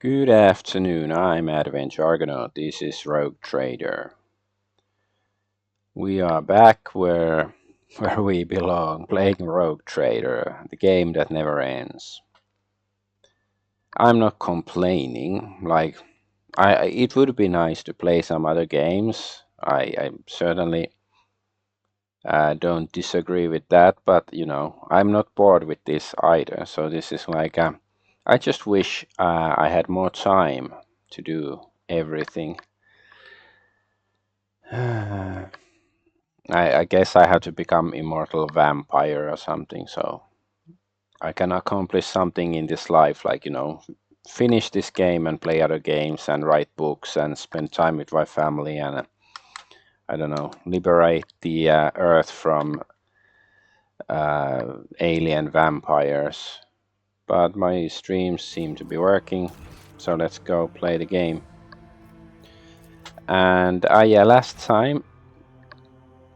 Good afternoon, I'm Adventure Argonaut. This is Rogue Trader. We are back where we belong, playing Rogue Trader, the game that never ends. I'm not complaining, like it would be nice to play some other games. I certainly don't disagree with that, but I'm not bored with this either. So this is like I just wish I had more time to do everything. I guess I have to become immortal vampire or something, so I can accomplish something in this life, like, finish this game and play other games and write books and spend time with my family and, I don't know, liberate the earth from alien vampires. But my streams seem to be working, so let's go play the game. And yeah, last time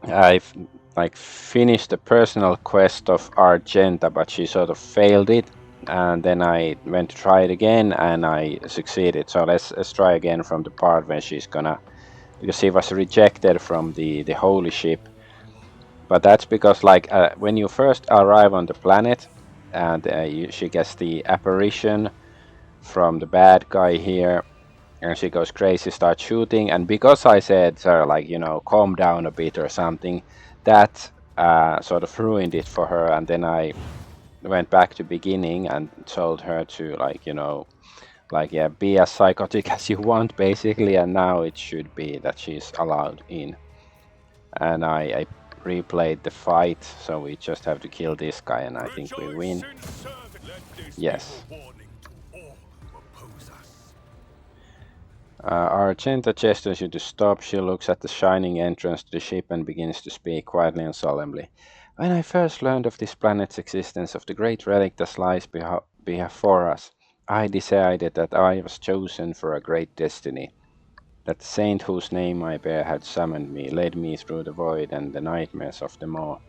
I've finished the personal quest of Argenta, but she sort of failed it, and then I went to try it again and I succeeded. So let's try again from the part where she's gonna, because she was rejected from the holy ship. But that's because when you first arrive on the planet and she gets the apparition from the bad guy here, and she goes crazy, starts shooting, and because I said calm down a bit or something, that sort of ruined it for her. And then I went back to beginning and told her to yeah, be as psychotic as you want basically, and now it should be that she's allowed in. And I replayed the fight, so we just have to kill this guy and I think we win. Yes. Argenta gestures you to stop. She looks at the shining entrance to the ship and begins to speak quietly and solemnly. When I first learned of this planet's existence, of the great relic that lies before us, I decided that I was chosen for a great destiny. That the saint whose name I bear had summoned me, led me through the void and the nightmares of them all.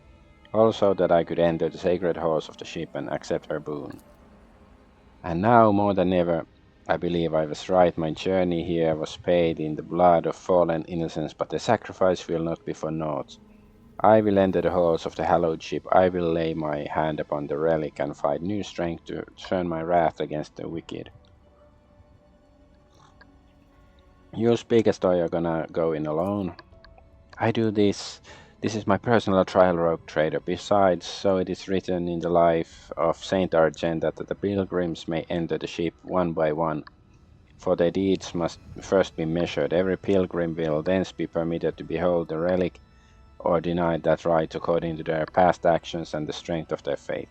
Also that I could enter the sacred halls of the ship and accept her boon. And now, more than ever, I believe I was right. My journey here was paid in the blood of fallen innocents, but the sacrifice will not be for naught. I will enter the halls of the hallowed ship. I will lay my hand upon the relic and find new strength to turn my wrath against the wicked. You speak as though you're gonna go in alone. I do this. This is my personal trial, Rogue Trader. Besides, so it is written in the life of Saint Argenta that the pilgrims may enter the ship one by one. For their deeds must first be measured. Every pilgrim will thence be permitted to behold the relic, or denied that right according to their past actions and the strength of their faith.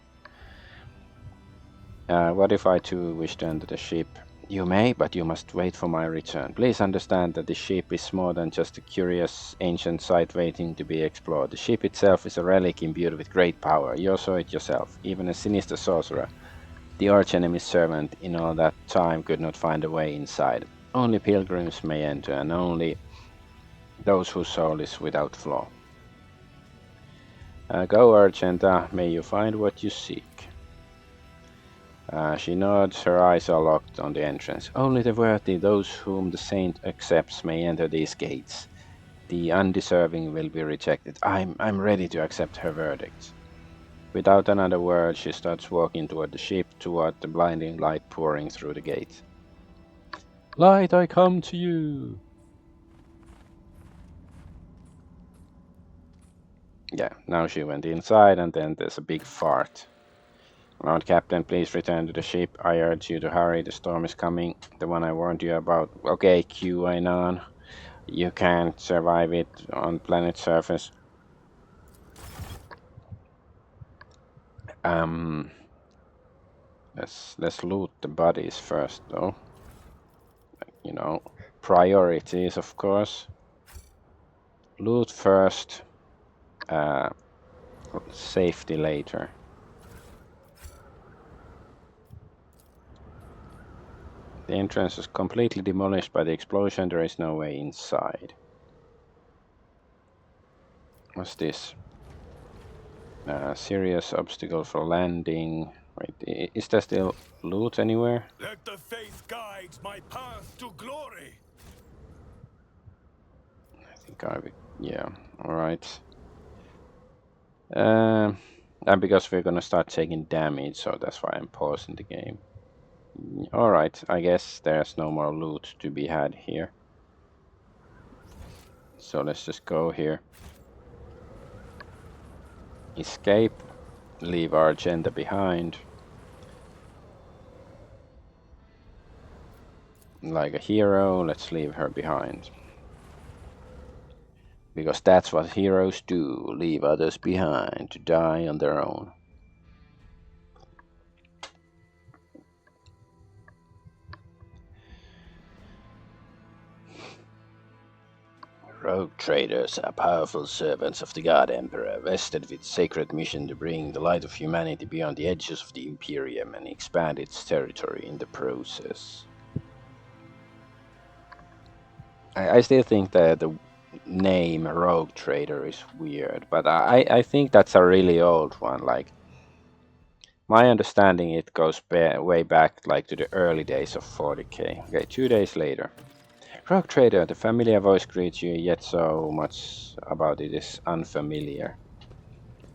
What if I too wish to enter the ship? You may, but you must wait for my return. Please understand that the ship is more than just a curious ancient site waiting to be explored. The ship itself is a relic imbued with great power. You saw it yourself. Even a sinister sorcerer, the arch-enemy's servant, in all that time could not find a way inside. Only pilgrims may enter, and only those whose soul is without flaw. Go, Argenta, may you find what you seek. She nods, her eyes are locked on the entrance. Only the worthy, those whom the saint accepts, may enter these gates. The undeserving will be rejected. I'm ready to accept her verdict. Without another word, she starts walking toward the ship, toward the blinding light pouring through the gate. Light, I come to you! Yeah, now she went inside, and then there's a big fart. Lord Captain, please return to the ship. I urge you to hurry, the storm is coming. The one I warned you about. Okay, QAnon. You can't survive it on planet surface. Let's loot the bodies first, though. You know, priorities, of course. Loot first, safety later. The entrance is completely demolished by the explosion. There is no way inside. What's this? Serious obstacle for landing. Wait, is there still loot anywhere? Let the faith guide my path to glory. I think yeah, alright. And because we're gonna start taking damage, so that's why I'm pausing the game. Alright, I guess there's no more loot to be had here. So let's just go here. Escape. Leave our agenda behind. Like a hero, let's leave her behind. Because that's what heroes do, leave others behind to die on their own. Rogue traders are powerful servants of the God Emperor, vested with sacred mission to bring the light of humanity beyond the edges of the Imperium and expand its territory in the process. I still think that the name Rogue Trader is weird, but I think that's a really old one. Like, my understanding, it goes way back, like, to the early days of 40k. Okay, 2 days later. Rogue Trader, the familiar voice greets you, yet so much about it is unfamiliar.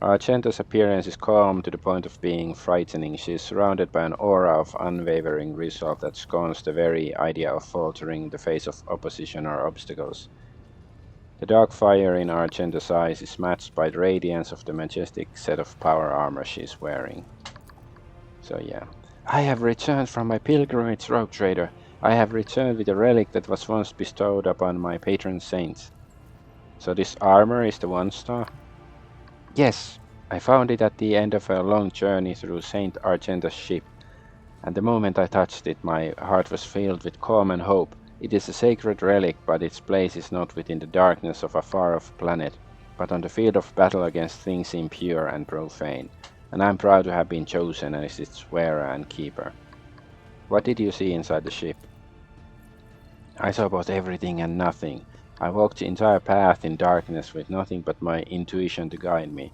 Argenta's appearance is calm to the point of being frightening. She is surrounded by an aura of unwavering resolve that scorns the very idea of faltering in the face of opposition or obstacles. The dark fire in Argenta's eyes is matched by the radiance of the majestic set of power armor she is wearing. So yeah. I have returned from my pilgrimage, Rogue Trader. I have returned with a relic that was once bestowed upon my patron saints. So this armor is the 1-star? Yes, I found it at the end of a long journey through Saint Argenta's ship, and the moment I touched it, my heart was filled with calm and hope. It is a sacred relic, but its place is not within the darkness of a far-off planet, but on the field of battle against things impure and profane, and I am proud to have been chosen as its wearer and keeper. What did you see inside the ship? I saw both everything and nothing. I walked the entire path in darkness with nothing but my intuition to guide me.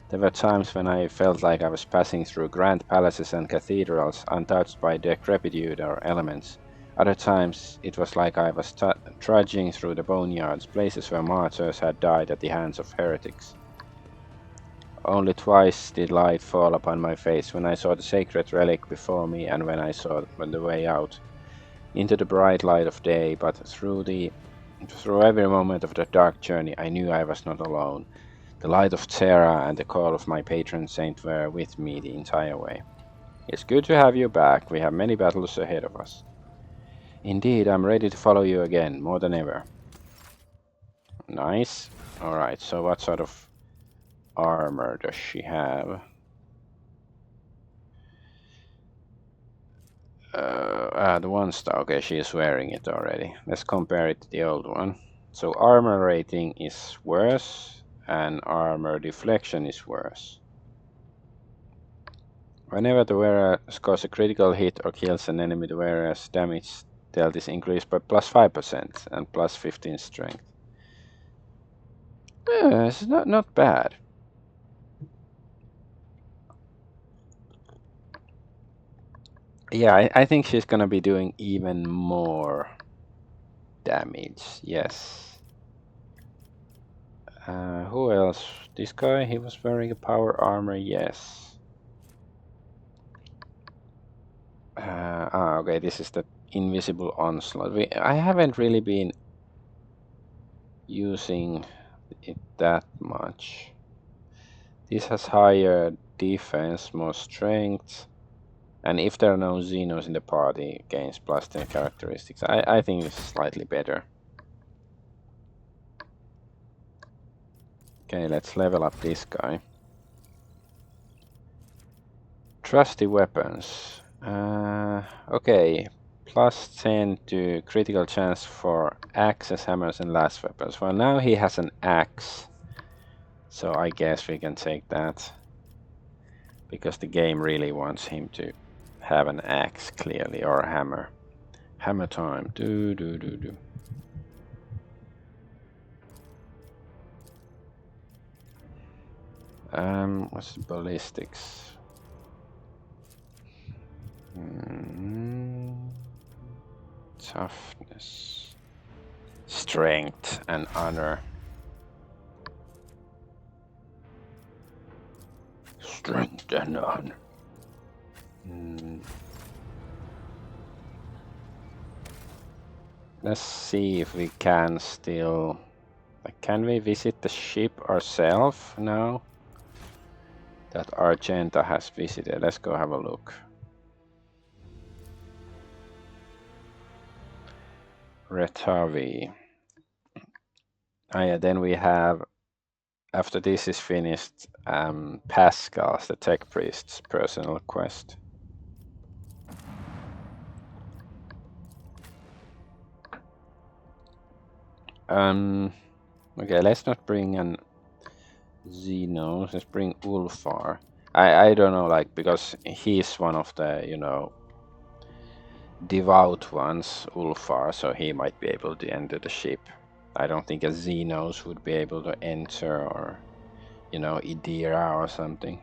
There were times when I felt like I was passing through grand palaces and cathedrals untouched by decrepitude or elements. Other times it was like I was trudging through the boneyards, places where martyrs had died at the hands of heretics. Only twice did light fall upon my face, when I saw the sacred relic before me and when I saw the way out into the bright light of day, but through every moment of the dark journey I knew I was not alone. The light of Terra and the call of my patron saint were with me the entire way. It's good to have you back. We have many battles ahead of us. Indeed, I'm ready to follow you again, more than ever. Nice. Alright, so what sort of armor does she have? The 1-star. Okay, she is wearing it already. Let's compare it to the old one. So armor rating is worse, and armor deflection is worse. Whenever the wearer scores a critical hit or kills an enemy, the wearer's damage dealt is increased by plus 5% and plus 15 strength. Yeah, it's not bad. Yeah, I think she's gonna be doing even more damage, yes. Who else? This guy, he was wearing a power armor, yes. Okay, this is the invisible onslaught. I haven't really been using it that much. This has higher defense, more strength, and if there are no Xenos in the party, it gains plus 10 characteristics. I think it's slightly better. Okay, let's level up this guy. Trusty weapons. Okay, plus 10 to critical chance for axes, hammers, and last weapons. Well, now he has an axe, so I guess we can take that, because the game really wants him to have an axe, clearly, or a hammer. Hammer time. Do. What's the ballistics? Toughness, strength, and honor. Strength and honor. Let's see if we can still. Can we visit the ship ourselves now that Argenta has visited? Let's go have a look. Retavi. Yeah, then we have, after this is finished, Pascal's, the tech priest's personal quest. Okay, let's not bring an Xenos, let's bring Ulfar. I don't know, like, because he's one of the, devout ones, Ulfar, so he might be able to enter the ship. I don't think a Xenos would be able to enter, or, Idira or something.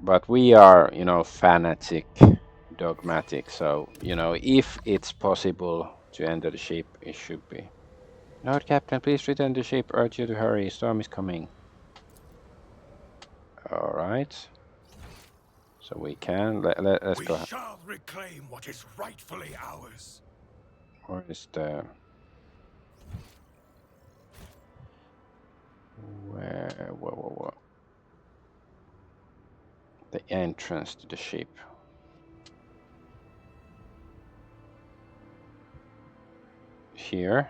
But we are, fanatic, dogmatic, so, if it's possible to enter the ship, it should be. Lord Captain, please return the ship. Urge you to hurry. Storm is coming. All right. So we can. Let's go. We shall reclaim what is rightfully ours. Where is the? Where? The entrance to the ship. Here.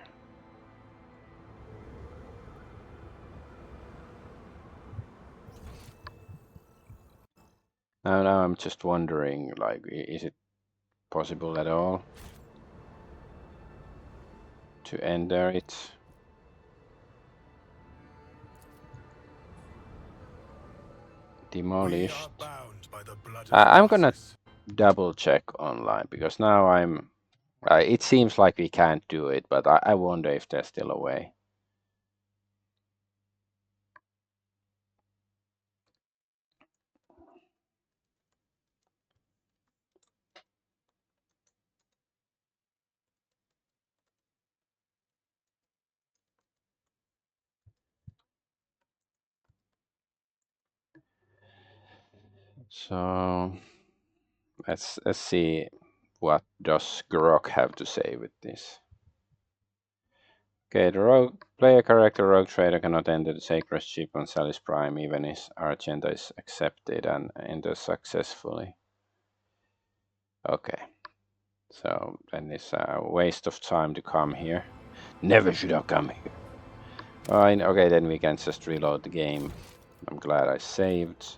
Now I'm just wondering, like, is it possible at all to enter it? Demolished. We are bound by the blood of I'm gonna Narcissus. double check online, because now I'm. It seems like we can't do it, but I wonder if there's still a way. So let's see, what does Grok have to say with this. Okay, the rogue player character Rogue Trader cannot enter the sacred ship on Sally's Prime even if Argenta is accepted and enters successfully. Okay, so then it's a waste of time to come here. Never should have come here. Fine, okay, then we can just reload the game. I'm glad I saved.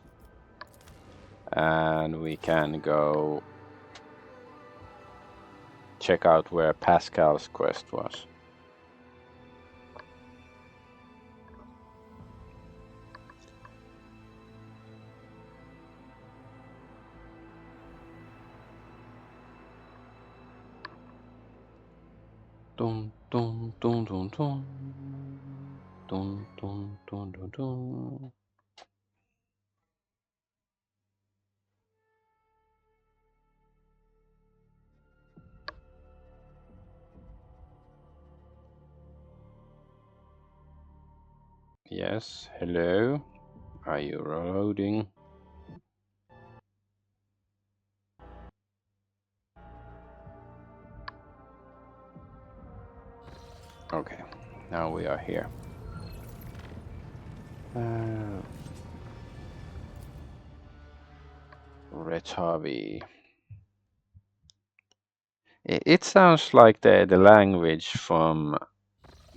And we can go check out where Pascal's quest was. Dun, dun, dun, dun, dun. Dun, dun, dun, dun, dun. Yes, hello. Are you loading? Okay, now we are here. Retavi. It sounds like the language from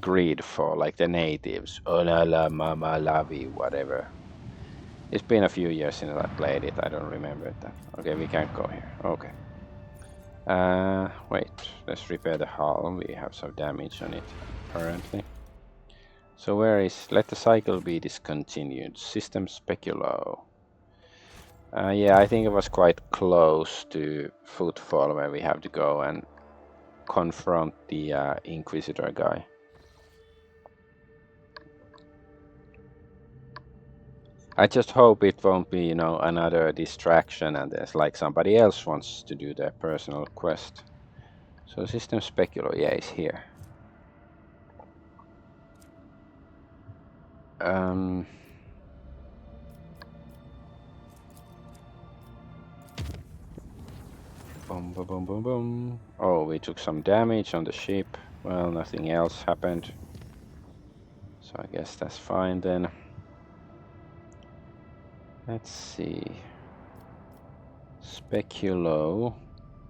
Greedfall, like the natives. Olala mama lavi, whatever. It's been a few years since I played it. I don't remember that. Okay, we can't go here. Okay. Wait. Let's repair the hull. We have some damage on it, apparently. So where is... Let the cycle be discontinued. System Speculo. Yeah, I think it was quite close to Footfall where we have to go and confront the Inquisitor guy. I just hope it won't be, another distraction and there's like somebody else wants to do their personal quest. So system specular, yeah, is here. Boom, boom, boom, boom, boom. Oh, we took some damage on the ship. Well, nothing else happened. So I guess that's fine then. Let's see. Speculo.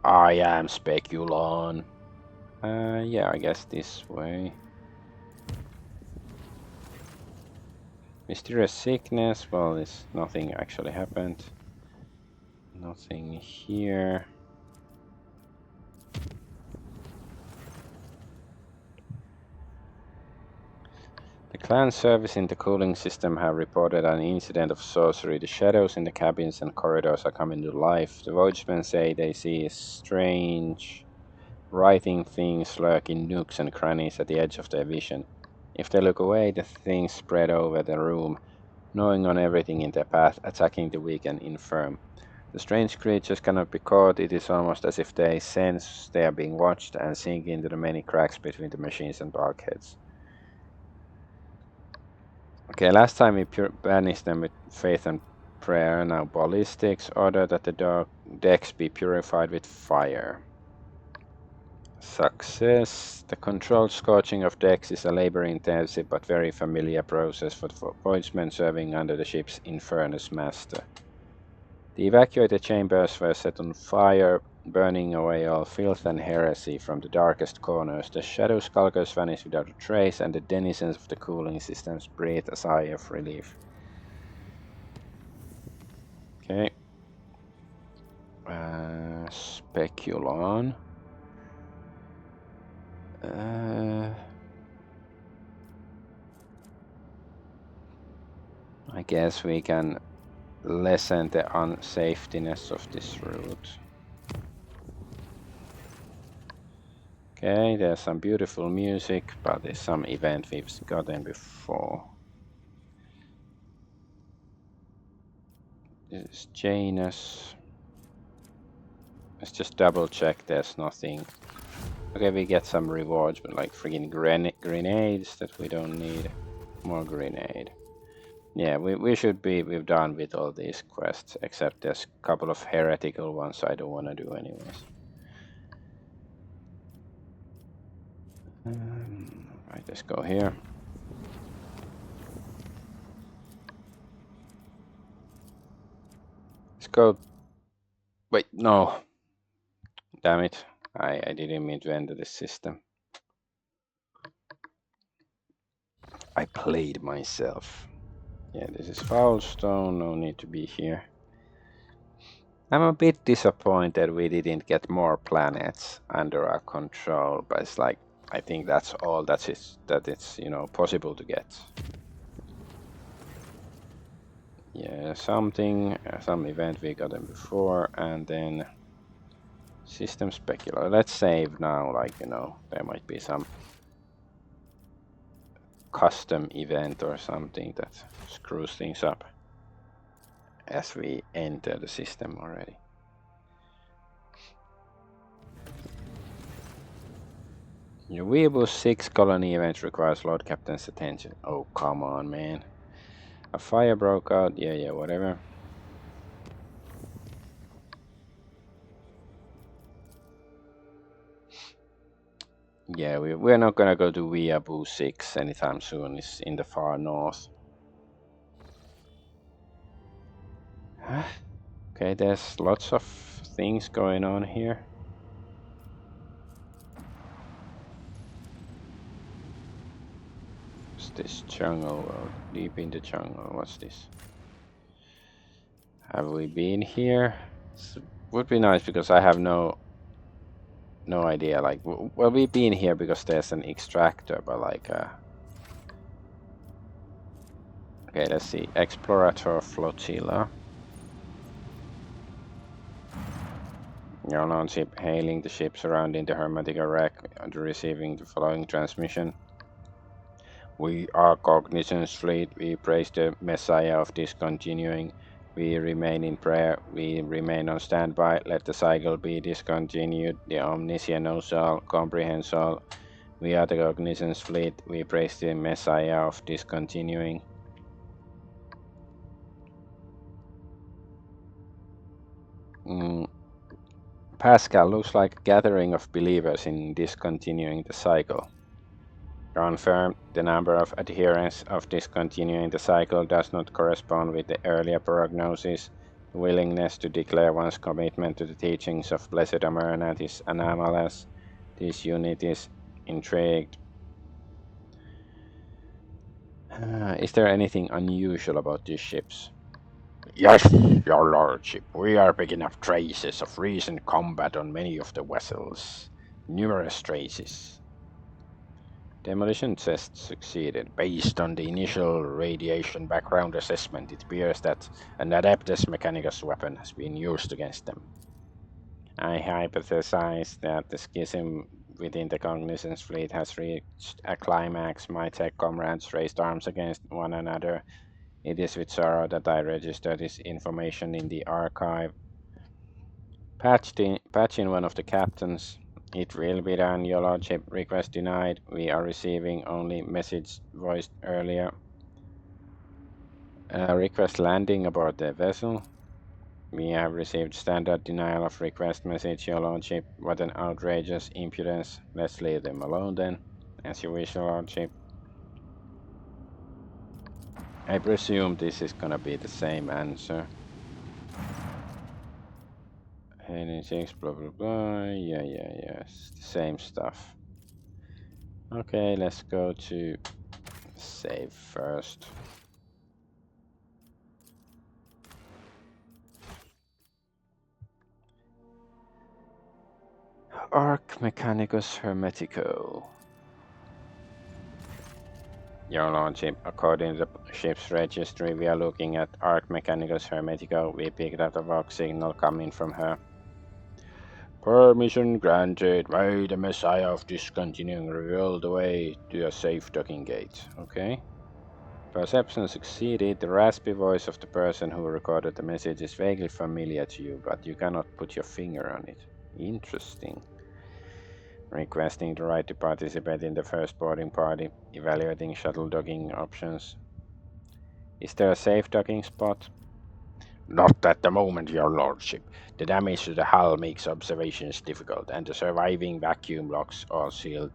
I am Speculon. Yeah, I guess this way. Mysterious sickness. Well, nothing actually happened. Nothing here. The clan service in the cooling system have reported an incident of sorcery. The shadows in the cabins and corridors are coming to life. The Voidsmen say they see strange writhing things lurk in nooks and crannies at the edge of their vision. If they look away, the things spread over the room, gnawing on everything in their path, attacking the weak and infirm. The strange creatures cannot be caught. It is almost as if they sense they are being watched and sink into the many cracks between the machines and bulkheads. Okay, last time we banished them with faith and prayer. Now ballistics. Order that the decks be purified with fire. Success. The controlled scorching of decks is a labor-intensive but very familiar process for the Voidsmen serving under the ship's Infernus Master. The evacuated chambers were set on fire, burning away all filth and heresy from the darkest corners. The shadow skulkers vanished without a trace, and the denizens of the cooling systems breathed a sigh of relief. Okay. Speculon. I guess we can lessen the unsafetiness of this route. Okay, there's some beautiful music, but there's some event we've gotten before. This is Janus. Let's just double check there's nothing. Okay, we get some rewards, but like friggin' grenades that we don't need. More grenade. Yeah, we're done with all these quests, except there's a couple of heretical ones I don't want to do anyways. Right, let's go here. Let's go. Wait, no. Damn it. I didn't mean to enter this system. I played myself. Yeah, this is Foulstone, no need to be here. I'm a bit disappointed we didn't get more planets under our control, but it's like, I think that's all that it's possible to get. Yeah, some event we got them before, and then system specular. Let's save now, there might be some custom event or something that screws things up as we enter the system already. Your Weeble 6 colony event requires Lord Captain's attention. Oh, come on, man. A fire broke out. Yeah, whatever. Yeah, we're not gonna go to Weeaboo 6 anytime soon. It's in the far north. Okay, there's lots of things going on here. What's this jungle world? Deep in the jungle. What's this? Have we been here? Would be nice because I have no idea. Like, well, we've been here because there's an extractor, but okay, let's see. Explorator flotilla. Your known ship hailing the ship surrounding the Hermetica wreck and receiving the following transmission. We are Cognizance Fleet. We praise the Messiah of Discontinuing. We remain in prayer. We remain on standby. Let the cycle be discontinued. The Omniscient knows all, comprehends all. We are the Cognizance Fleet. We praise the Messiah of Discontinuing. Pascal looks like a gathering of believers in discontinuing the cycle. Confirmed, the number of adherents of discontinuing the cycle does not correspond with the earlier prognosis. The willingness to declare one's commitment to the teachings of Blessed Argonaut is anomalous. This unit is intrigued. Is there anything unusual about these ships? Yes, your lordship. We are picking up traces of recent combat on many of the vessels. Numerous traces. Demolition test succeeded. Based on the initial radiation background assessment, it appears that an Adeptus Mechanicus weapon has been used against them. I hypothesize that the schism within the Cognizance fleet has reached a climax. My tech comrades raised arms against one another. It is with sorrow that I register this information in the archive. Patch in one of the captains. It will be done, your lordship. Request denied. We are receiving only message voiced earlier. Request landing aboard the vessel. We have received standard denial of request message, your lordship. What an outrageous impudence. Let's leave them alone then. As you wish, your lordship. I presume this is gonna be the same answer. 86, blah blah blah. Yeah, it's the same stuff. Okay, let's go to save first. Arc Mechanicus Hermetico. Your lordship, according to the ship's registry, we are looking at Arc Mechanicus Hermetico. We picked up a Vox signal coming from her. Permission granted. May the Messiah of Discontinuing reveal the way to a safe docking gate. Okay. Perception succeeded. The raspy voice of the person who recorded the message is vaguely familiar to you, but you cannot put your finger on it. Interesting. Requesting the right to participate in the first boarding party. Evaluating shuttle docking options. Is there a safe docking spot? Not at the moment, your lordship. The damage to the hull makes observations difficult, and the surviving vacuum locks are sealed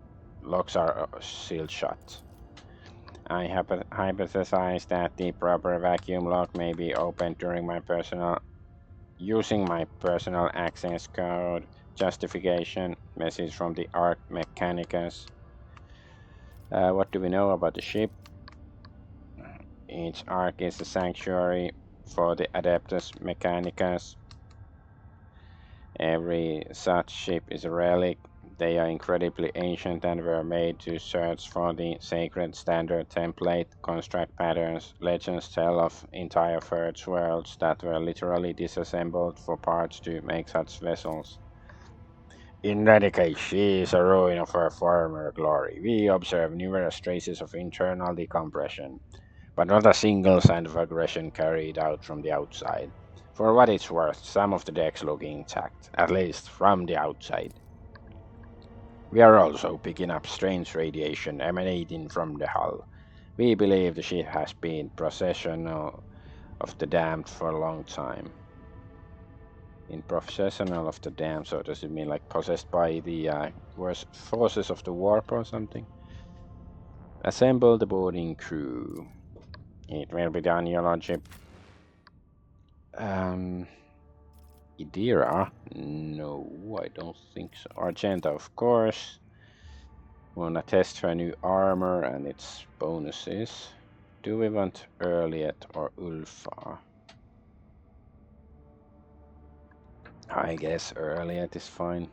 shut. I hypothesize that the proper vacuum lock may be opened using my personal access code. Justification message from the Arc Mechanicus. What do we know about the ship? Each Arc is a sanctuary for the Adeptus Mechanicus. Every such ship is a relic. They are incredibly ancient and were made to search for the sacred standard template. Construct patterns. Legends tell of entire first worlds that were literally disassembled for parts to make such vessels. In any case, she is a ruin of her former glory. We observe numerous traces of internal decompression, but not a single sign of aggression carried out from the outside. For what it's worth, some of the decks look intact, at least from the outside. We are also picking up strange radiation emanating from the hull. We believe the ship has been possessional of the damned for a long time. In possessional of the damned, so does it mean like possessed by the forces of the warp or something? Assemble the boarding crew. It will be done, your lordship. Idira? No, I don't think so. Argenta, of course. Wanna test her new armor and its bonuses. Do we want Earliet or Ulfa? I guess Earliet is fine.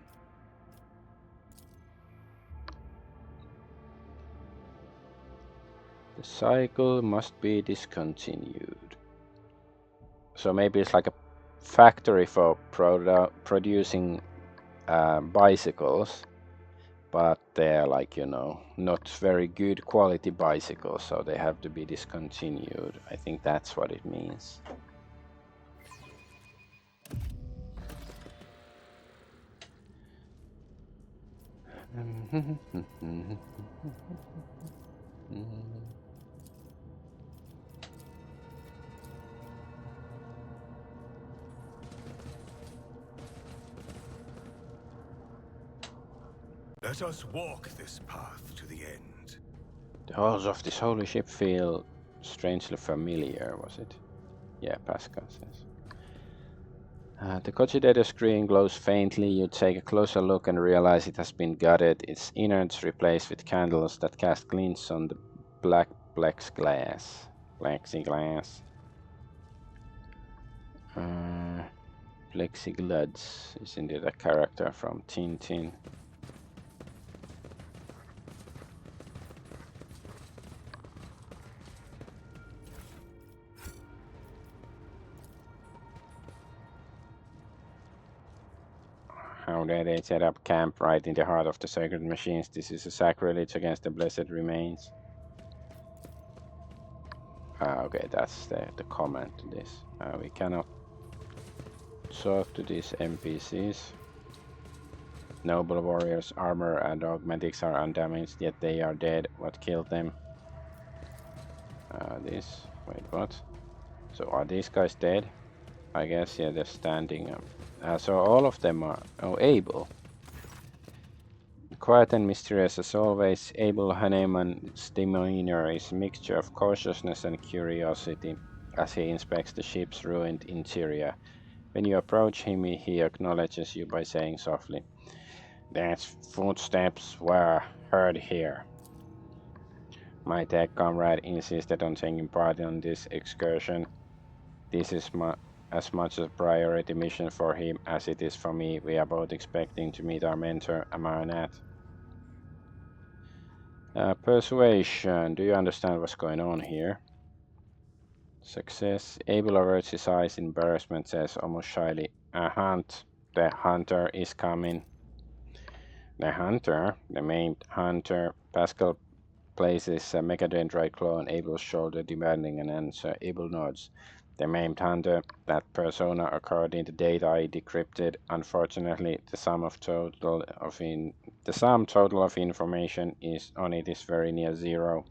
The cycle must be discontinued. So maybe it's like a factory for producing bicycles, but they're like, you know, not very good quality bicycles, so they have to be discontinued. I think that's what it means. Let us walk this path to the end. The halls of this holy ship feel strangely familiar, was it? Yeah, Pascal says. The cogitator screen glows faintly. You take a closer look and realize it has been gutted, its innards replaced with candles that cast glints on the black plexiglass. Plexiglass is indeed a character from Tintin. How dare they set up camp right in the heart of the sacred machines? This is a sacrilege against the blessed remains. Okay, that's the comment to this. We cannot talk to these NPCs. Noble warriors' armor and augmentics are undamaged, yet they are dead. What killed them? Wait, what? So are these guys dead? I guess, yeah, they're standing up. So all of them are... Oh, Abel. Quiet and mysterious as always, Abel Hanneman's demeanor is a mixture of cautiousness and curiosity as he inspects the ship's ruined interior. When you approach him, he acknowledges you by saying softly, "Those footsteps were heard here." My tech comrade insisted on taking part in this excursion. This is as much a priority mission for him as it is for me. We are both expecting to meet our mentor, am I not? Persuasion. Do you understand what's going on here? Success. Abel averts his eyes in embarrassment, says almost shyly, "A hunt. The hunter is coming." The hunter? The maimed hunter. Pascal places a mechadendrite claw on Abel's shoulder, demanding an answer. Abel nods. The maimed hunter. That persona occurred in the data I decrypted. Unfortunately, the sum total of information on it is very near zero.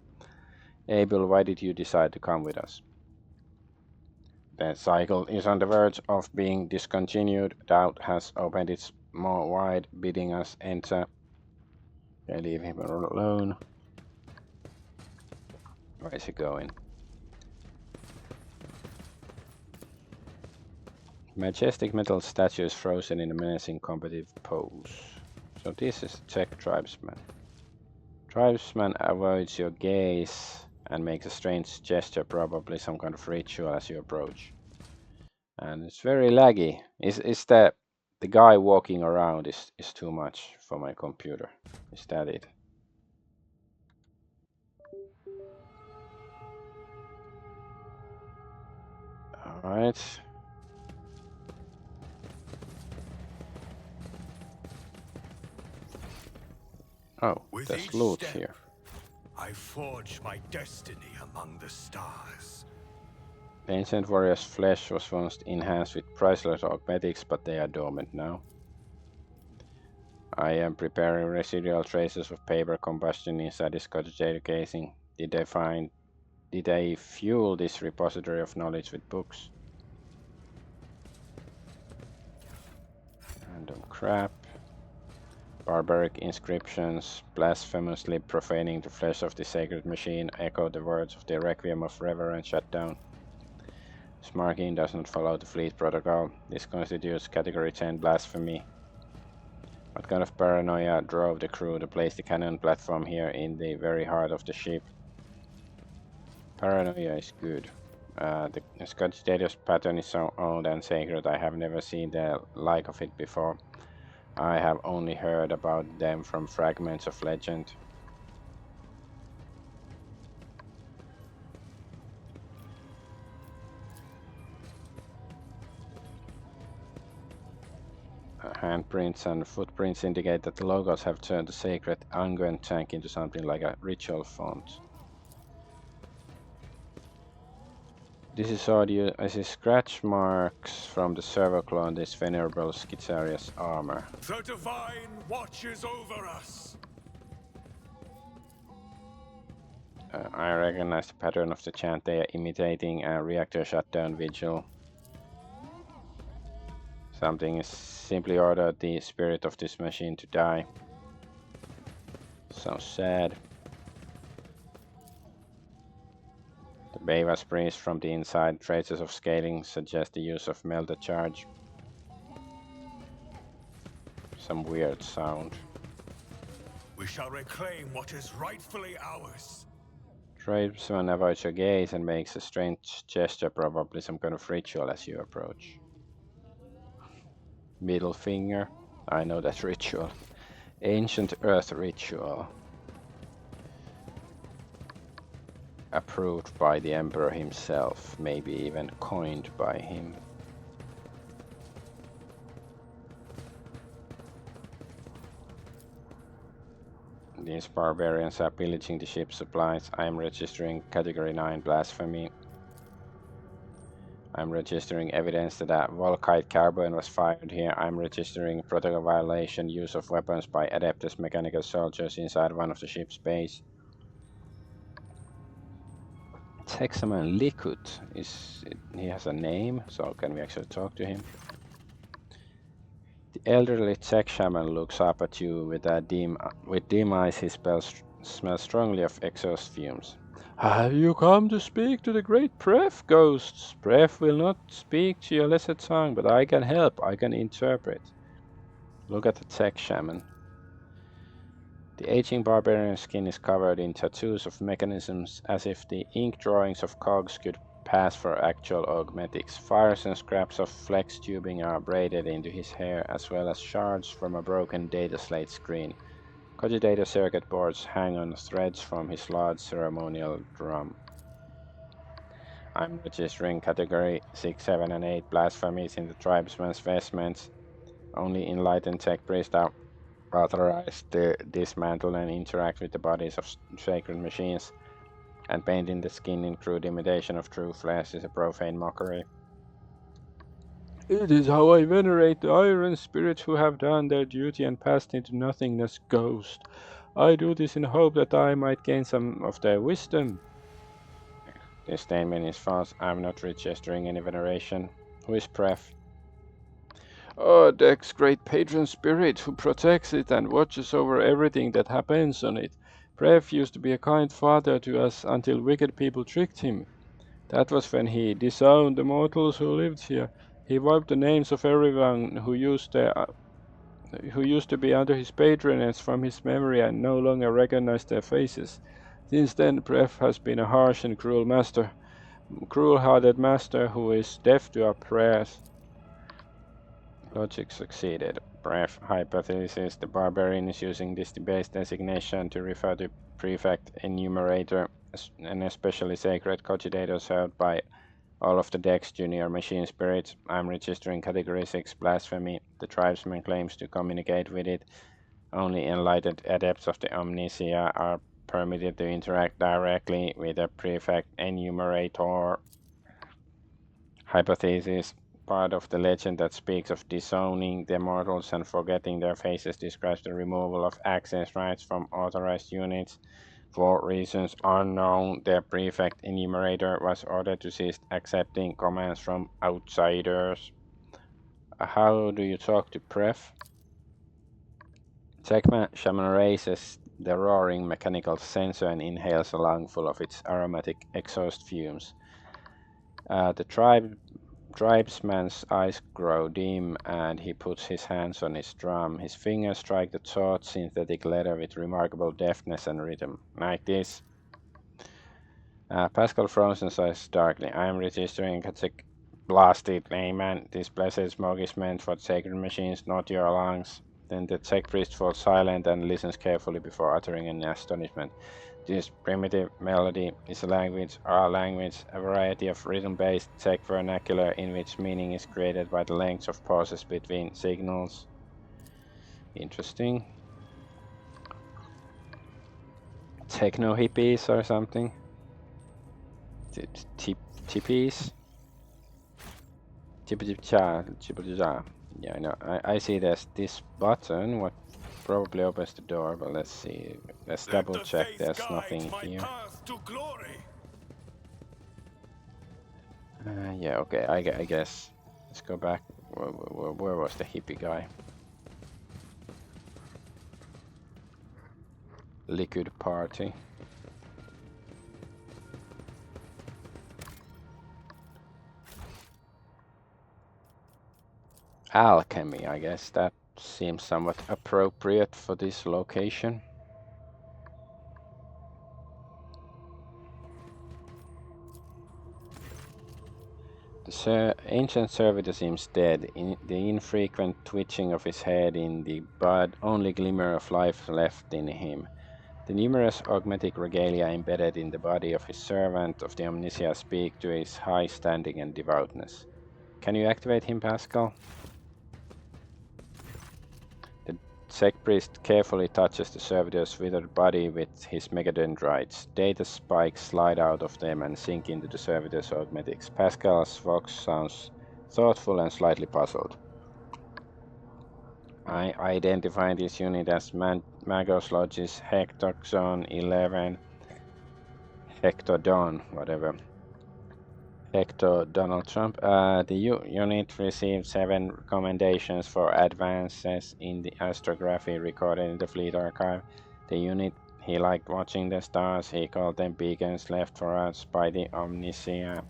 Abel, why did you decide to come with us? The cycle is on the verge of being discontinued. Doubt has opened its maw wide, bidding us enter. Okay, leave him alone. Where is he going? Majestic metal statue is frozen in a menacing combative pose. So this is Czech tribesman. Tribesman avoids your gaze and makes a strange gesture, probably some kind of ritual as you approach. And it's very laggy. Is the guy walking around is too much for my computer? Is that it? All right. Oh, With there's each loot step, here. I forge my destiny among the stars. The ancient warrior's flesh was once enhanced with priceless augmentics, but they are dormant now. I am preparing residual traces of paper combustion inside this cogitator casing. Did they fuel this repository of knowledge with books? Random crap. Barbaric inscriptions, blasphemously profaning the flesh of the sacred machine, echo the words of the Requiem of Reverence shut down. This marking does not follow the fleet protocol. This constitutes Category 10 blasphemy. What kind of paranoia drove the crew to place the cannon platform here in the very heart of the ship? Paranoia is good. The Scotch pattern is so old and sacred, I have never seen the like of it before. I have only heard about them from fragments of legend. Handprints and footprints indicate that the logos have turned the sacred unguent tank into something like a ritual font. This is audio. I see scratch marks from the servoclaw on this venerable Schizaria's armor. The divine watches over us. I recognize the pattern of the chant. They are imitating a reactor shutdown vigil. Something is simply ordered the spirit of this machine to die. So sad. The bay was breezed from the inside. Traces of scaling suggest the use of melted charge. Some weird sound. We shall reclaim what is rightfully ours. Tradesman avoids your gaze and makes a strange gesture, probably some kind of ritual as you approach. Middle finger. I know that ritual. Ancient Earth ritual. Approved by the Emperor himself, maybe even coined by him. These barbarians are pillaging the ship's supplies. I am registering Category 9 blasphemy. I'm registering evidence that a Volkite carbine was fired here. I'm registering protocol violation, use of weapons by Adeptus mechanical soldiers inside one of the ship's bays. Hexaman Likud, he has a name, so can we actually talk to him? The elderly Czech shaman looks up at you with dim eyes. He smells strongly of exhaust fumes. Have you come to speak to the great Pref, ghosts? Pref will not speak to your lesser tongue, but I can help. I can interpret. Look at the Czech shaman. The aging barbarian's skin is covered in tattoos of mechanisms, as if the ink drawings of cogs could pass for actual augmetics. Fires and scraps of flex tubing are braided into his hair, as well as shards from a broken data slate screen. Cogitator circuit boards hang on threads from his large ceremonial drum. I'm registering Category 6, 7, and 8 blasphemies in the tribesman's vestments. Only enlightened tech priests are authorized to dismantle and interact with the bodies of sacred machines, and painting the skin in crude imitation of true flesh is a profane mockery. It is how I venerate the iron spirits who have done their duty and passed into nothingness, ghost. I do this in hope that I might gain some of their wisdom. This statement is false. I'm not registering any veneration. Who is Pref? Oh, Deck's great patron spirit who protects it and watches over everything that happens on it. Pref used to be a kind father to us until wicked people tricked him. That was when he disowned the mortals who lived here. He wiped the names of everyone who used to be under his patronage from his memory and no longer recognized their faces. Since then, Pref has been a harsh and cruel-hearted master who is deaf to our prayers. Logic succeeded. Bref hypothesis: the barbarian is using this base designation to refer to prefect enumerator, and especially sacred cogitators held by all of the Dex Junior machine spirits. I'm registering Category 6 blasphemy. The tribesman claims to communicate with it. Only enlightened adepts of the Omnisia are permitted to interact directly with a prefect enumerator. Hypothesis: part of the legend that speaks of disowning the mortals and forgetting their faces describes the removal of access rights from authorized units. For reasons unknown, the prefect enumerator was ordered to cease accepting commands from outsiders. How do you talk to Pref? Shaman raises the roaring mechanical sensor and inhales a lungful of its aromatic exhaust fumes. The tribesman's eyes grow dim and he puts his hands on his drum. His fingers strike the taut synthetic leather with remarkable deftness and rhythm. Like this. Pascal frowns and says darkly, I am registering blasted layman. This blessed smoke is meant for sacred machines, not your lungs. Then the Czech priest falls silent and listens carefully before uttering in astonishment. This primitive melody is our language, a variety of rhythm-based Czech vernacular in which meaning is created by the lengths of pauses between signals. Interesting. Techno hippies or something? Tippies? Chip-chip-cha. Yeah, I know. I see there's this button, what probably opens the door, but let's see. Let's Let double the check faith there's guide nothing my here. path to glory. Yeah, okay, I guess. Let's go back. Where was the hippie guy? Liquid party. Alchemy, I guess that seems somewhat appropriate for this location. The ancient servitor seems dead. The infrequent twitching of his head in the bud, only glimmer of life left in him. The numerous augmetic regalia embedded in the body of his servant of the Omnisia speak to his high standing and devoutness. Can you activate him, Pascal? The sect priest carefully touches the servitor's withered body with his megadendrites. Data spikes slide out of them and sink into the servitor's augmetics. Pascal's vox sounds thoughtful and slightly puzzled. I identify this unit as Magos Lodge's Hectoxon 11, Hectodon, whatever. Hector Donald Trump. The unit received 7 recommendations for advances in the astrography recorded in the Fleet Archive. The unit, he liked watching the stars. He called them beacons left for us by the Omnisia.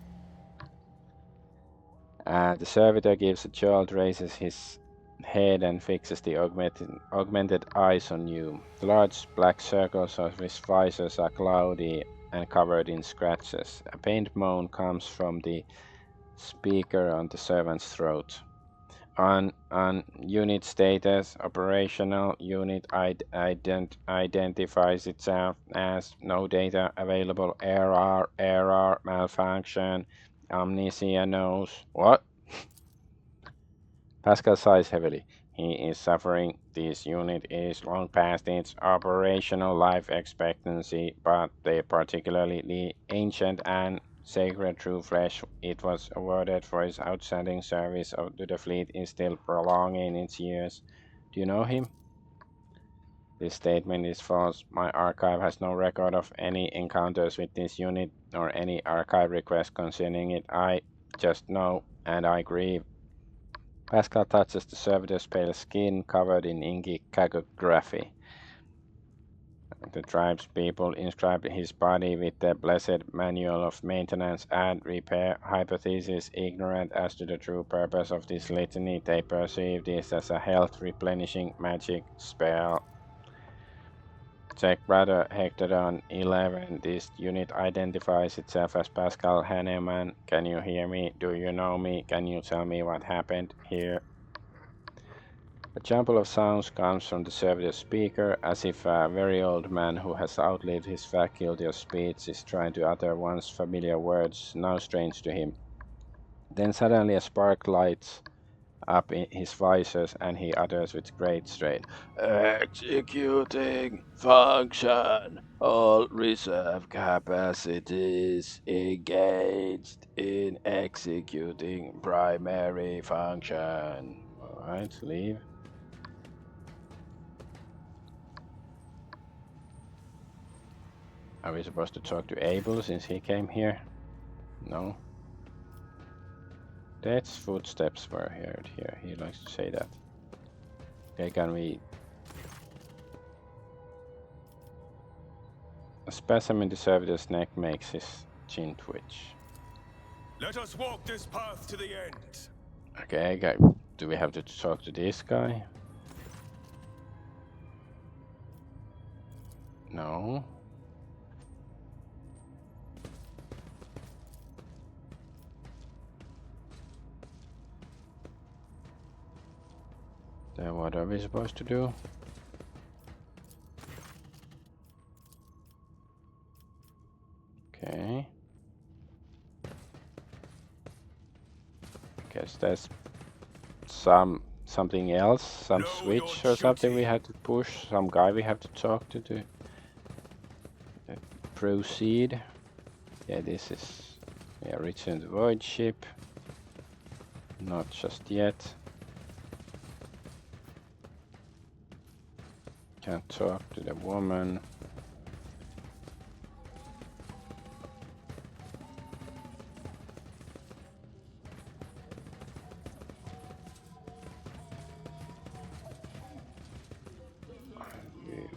The servitor gives a jolt, raises his head and fixes the augmented eyes on you. The large black circles of his visors are cloudy and covered in scratches. A faint moan comes from the speaker on the servant's throat. On unit status, operational unit identifies itself as no data available, error, malfunction, Amnesia knows. What? Pascal sighs heavily. He is suffering. This unit is long past its operational life expectancy, but particularly the ancient and sacred true flesh it was awarded for its outstanding service to the fleet is still prolonging its years. Do you know him? This statement is false. My archive has no record of any encounters with this unit or any archive request concerning it. I just know, and I grieve. Pascal touches the servitor's pale skin covered in inky cacography. The tribe's people inscribed his body with the blessed manual of maintenance and repair. Hypothesis ignorant as to the true purpose of this litany, they perceive this as a health replenishing magic spell. Check brother Hectodon 11. This unit identifies itself as Pascal Hanneman. Can you hear me? Do you know me? Can you tell me what happened here? A jumble of sounds comes from the servitor's speaker, as if a very old man who has outlived his faculty of speech is trying to utter once familiar words, now strange to him. Then suddenly a spark lights up in his visors, and he utters with great strain, "Executing function. All reserve capacities engaged in executing primary function." Alright, leave. Are we supposed to talk to Abel since he came here? No. Death's footsteps were heard here. He likes to say that. Okay, can we... A spasm in the servitor's neck makes his chin twitch. Let us walk this path to the end. Okay, do we have to talk to this guy? No. Then what are we supposed to do? Okay. Guess there's some something else, some Know your switch or something we duty. have to push, some guy we have to talk to proceed. Yeah, this is, yeah, return the void ship. Not just yet. Can't talk to the woman.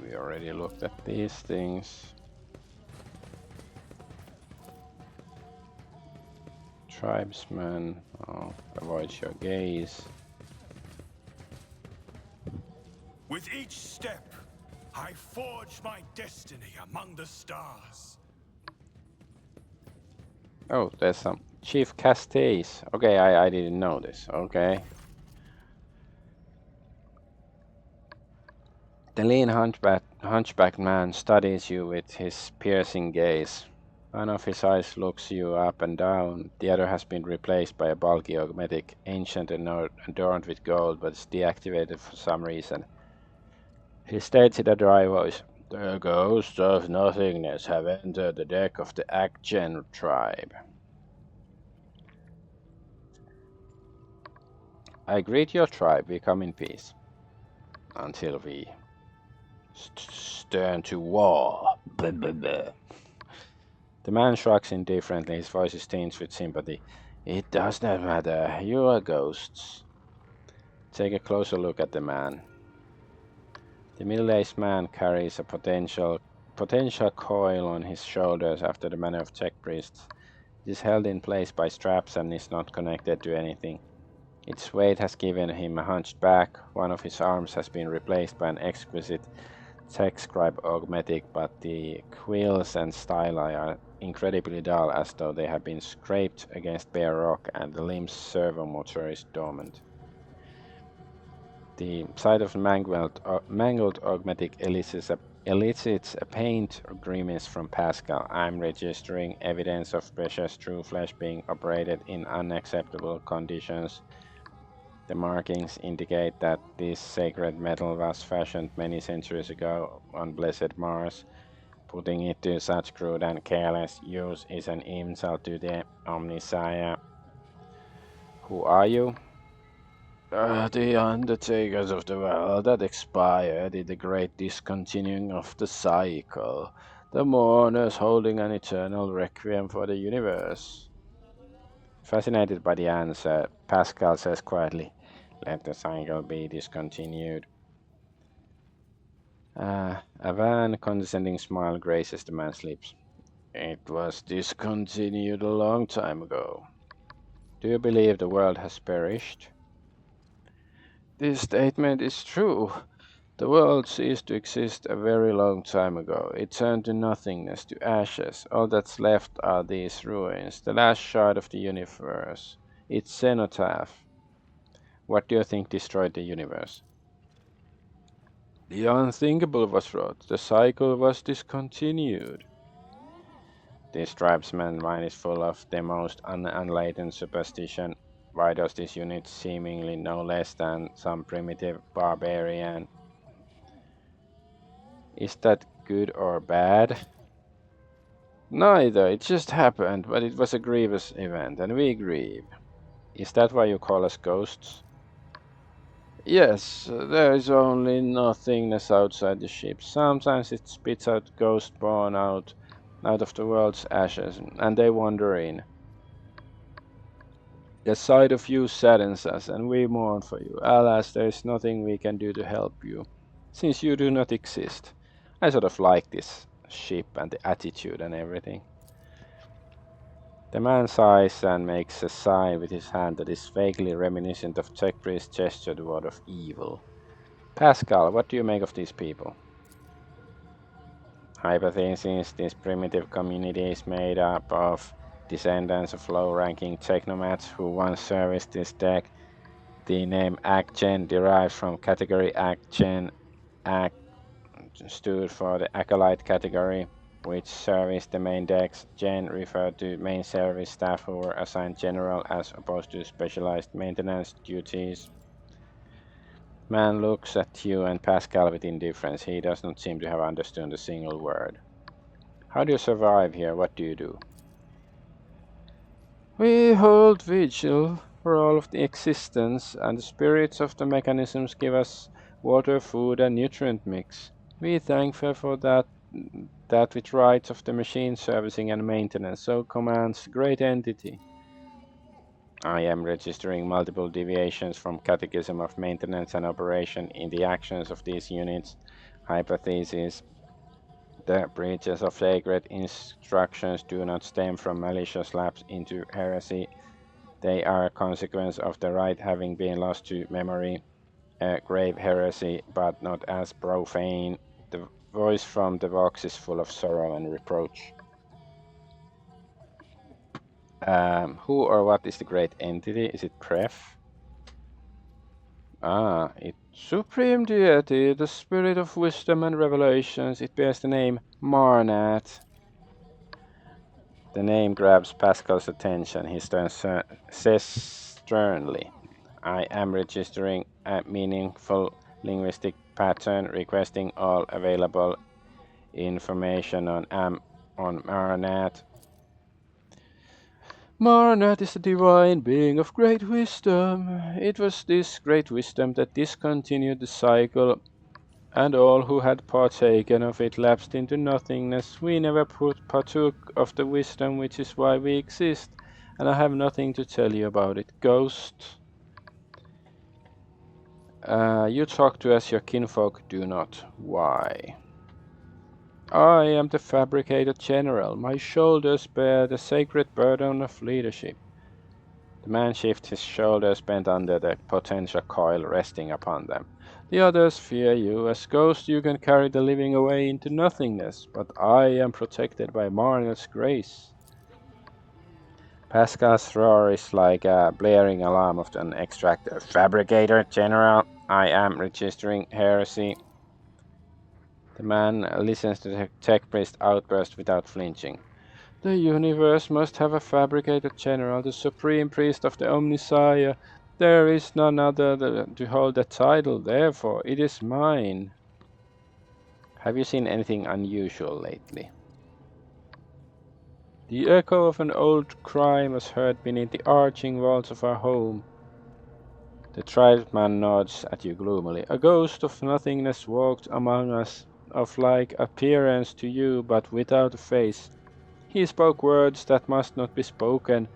We already looked at these things. Tribesman, oh, avoid your gaze. With each step, I forge my destiny among the stars. Oh, there's some Chief Castays. Okay, I didn't know this. Okay. The lean hunchback man studies you with his piercing gaze. One of his eyes looks you up and down. The other has been replaced by a bulky augmetic, ancient and adorned with gold, but is deactivated for some reason. He states in a dry voice, "The ghosts of nothingness have entered the deck of the Akgen tribe. I greet your tribe. We come in peace. Until we turn to war." Blah, blah, blah. The man shrugs indifferently. His voice is tinged with sympathy. "It does not matter. You are ghosts." Take a closer look at the man. The middle-aged man carries a potential coil on his shoulders after the manner of tech priests. It is held in place by straps and is not connected to anything. Its weight has given him a hunched back. One of his arms has been replaced by an exquisite tech scribe augmetic, but the quills and styli are incredibly dull, as though they have been scraped against bare rock, and the limb's servomotor is dormant. The sight of the mangled augmetic elicits a pained grimace from Pascal. "I'm registering evidence of precious true flesh being operated in unacceptable conditions. The markings indicate that this sacred metal was fashioned many centuries ago on blessed Mars. Putting it to such crude and careless use is an insult to the Omnissiah." "Who are you?" "The undertakers of the world that expired in the great discontinuing of the cycle. The mourners holding an eternal requiem for the universe." Fascinated by the answer, Pascal says quietly, "Let the cycle be discontinued." A wan, condescending smile graces the man's lips. "It was discontinued a long time ago." "Do you believe the world has perished?" "This statement is true. The world ceased to exist a very long time ago. It turned to nothingness, to ashes. All that's left are these ruins, the last shard of the universe, its cenotaph." "What do you think destroyed the universe?" "The unthinkable was wrought. The cycle was discontinued." This tribesman's mind is full of the most unenlightened superstition. Why does this unit seemingly no less than some primitive barbarian? Is that good or bad? "Neither. It just happened, but it was a grievous event, and we grieve." "Is that why you call us ghosts?" "Yes, there is only nothingness outside the ship. Sometimes it spits out ghosts born out of the world's ashes, and they wander in. The sight of you saddens us, and we mourn for you. Alas, there is nothing we can do to help you, since you do not exist." I sort of like this ship and the attitude and everything. The man sighs and makes a sign with his hand that is vaguely reminiscent of Tech Priest's gesture toward of evil. "Pascal, what do you make of these people?" Hypothesis: this primitive community is made up of descendants of low-ranking technomats who once serviced this deck. The name Akgen derives from category Akgen. Ak stood for the Acolyte category, which serviced the main decks. Gen referred to main service staff who were assigned general as opposed to specialized maintenance duties. Man looks at you and Pascal with indifference. He does not seem to have understood a single word. How do you survive here? What do you do? We hold vigil for all of the existence, and the spirits of the mechanisms give us water, food, and nutrient mix. We thankful for that which rights of the machine servicing and maintenance, so commands great entity. I am registering multiple deviations from Catechism of Maintenance and Operation in the actions of these units. Hypothesis: the breaches of sacred instructions do not stem from malicious lapse into heresy. They are a consequence of the rite having been lost to memory. A grave heresy, but not as profane. The voice from the box is full of sorrow and reproach. Who or what is the great entity? Is it Pref? It's Supreme Deity, the Spirit of Wisdom and Revelations. It bears the name Marnat. The name grabs Pascal's attention. He says sternly, I am registering a meaningful linguistic pattern requesting all available information on Marnat. Marnat is a divine being of great wisdom. It was this great wisdom that discontinued the cycle, and all who had partaken of it lapsed into nothingness. We never partook of the wisdom, which is why we exist, and I have nothing to tell you about it. Ghost, you talk to as your kinfolk do not. Why? I am the fabricator general. My shoulders bear the sacred burden of leadership. The man shifts his shoulders, bent under the potential coil resting upon them. The others fear you. As ghost you can carry the living away into nothingness, but I am protected by Marnel's grace. Pascal's roar is like a blaring alarm of an extractor. Fabricator General, I am registering heresy. The man listens to the tech priest outburst without flinching. The universe must have a fabricator general, the supreme priest of the Omnissiah. There is none other to hold that title, therefore it is mine. Have you seen anything unusual lately? The echo of an old cry was heard beneath the arching walls of our home. The tribesman nods at you gloomily. A ghost of nothingness walked among us, of like appearance to you, but without a face. He spoke words that must not be spoken,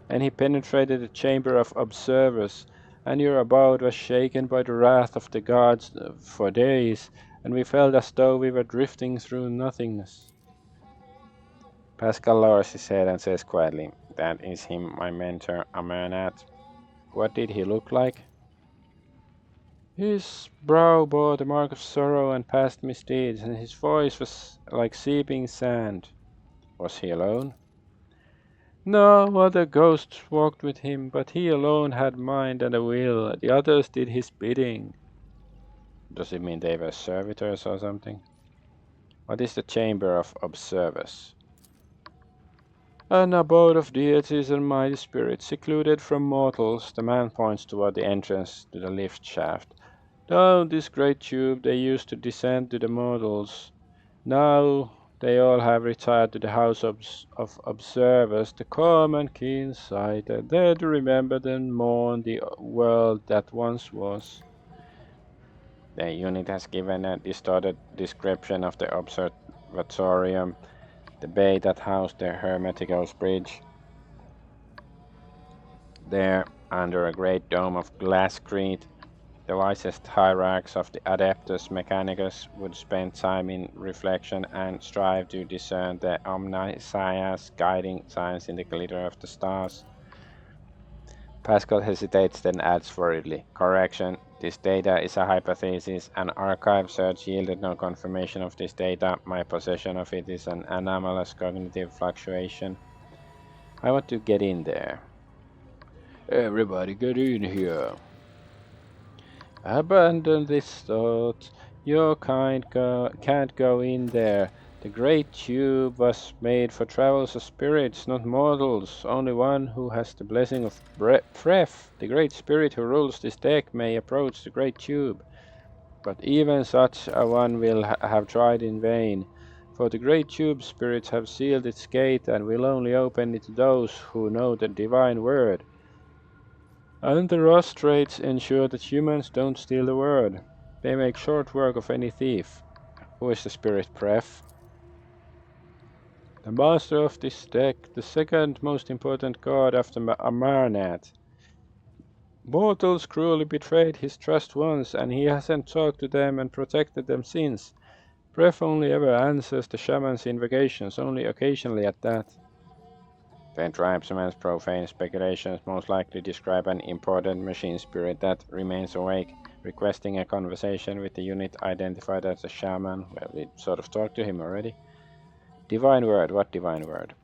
and he penetrated the chamber of observers, and your abode was shaken by the wrath of the gods for days, and we felt as though we were drifting through nothingness. Pascal lowers his head and says quietly, That is him, my mentor, Amanat. What did he look like? His brow bore the mark of sorrow and past misdeeds, and his voice was like seeping sand. Was he alone? No other ghosts walked with him, but he alone had mind and a will. The others did his bidding. Does it mean they were servitors or something? What is the chamber of observers? An abode of deities and mighty spirits, secluded from mortals. The man points toward the entrance to the lift shaft. Down this great tube they used to descend to the mortals. Now they all have retired to the house of observers, the calm and keen-sighted, there to remember and mourn the world that once was. The unit has given a distorted description of the observatorium, the bay that housed the Hermeticos bridge. There, under a great dome of glasscrete, the wisest hierarchs of the Adeptus Mechanicus would spend time in reflection and strive to discern the Omnissiah's guiding signs in the glitter of the stars. Pascal hesitates, then adds worriedly, Correction, this data is a hypothesis. An archive search yielded no confirmation of this data. My possession of it is an anomalous cognitive fluctuation. I want to get in there. Everybody get in here. Abandon this thought. Your kind can't go in there. The great tube was made for travels of spirits, not mortals. Only one who has the blessing of Pref, the great spirit who rules this deck, may approach the great tube. But even such a one will have tried in vain, for the great tube spirits have sealed its gate and will only open it to those who know the divine word. And the rust rates ensure that humans don't steal the word. They make short work of any thief. Who is the spirit Pref? The master of this deck, the second most important god after Amarnat. Mortals cruelly betrayed his trust once, and he hasn't talked to them and protected them since. Pref only ever answers the shaman's invocations, only occasionally at that. The tribesman's profane speculations most likely describe an important machine spirit that remains awake, requesting a conversation with the unit identified as a shaman. Well, we sort of talked to him already. Divine word, what divine word?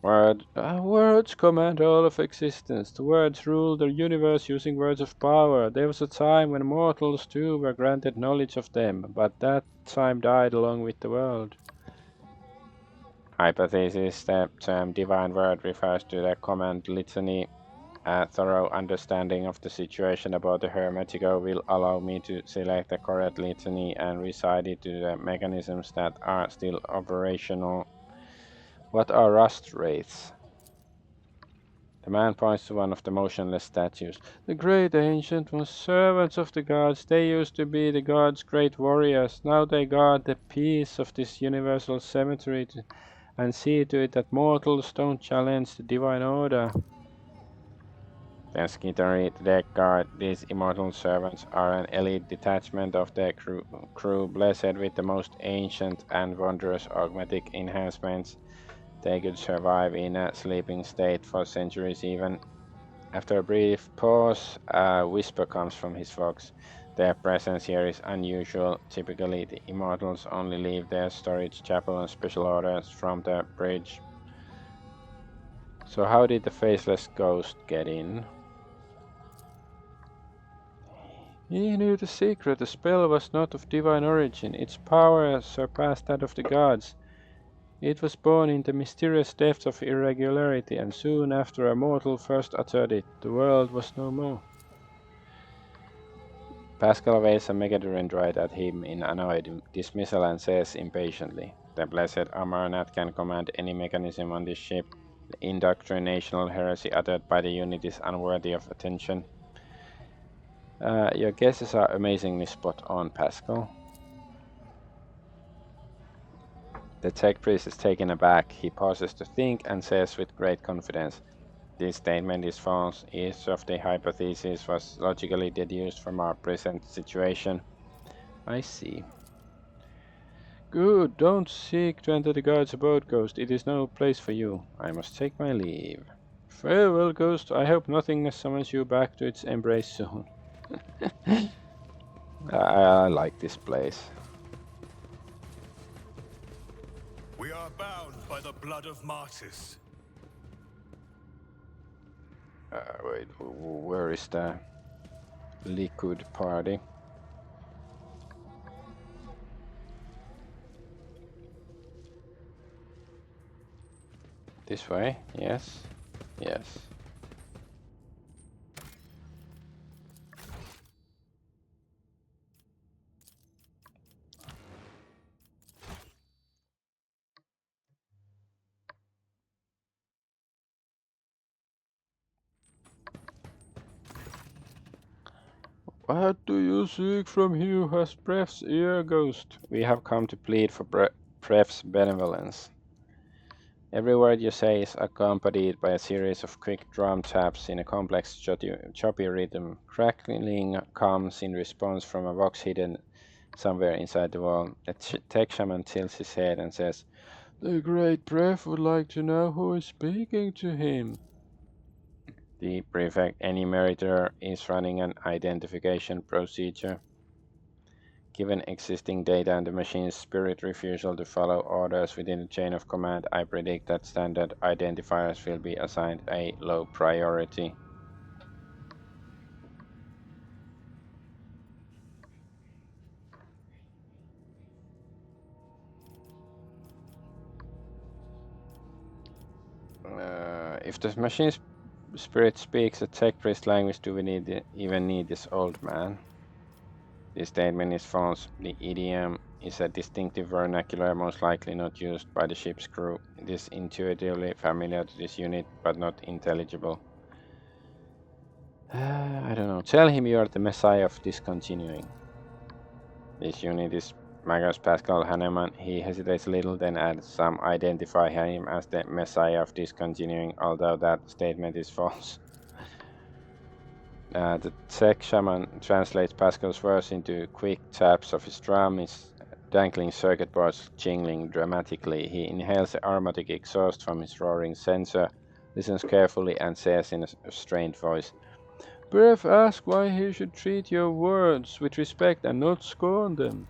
Words command all of existence. The words rule the universe using words of power. There was a time when mortals too were granted knowledge of them, but that time died along with the world. Hypothesis. The term divine word refers to the command litany. A thorough understanding of the situation about the Hermetico will allow me to select the correct litany and recite it to the mechanisms that are still operational. What are rust wraiths? The man points to one of the motionless statues. The great ancient ones, servants of the gods, they used to be the gods' great warriors. Now they guard the peace of this universal cemetery and see to it that mortals don't challenge the divine order. The Skittery deck guard, these immortal servants are an elite detachment of the crew blessed with the most ancient and wondrous augmetic enhancements. They could survive in a sleeping state for centuries even. After a brief pause, a whisper comes from his vox. Their presence here is unusual. Typically, the immortals only leave their storage chapel on special orders from the bridge. So how did the faceless ghost get in? He knew the secret. The spell was not of divine origin. Its power surpassed that of the gods. It was born in the mysterious depths of irregularity, and soon after a mortal first uttered it, the world was no more. Pascal waves a megadendrite at him in annoyed dismissal and says impatiently, "The blessed Amarnat can command any mechanism on this ship. The indoctrinational heresy uttered by the unit is unworthy of attention." Your guesses are amazingly spot on, Pascal. The tech priest is taken aback. He pauses to think and says with great confidence, "This statement is false. Each of the hypotheses was logically deduced from our present situation." I see. Good. Don't seek to enter the guard's abode, Ghost. It is no place for you. I must take my leave. Farewell, Ghost. I hope nothing summons you back to its embrace soon. I like this place. We are bound by the blood of martyrs. Wait, where is the liquid party? This way? Yes. Yes. What do you seek from he who has Pref's ear, Ghost? We have come to plead for Pref's benevolence. Every word you say is accompanied by a series of quick drum taps in a complex choppy rhythm. Crackling comes in response from a box hidden somewhere inside the wall. The tech shaman tilts his head and says, "The great Pref would like to know who is speaking to him." The prefect enumerator is running an identification procedure. Given existing data and the machine's spirit refusal to follow orders within the chain of command, I predict that standard identifiers will be assigned a low priority. If the machine spirit speaks a tech priest language, do we even need this old man? This statement is false. The idiom is a distinctive vernacular, most likely not used by the ship's crew. It is intuitively familiar to this unit, but not intelligible. I don't know. Tell him you are the messiah of discontinuing. This unit is Magus Pascal Hahnemann. He hesitates a little, then adds some identify him as the messiah of discontinuing, although that statement is false. The tech shaman translates Pascal's words into quick taps of his drum, his dangling circuit boards jingling dramatically. He inhales the aromatic exhaust from his roaring sensor, listens carefully, and says in a strained voice, Brev asks why he should treat your words with respect and not scorn them.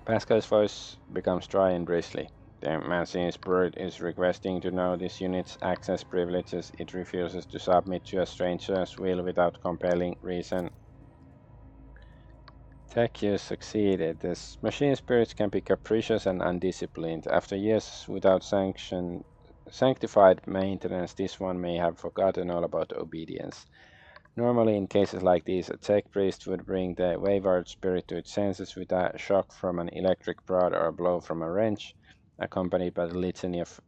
Pascal's voice becomes dry and bristly. The machine's bird is requesting to know this unit's access privileges. It refuses to submit to a stranger's will without compelling reason. Tech use succeeded. This machine spirits can be capricious and undisciplined. After years without sanctified maintenance, this one may have forgotten all about obedience. Normally, in cases like these, a tech priest would bring the wayward spirit to its senses with a shock from an electric rod or a blow from a wrench, accompanied by the litany of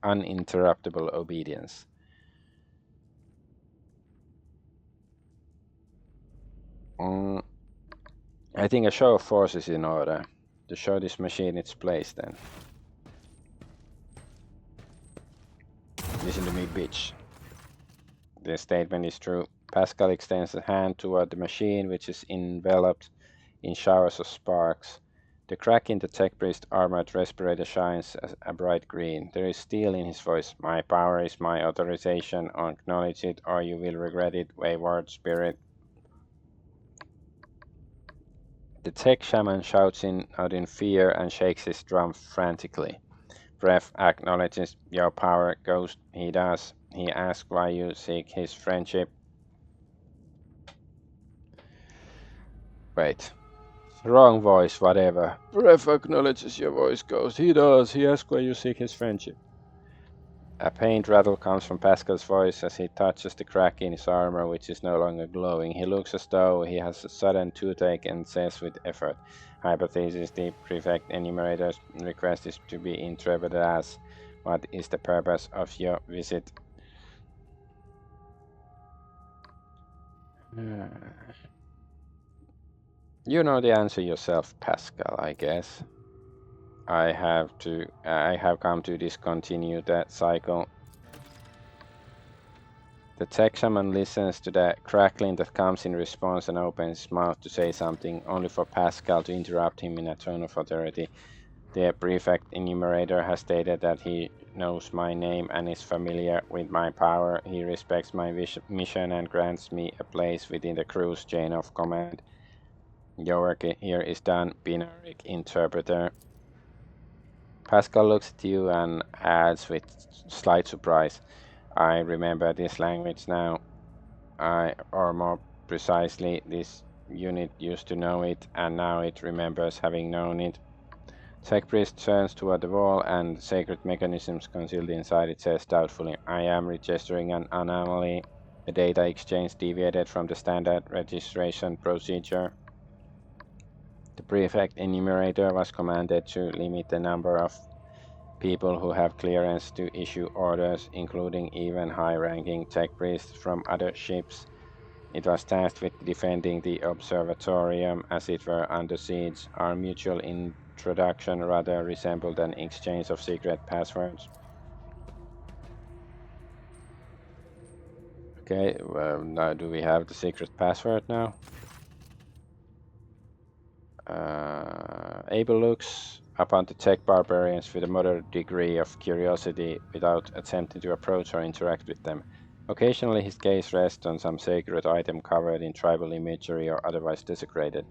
uninterruptible obedience. I think a show of force is in order to show this machine its place then. Listen to me, bitch. This statement is true. Pascal extends a hand toward the machine, which is enveloped in showers of sparks. The crack in the tech priest's armored respirator shines as a bright green. There is steel in his voice. My power is my authorization. Acknowledge it, or you will regret it, wayward spirit. The tech shaman shouts out in fear and shakes his drum frantically. Breath acknowledges your power, Ghost. He does. He asks why you seek his friendship. Wait. Wrong voice, whatever. Breath acknowledges your voice, Ghost. He does. He asks why you seek his friendship. A faint rattle comes from Pascal's voice as he touches the crack in his armor, which is no longer glowing. He looks as though he has a sudden toothache and says with effort, Hypothesis, the prefect enumerator's request is to be interpreted as, what is the purpose of your visit? You know the answer yourself, Pascal, I guess. I have come to discontinue that cycle. The tech shaman listens to the crackling that comes in response and opens his mouth to say something, only for Pascal to interrupt him in a tone of authority. The prefect enumerator has stated that he knows my name and is familiar with my power. He respects my mission and grants me a place within the crew's chain of command. Your work here is done, binary interpreter. Pascal looks at you and adds with slight surprise, I remember this language now. Or more precisely, this unit used to know it, and now it remembers having known it. Tech Priest turns toward the wall, and sacred mechanisms concealed inside it says doubtfully, I am registering an anomaly. The data exchange deviated from the standard registration procedure. The prefect enumerator was commanded to limit the number of people who have clearance to issue orders, including even high-ranking tech priests from other ships. It was tasked with defending the observatorium as it were under siege. Our mutual introduction rather resembled an exchange of secret passwords. Okay, well, now do we have the secret password now? Abel looks upon the tech barbarians with a moderate degree of curiosity without attempting to approach or interact with them. Occasionally his gaze rests on some sacred item covered in tribal imagery or otherwise desecrated,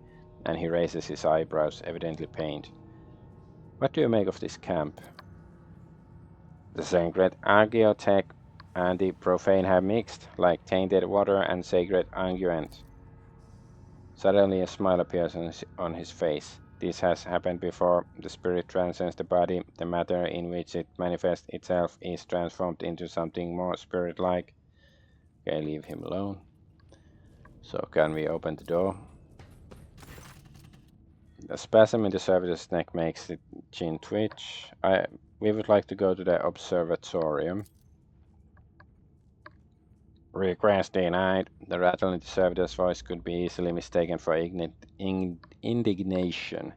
and he raises his eyebrows, evidently pained. What do you make of this camp? The sacred Argonaut and the profane have mixed, like tainted water and sacred unguent. Suddenly a smile appears on his face. This has happened before. The spirit transcends the body. The matter in which it manifests itself is transformed into something more spirit-like. Okay, leave him alone. So can we open the door? A spasm in the servitor's neck makes the chin twitch. We would like to go to the observatorium. Request denied. The rattle in the servitor's voice could be easily mistaken for indignation.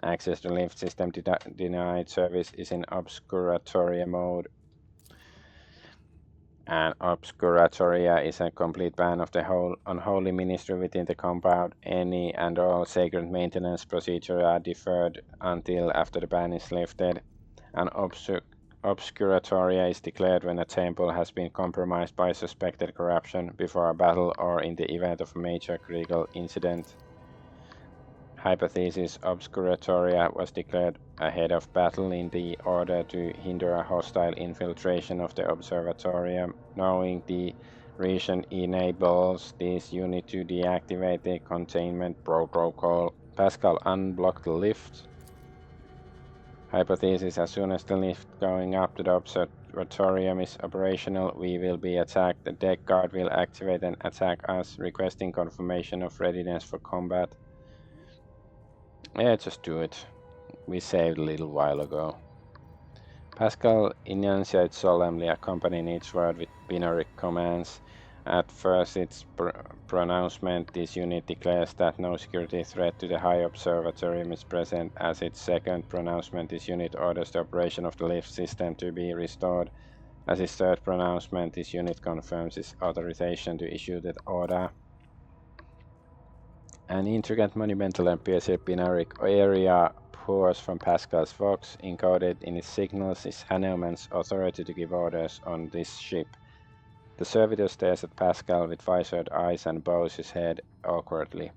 Access to lift system denied. Service is in obscuratoria mode. And obscuratoria is a complete ban of the whole unholy ministry within the compound. Any and all sacred maintenance procedures are deferred until after the ban is lifted. An obscuratoria is declared when a temple has been compromised by suspected corruption before a battle or in the event of a major critical incident. Hypothesis obscuratoria was declared ahead of battle in the order to hinder a hostile infiltration of the observatorium. Knowing the region enables this unit to deactivate the containment protocol. Pascal unblocked the lift. Hypothesis as soon as the lift going up to the observatorium is operational, we will be attacked. The deck guard will activate and attack us, requesting confirmation of readiness for combat. Yeah, just do it. We saved a little while ago. Pascal enunciates solemnly, accompanying each word with binary commands. At first its pronouncement, this unit declares that no security threat to the High Observatorium is present. As its second pronouncement, this unit orders the operation of the lift system to be restored. As its third pronouncement, this unit confirms its authorization to issue that order. An intricate, monumental, and piercing binary area pours from Pascal's Vox. Encoded in its signals is Hanuman's authority to give orders on this ship. The servitor stares at Pascal with visored eyes and bows his head awkwardly.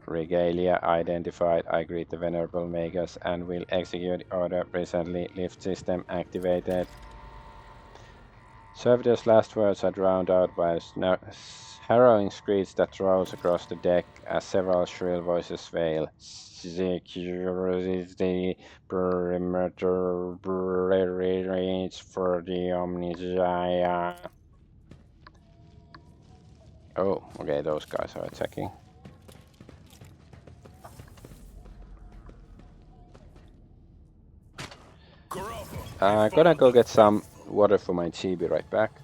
Regalia identified. I greet the venerable makers and will execute order presently. Lift system activated. Servitor's last words are drowned out by a harrowing screech that rolls across the deck as several shrill voices wail. Security perimeter range for the Omnisia. Oh, okay, those guys are attacking. Gonna go get some water for my tea, be right back.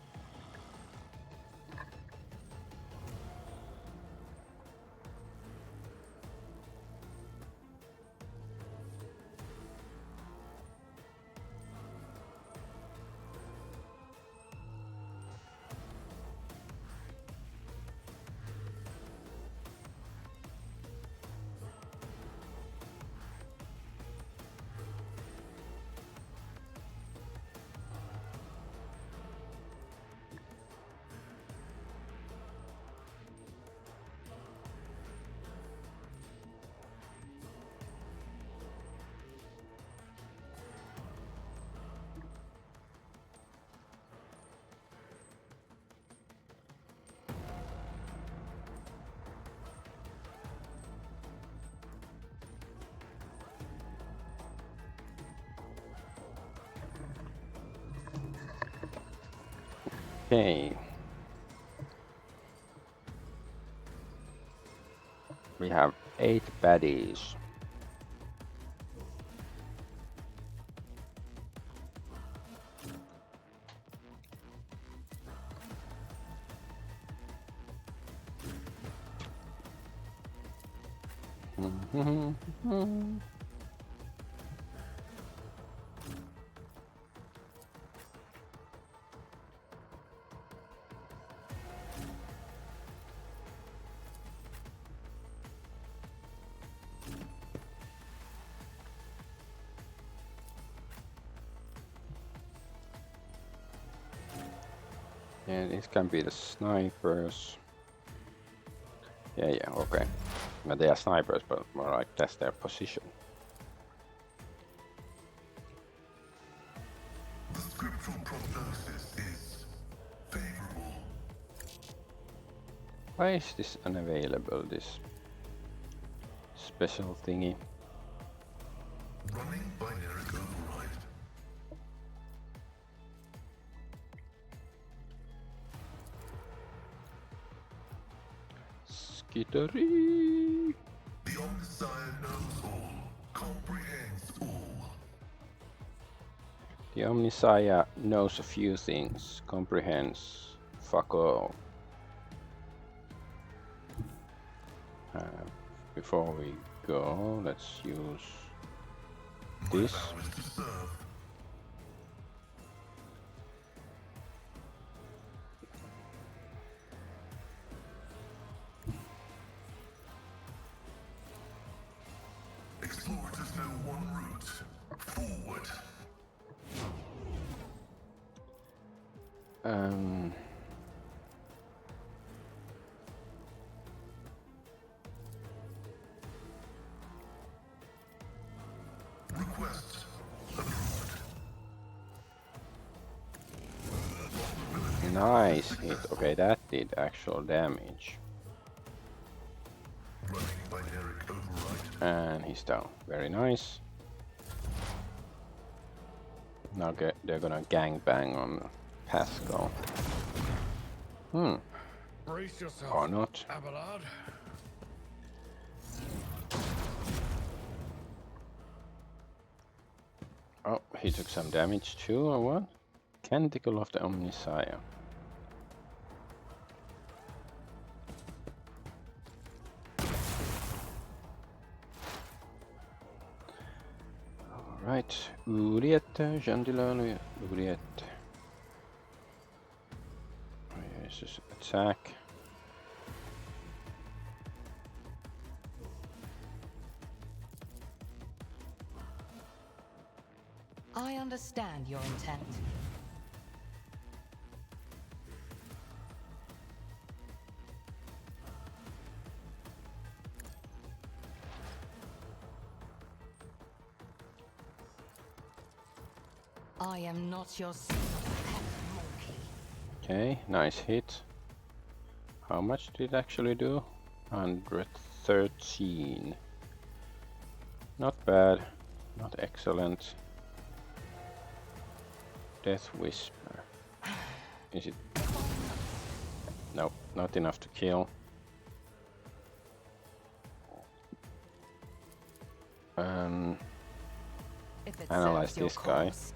Okay. We have 8 baddies. Yeah, these can be the snipers. Yeah, okay. Well, they are snipers, but more like that's their position. The scriptural prognosis is favorable. Why is this unavailable, this special thingy? Running binary override. Skittery. The Omniscient knows all, comprehends all. The Omniscient knows a few things, comprehends fuck all. Before we go, let's use this. My vow is to serve. Explorers know one route. Forward. Request approved. Nice hit. Okay, that did actual damage. Running binary override. And he's down. Very nice. Now they're gonna gangbang on Pascal. Brace yourself. Or not. Abelard. Oh, he took some damage too, or what? Canticle of the Omniscient. Alright, Uriette, Jandilano, Uriette. Here's his attack. I understand your intent. I am not your pet monkey. Okay, nice hit. How much did it actually do? 113. Not bad, not excellent. Death Whisper. Is it? Nope, not enough to kill. If it Analyze serves your this guy. cause.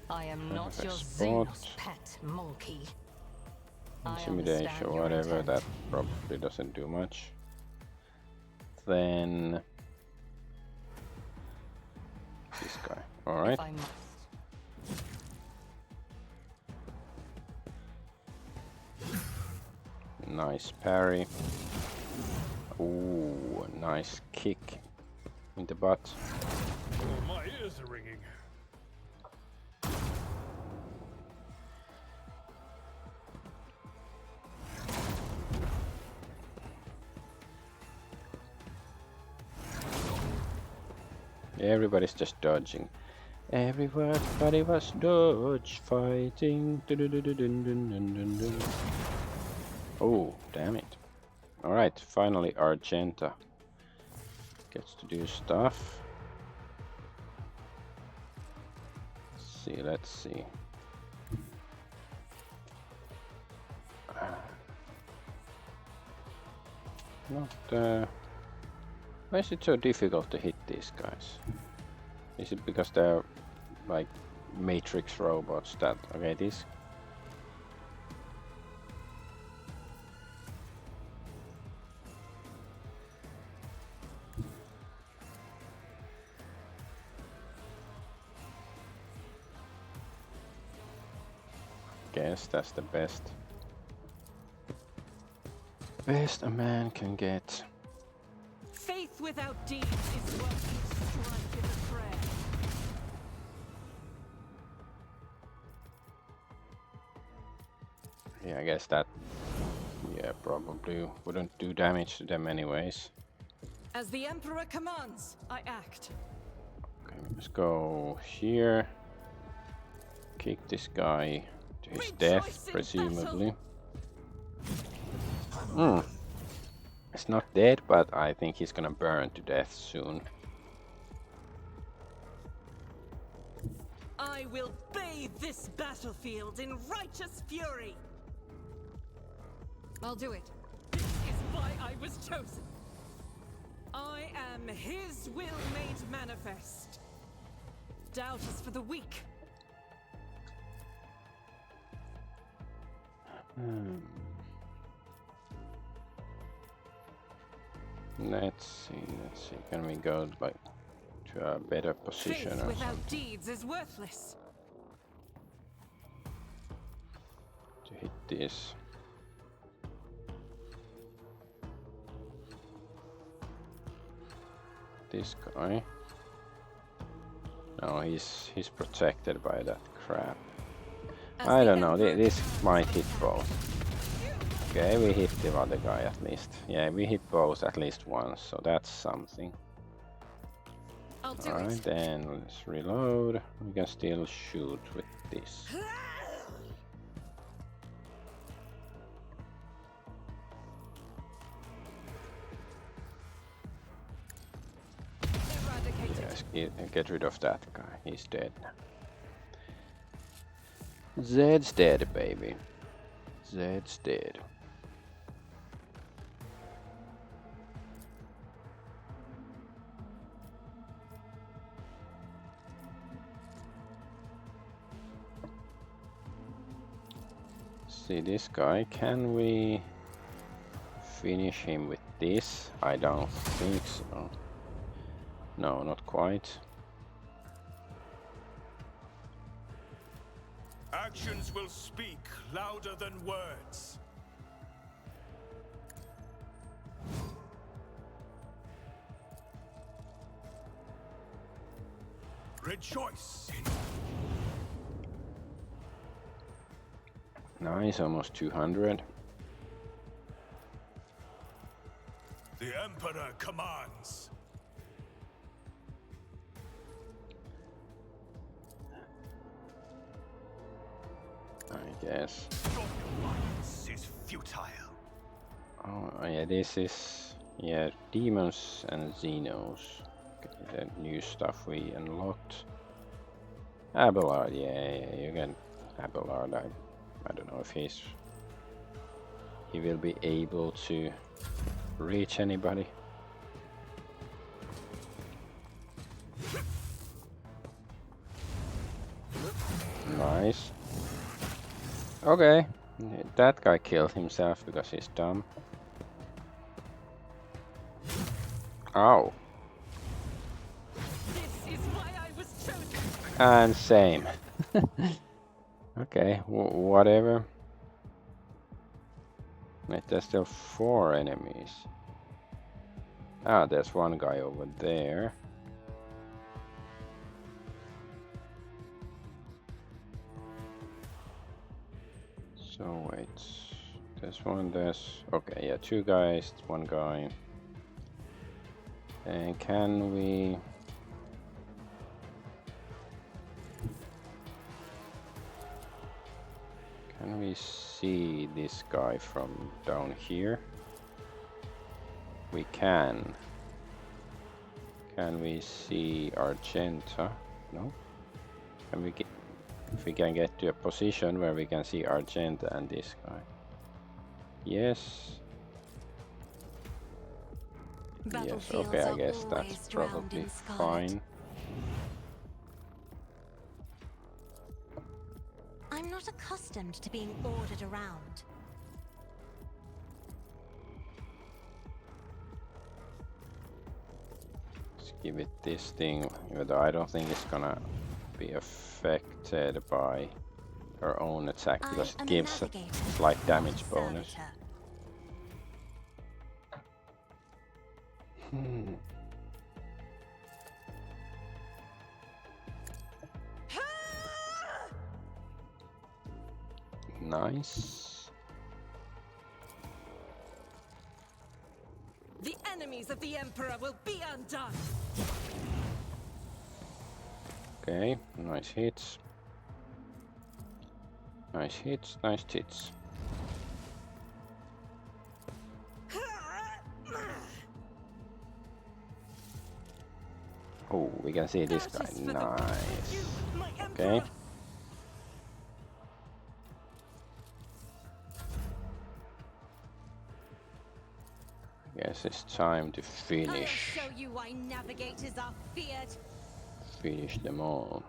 I am not your Spot. Xenos pet monkey. I Intimidation, understand your whatever, intent. that probably doesn't do much. Then this guy. Alright. If I must. Nice parry. Ooh, nice kick in the butt. Oh, my ears are ringing. Everybody's just dodging. Everybody was dodge fighting. Dun-dun-dun-dun-dun-dun-dun. Oh, damn it. Alright, finally Argenta gets to do stuff. Let's see. Why is it so difficult to hit these guys? Is it because they're like Matrix robots that, okay, these? Guess that's the best a man can get. Faith without deeds is what keeps strife in the fray. Yeah, I guess that, yeah, probably wouldn't do damage to them anyways. As the Emperor commands, I act. Okay, let's go here. Kick this guy to his Rejoice death, in presumably. He's not dead, but I think he's gonna burn to death soon. I will bathe this battlefield in righteous fury. I'll do it. This is why I was chosen. I am his will made manifest. Doubt is for the weak. Let's see. Can we go like to a better position Faith or without something deeds is worthless. to hit this? This guy. No, he's protected by that crap. As I the don't know. Emperor This commands. might hit both. Okay, we hit the other guy at least. Yeah, we hit both at least once, so that's something. I'll do Alright, it. then let's reload. We can still shoot with this. Eradicated. Yes, get rid of that guy. He's dead now. Zed's dead, baby. Zed's dead. See this guy, can we finish him with this? I don't think so. No, not quite. Actions will speak louder than words. Rejoice in Nice, almost 200. the Emperor commands. I guess. Your alliance is futile. Oh yeah, this is demons and Xenos. Okay, the new stuff we unlocked. Abelard, yeah, you can Abelard. I don't know if he will be able to reach anybody. Nice. Okay, that guy killed himself because he's dumb. Ow. This is why I was chosen. And same. Okay, whatever. Wait, there's still 4 enemies. Ah, there's one guy over there. So wait, there's okay, yeah, 2 guys, 1 guy. And can we see this guy from down here? We can. Can we see Argenta? No? Can we get, if we can get to a position where we can see Argenta and this guy? Yes. Yes, okay, I guess that's probably fine. I'm not accustomed to being ordered around. Let's give it this thing, even though I don't think it's gonna be affected by her own attack because it gives a slight damage bonus. Nice. The enemies of the Emperor will be undone. Okay, nice hits. Nice hits, nice hits. We can see this guy. Doubters for the weak. Nice. You, my Okay. emperor. Guess it's time to I'll finish. show you why navigators are feared. Finish them all.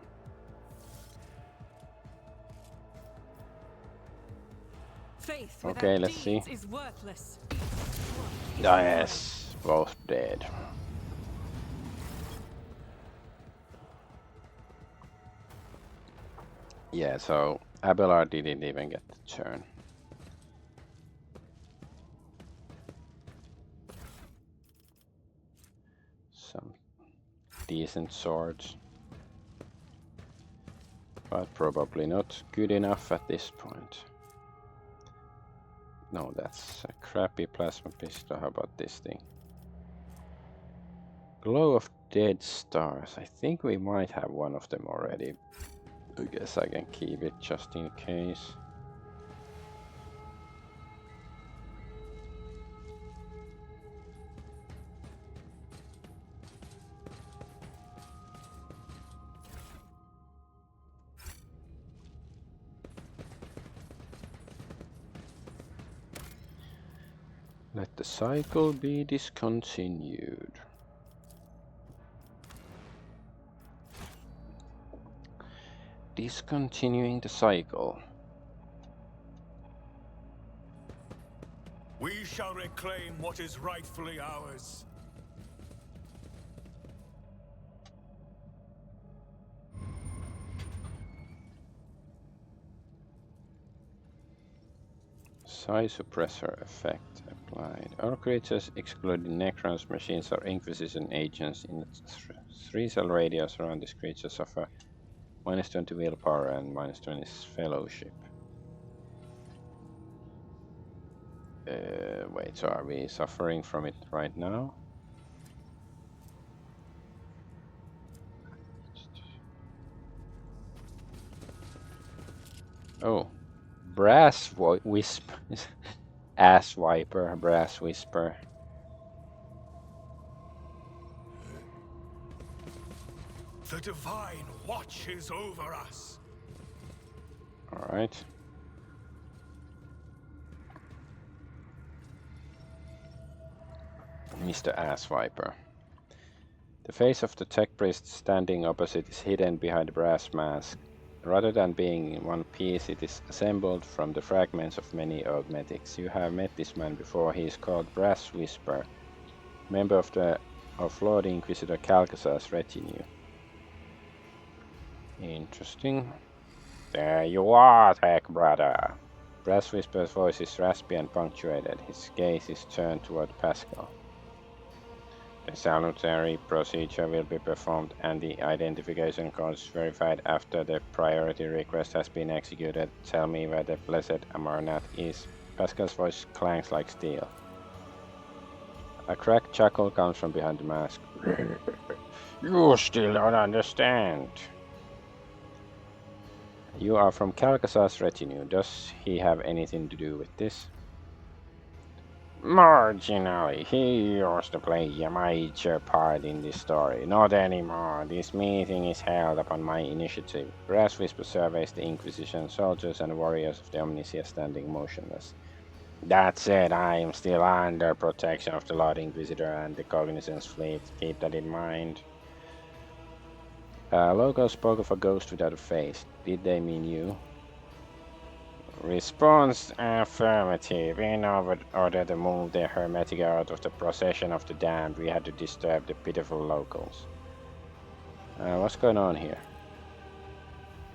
Faith Okay, without let's see. deeds is worthless. Ah, yes, both dead. Yeah, so Abelard didn't even get the turn. Some decent swords. But probably not good enough at this point. No, that's a crappy plasma pistol. How about this thing? Glow of Dead Stars. I think we might have one of them already. I guess I can keep it just in case. Let the cycle be discontinued. Discontinuing the cycle. We shall reclaim what is rightfully ours. Psi suppressor effect applied. All creatures excluding Necrons, machines, or Inquisition agents in a 3-cell radius around this creature suffer -20 willpower and -20 fellowship. Wait, so are we suffering from it right now? Oh, brass wisp, ass wiper, brass whisper. The divine watches over us. All right. Mr. Ass Viper. The face of the tech priest standing opposite is hidden behind a brass mask. Rather than being in one piece, it is assembled from the fragments of many augmetics. You have met this man before. He is called Brass Whisper, member of Lord Inquisitor Calcasar's retinue. Interesting. There you are, tech brother. Brass Whisper's voice is raspy and punctuated. His gaze is turned toward Pascal. The salutary procedure will be performed and the identification codes verified after the priority request has been executed. Tell me where the blessed Amarnath is. Pascal's voice clangs like steel. A cracked chuckle comes from behind the mask. You still don't understand. You are from Calcasar's retinue. Does he have anything to do with this? Marginally, he used to play a major part in this story. Not anymore. This meeting is held upon my initiative. Brass Whisper surveys the Inquisition soldiers and warriors of the Omnicia standing motionless. That said, I am still under protection of the Lord Inquisitor and the Cognizance fleet. Keep that in mind. Logo spoke of a ghost without a face. Did they mean you? Response affirmative. In order to move the Hermetic out of the procession of the damned, we had to disturb the pitiful locals. What's going on here?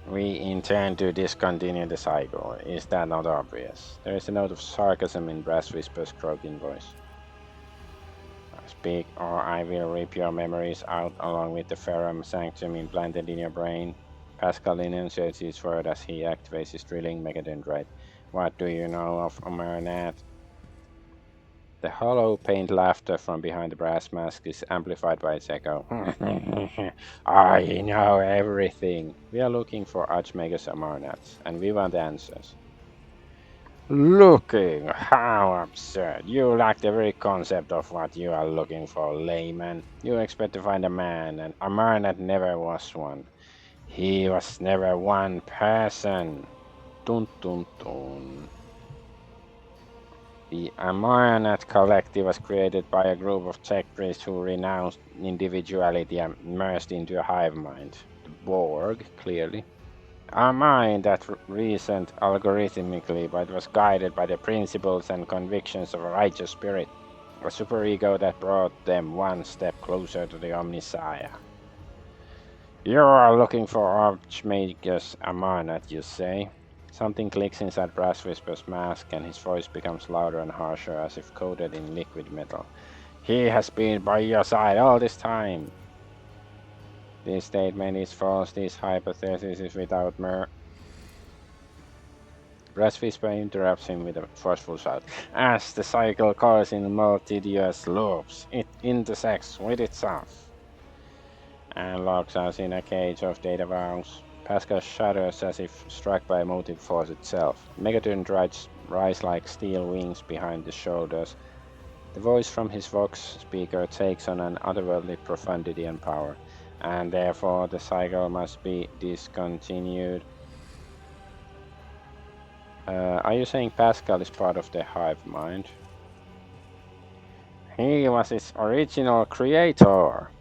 We intend to discontinue the cycle. Is that not obvious? There is a note of sarcasm in Brass Whisper's croaking voice. Speak, or I will rip your memories out along with the Ferrum Sanctum implanted in your brain. Pascal enunciates each word as he activates his drilling megadendrite. What do you know of Amarnath? The hollow, pained laughter from behind the brass mask is amplified by its echo. I know everything. We are looking for Archmagus Amarnaths, and we want answers. Looking? How absurd. You lack the very concept of what you are looking for, layman. You expect to find a man, and Amarnat never was one. He was never one person. Dun dun dun. The Amarnat Collective was created by a group of tech priests who renounced individuality and merged into a hive mind. The Borg, clearly. A mind that reasoned algorithmically but was guided by the principles and convictions of a righteous spirit, a superego that brought them one step closer to the Omnissiah. You are looking for Archmagus Amarnat, you say? Something clicks inside Brass Whisper's mask, and his voice becomes louder and harsher, as if coated in liquid metal. He has been by your side all this time. This statement is false. This hypothesis is without merit. Brass Whisper interrupts him with a forceful shout. As the cycle coils in multitudinous loops, it intersects with itself and locks us in a cage of data vows. Pascal shudders as if struck by motive force itself. Megaton drives rise like steel wings behind the shoulders. The voice from his Vox speaker takes on an otherworldly profundity and power, and therefore the cycle must be discontinued. Are you saying Pascal is part of the hive mind? He was its original creator.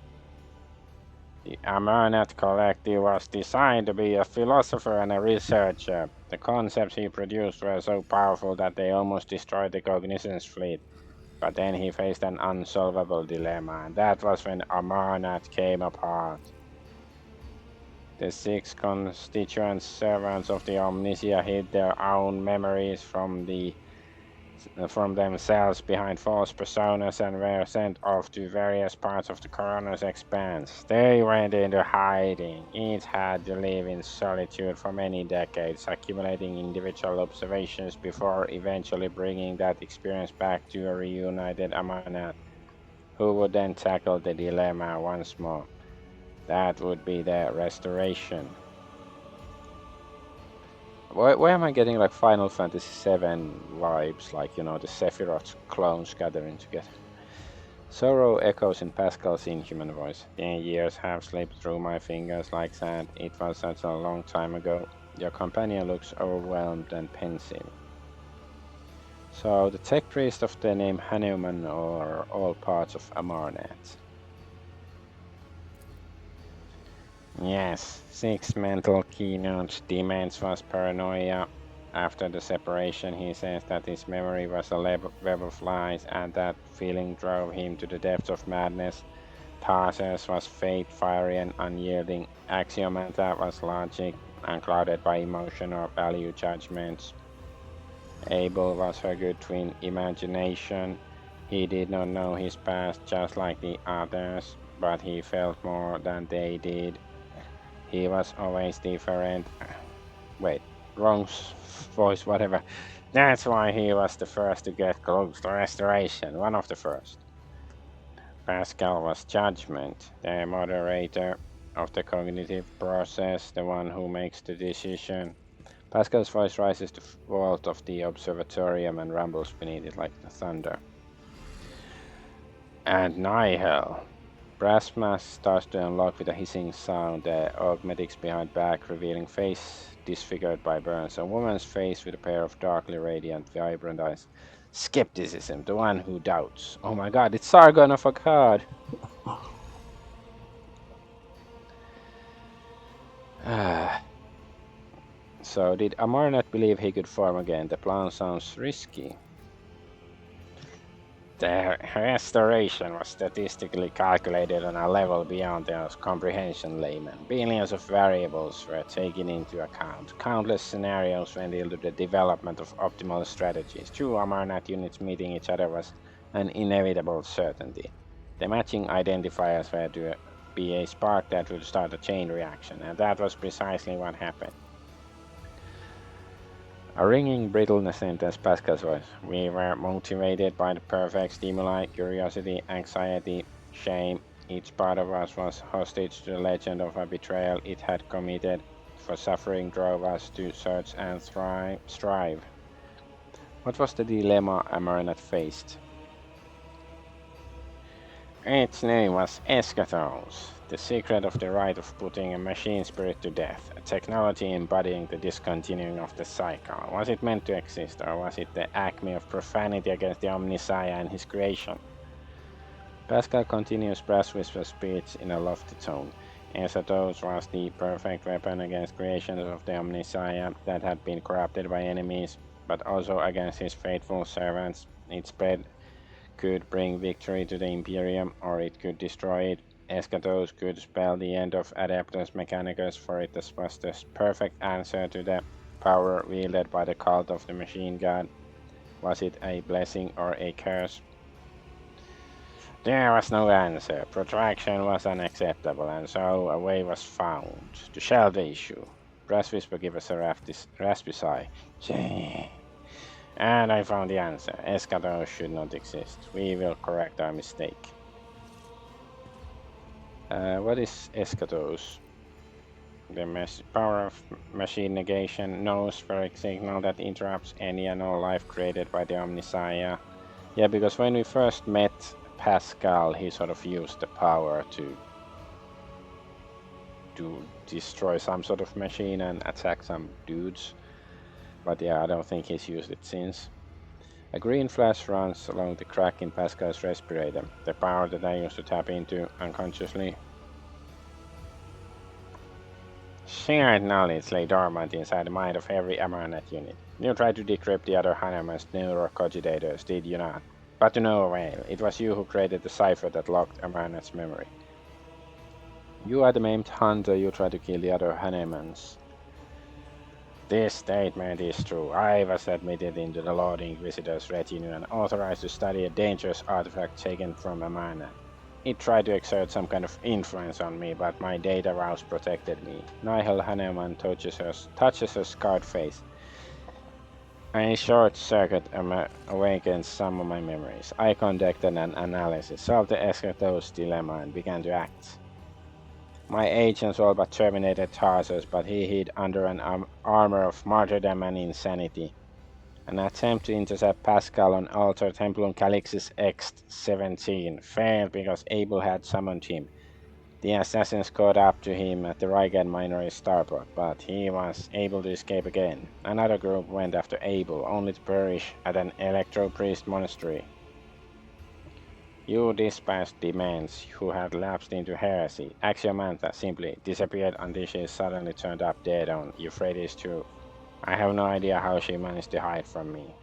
The Amarnat Collective was designed to be a philosopher and a researcher. The concepts he produced were so powerful that they almost destroyed the Cognizance fleet. But then he faced an unsolvable dilemma, and that was when Amarnat came apart. The 6 constituent servants of the Omnisia hid their own memories from themselves behind false personas and were sent off to various parts of the coroner's expanse. They went into hiding. Each had to live in solitude for many decades, accumulating individual observations before eventually bringing that experience back to a reunited Amarnat, who would then tackle the dilemma once more. That would be the restoration. Why am I getting like Final Fantasy VII vibes, like, the Sephiroth clones gathering together? Sorrow echoes in Pascal's inhuman voice. The years have slipped through my fingers like sand. It was such a long time ago. Your companion looks overwhelmed and pensive. So, the tech priest of the name Hanuman are all parts of Amarnat. Yes, 6 mental keynotes. Demons was paranoia. After the separation, he says that his memory was a web of lies, and that feeling drove him to the depths of madness. Tarsus was fate, fiery and unyielding. Axiomata was logic, unclouded by emotion or value judgments. Abel was her good twin, imagination. He did not know his past just like the others, but he felt more than they did. He was always different. Wait, wrong voice, whatever. That's why he was the first to get close to restoration, one of the first. Pascal was judgment, the moderator of the cognitive process, the one who makes the decision. Pascal's voice rises to the vault of the observatorium and rumbles beneath it like the thunder. And Nihil. Brass mask starts to unlock with a hissing sound, the augmetics behind back revealing face disfigured by burns, a woman's face with a pair of darkly radiant, vibrant eyes. Skepticism, the one who doubts. Oh my god, it's Sargon of Akkad! So, did Amarnat believe he could form again? The plan sounds risky. The restoration was statistically calculated on a level beyond their comprehension, layman. Billions of variables were taken into account. Countless scenarios went into the development of optimal strategies. Two Amarnat units meeting each other was an inevitable certainty. The matching identifiers were to be a spark that would start a chain reaction, and that was precisely what happened. A ringing brittleness enters Pascal's voice. We were motivated by the perfect stimuli, curiosity, anxiety, shame. Each part of us was hostage to the legend of a betrayal it had committed, for suffering drove us to search and strive. What was the dilemma Amaranth faced? Its name was Eschatos, the secret of the right of putting a machine spirit to death, a technology embodying the discontinuing of the cycle. Was it meant to exist, or was it the acme of profanity against the Omnissiah and his creation? Pascal continues Brass Whisper's speech in a lofty tone. Eschatos was the perfect weapon against creations of the Omnissiah that had been corrupted by enemies, but also against his faithful servants. Its spread could bring victory to the Imperium, or it could destroy it. Eschatos could spell the end of Adeptus Mechanicus, for it was the perfect answer to the power wielded by the cult of the Machine God. Was it a blessing or a curse? There was no answer. Protraction was unacceptable, and so a way was found to shelve the issue. Brass Whisper gave us a raspy sigh. And I found the answer. Eschatos should not exist. We will correct our mistake. What is Eschatos? The power of machine negation, noospheric signal that interrupts any and all life created by the Omnissiah. Yeah, because when we first met Pascal, he sort of used the power to destroy some sort of machine and attack some dudes. But yeah, I don't think he's used it since. A green flash runs along the crack in Pascal's respirator, the power that I used to tap into unconsciously. Shared knowledge lay dormant inside the mind of every Amaranth unit. You tried to decrypt the other Haneman's neurocogitators, did you not? But to no avail. It was you who created the cipher that locked Amaranth's memory. You are the maimed hunter. You tried to kill the other Hanemans. This statement is true. I was admitted into the Lord Inquisitor's retinue and authorized to study a dangerous artifact taken from Amaranth. It tried to exert some kind of influence on me, but my data rouse protected me. Nihil Haneman touches her scarred face. A short circuit awakens some of my memories. I conducted an analysis, solved the Eschatos dilemma, and began to act. My agents all but terminated Tarsus, but he hid under an armor of martyrdom and insanity. An attempt to intercept Pascal on Altar Templum Calixis X-17 failed because Abel had summoned him. The assassins caught up to him at the Rygad Minory starport, but he was able to escape again. Another group went after Abel, only to perish at an Electro-Priest monastery. You dispatched demands who had lapsed into heresy. Axiomantha simply disappeared until she suddenly turned up dead on Euphrates II. I have no idea how she managed to hide from me.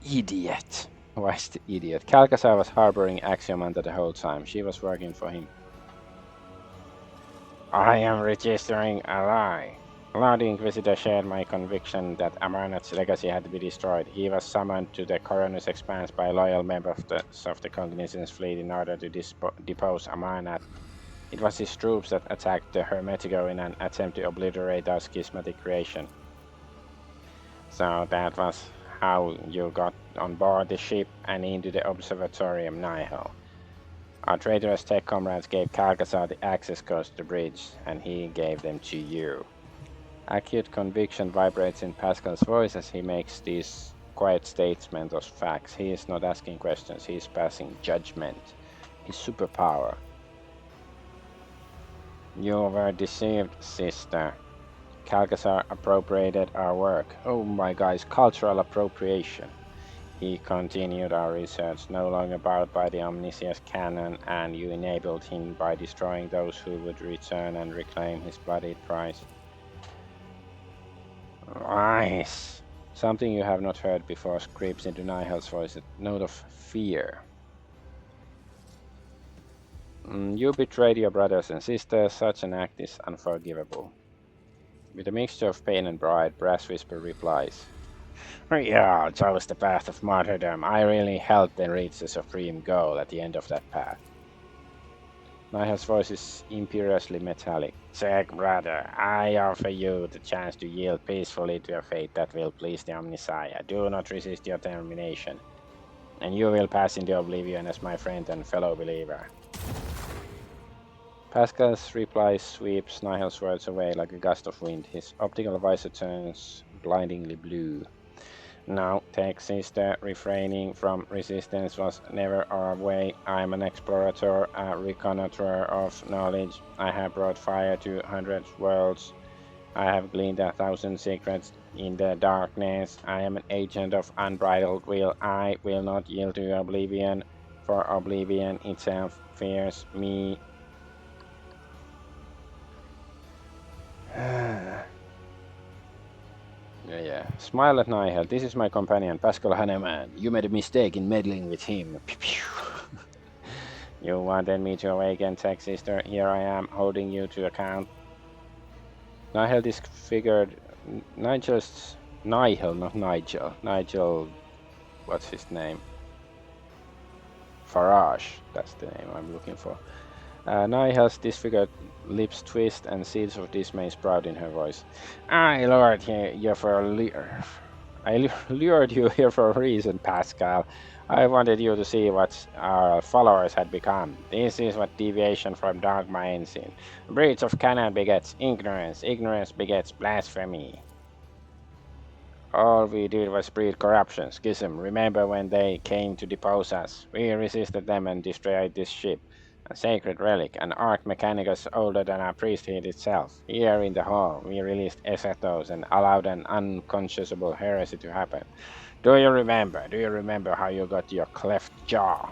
Idiot. Why is the idiot? Calcasar was harboring Axiomantha the whole time. She was working for him. I am registering a lie. Lord Inquisitor shared my conviction that Amaranth's legacy had to be destroyed. He was summoned to the Coronus Expanse by a loyal member of the Cognizance fleet in order to depose Amaranth. It was his troops that attacked the Hermetico in an attempt to obliterate our schismatic creation. So that was how you got on board the ship and into the Observatorium Nihil. Our traitorous tech comrades gave Calcasar the access codes to the bridge, and he gave them to you. Acute conviction vibrates in Pascal's voice as he makes these quiet statements of facts. He is not asking questions, he is passing judgment. His superpower. You were deceived, sister. Calcasar appropriated our work. Oh my guys, cultural appropriation. He continued our research, no longer bound by the Omniscience canon, and you enabled him by destroying those who would return and reclaim his bloodied prize. Nice. Something you have not heard before creeps into Nihil's voice, a note of fear. You betrayed your brothers and sisters. Such an act is unforgivable. With a mixture of pain and pride, Brass Whisper replies. Yeah, chose the path of martyrdom. I really helped them reach the supreme goal at the end of that path. Nihil's voice is imperiously metallic. Zeg, brother, I offer you the chance to yield peacefully to a fate that will please the Omnissiah. Do not resist your termination, and you will pass into oblivion as my friend and fellow believer. Pascal's reply sweeps Nigel's words away like a gust of wind. His optical visor turns blindingly blue. No, Tech Sister, refraining from resistance was never our way. I'm an explorator, a reconnoiter of knowledge. I have brought fire to hundreds worlds. I have gleaned 1,000 secrets in the darkness. I am an agent of unbridled will. I will not yield to oblivion, for oblivion itself fears me. Yeah. Smile at Nihil. This is my companion, Pascal Hanneman. You made a mistake in meddling with him. You wanted me to awaken, Tech Sister. Here I am, holding you to account. Nihil disfigured... Nihil, not Nigel. Nigel... What's his name? Farage. That's the name I'm looking for. Nihil's disfigured lips twist and seeds of dismay sprout in her voice. I lured you for I lured you here for a reason, Pascal. I wanted you to see what our followers had become. This is what deviation from dogma ends in. Breach of canon begets ignorance. Ignorance begets blasphemy. All we did was breed corruption, schism. Remember when they came to depose us? We resisted them and destroyed this ship. A sacred relic, an arc mechanicus older than our priesthood itself. Here in the hall, we released Esetos and allowed an unconscionable heresy to happen. Do you remember? Do you remember how you got your cleft jaw?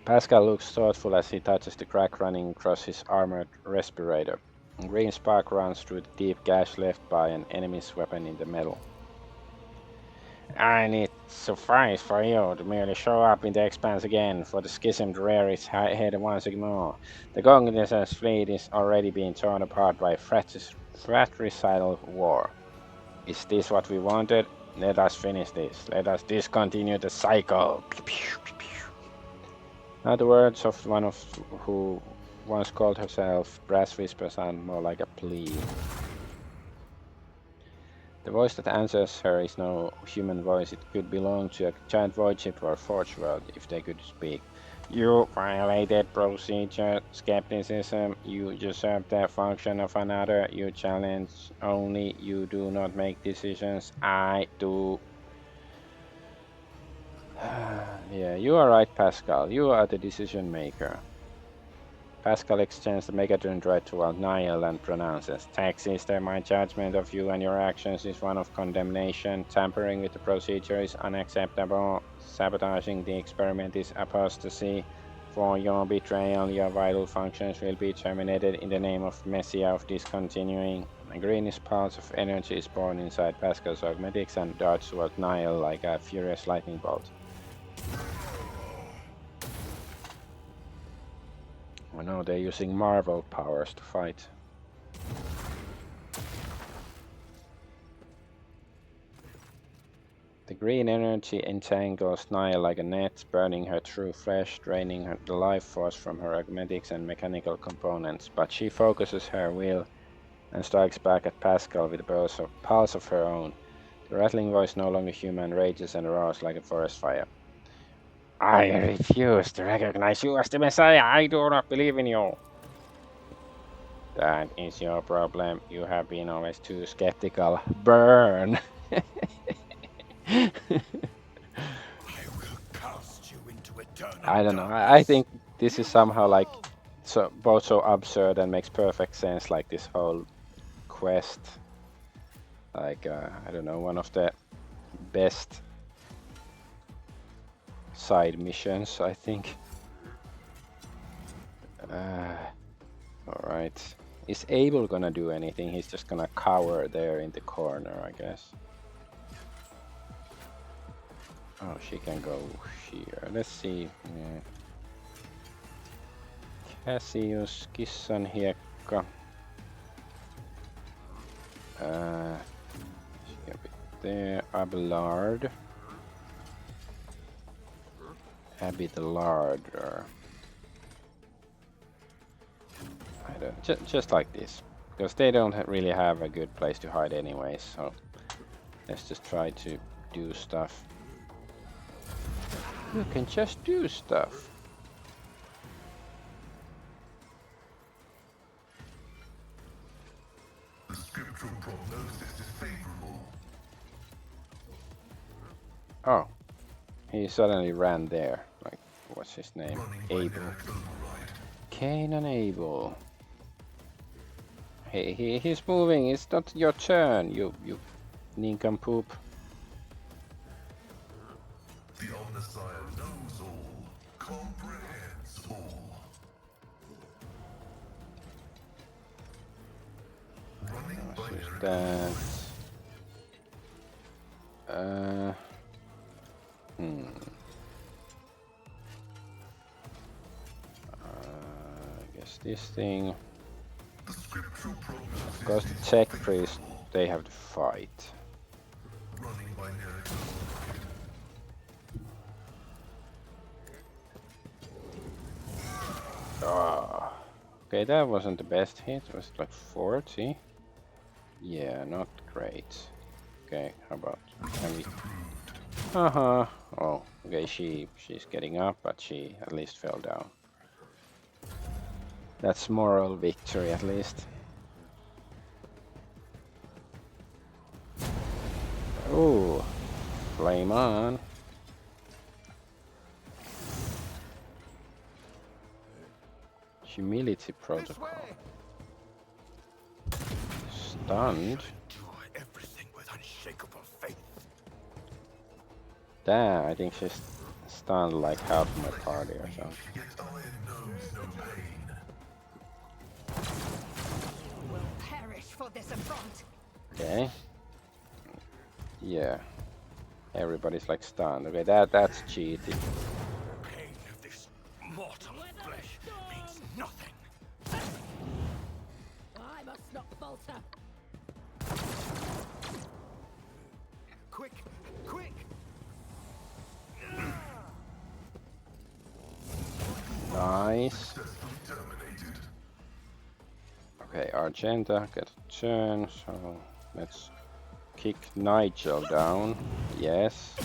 Pascal looks thoughtful as he touches the crack running across his armored respirator. A green spark runs through the deep gash left by an enemy's weapon in the metal. And it suffice for you to merely show up in the expanse again for the schism to rear its head once more. The Cognizant's fleet is already being torn apart by fratricidal war. Is this what we wanted? Let us finish this. Let us discontinue the cycle. Now the words of one of who once called herself Brass Whisper sound more like a plea. The voice that answers her is no human voice. It could belong to a giant void ship or forge world if they could speak. You violated procedure, skepticism, you usurp the function of another, you challenge only, you do not make decisions, I do. Yeah, you are right, Pascal. You are the decision maker. Pascal extends the Megatron droid toward Nihil and pronounces, Tech Sister, my judgment of you and your actions is one of condemnation. Tampering with the procedure is unacceptable. Sabotaging the experiment is apostasy. For your betrayal, your vital functions will be terminated in the name of Messiah of Discontinuing. A greenish pulse of energy is born inside Pascal's augmetics and darts toward Nihil like a furious lightning bolt. Oh no, they're using Marvel powers to fight. The green energy entangles Nihil like a net, burning her through flesh, draining the life force from her augmetics and mechanical components, but she focuses her will and strikes back at Pascal with a pulse of her own. The rattling voice, no longer human, rages and roars like a forest fire. I refuse to recognize you as the Messiah. I do not believe in you. That is your problem. You have been always too skeptical. Burn! I will cast you into eternal I don't know. I darkness. think this is somehow like both so absurd and makes perfect sense. Like this whole quest. Like I don't know, one of the best side missions, I think. Alright. Is Abel gonna do anything? He's just gonna cower there in the corner, I guess. Oh, she can go here. Let's see. Yeah. Cassius, Kissan Hiekka. She can be there. Abelard. Abelard. I don't. Just like this. Because they don't really have a good place to hide anyway, so let's just try to do stuff. You can just do stuff. The scriptural prognosis is favorable. Oh, he suddenly ran there. Like, what's his name? Running Abel. binary override. Cain and Abel. He's moving. It's not your turn, you nincompoop. The Omnissiah knows all, comprehends all. Running binary That. I guess this thing. The scriptural prognosis Because the is tech priest, they have to fight. running binary override. Ah. Okay, that wasn't the best hit. It was like 40. Yeah, not great. Okay, how about can we? Oh, okay. She's getting up, but she at least fell down. That's moral victory at least. Oh, flame on. Humility protocol. Stunned. Endure everything with unshakable faith. Damn, I think she's stunned like half my party or something. Yet iron knows no pain. Will perish for this affront. Okay. Yeah. Everybody's like stunned. Okay, that's cheating. Pain of this mortal flesh means nothing. I must not falter. Quick, quick! Nice. Successfully terminated. Okay, Argenta get a turn, so let's kick Nigel down. Yes.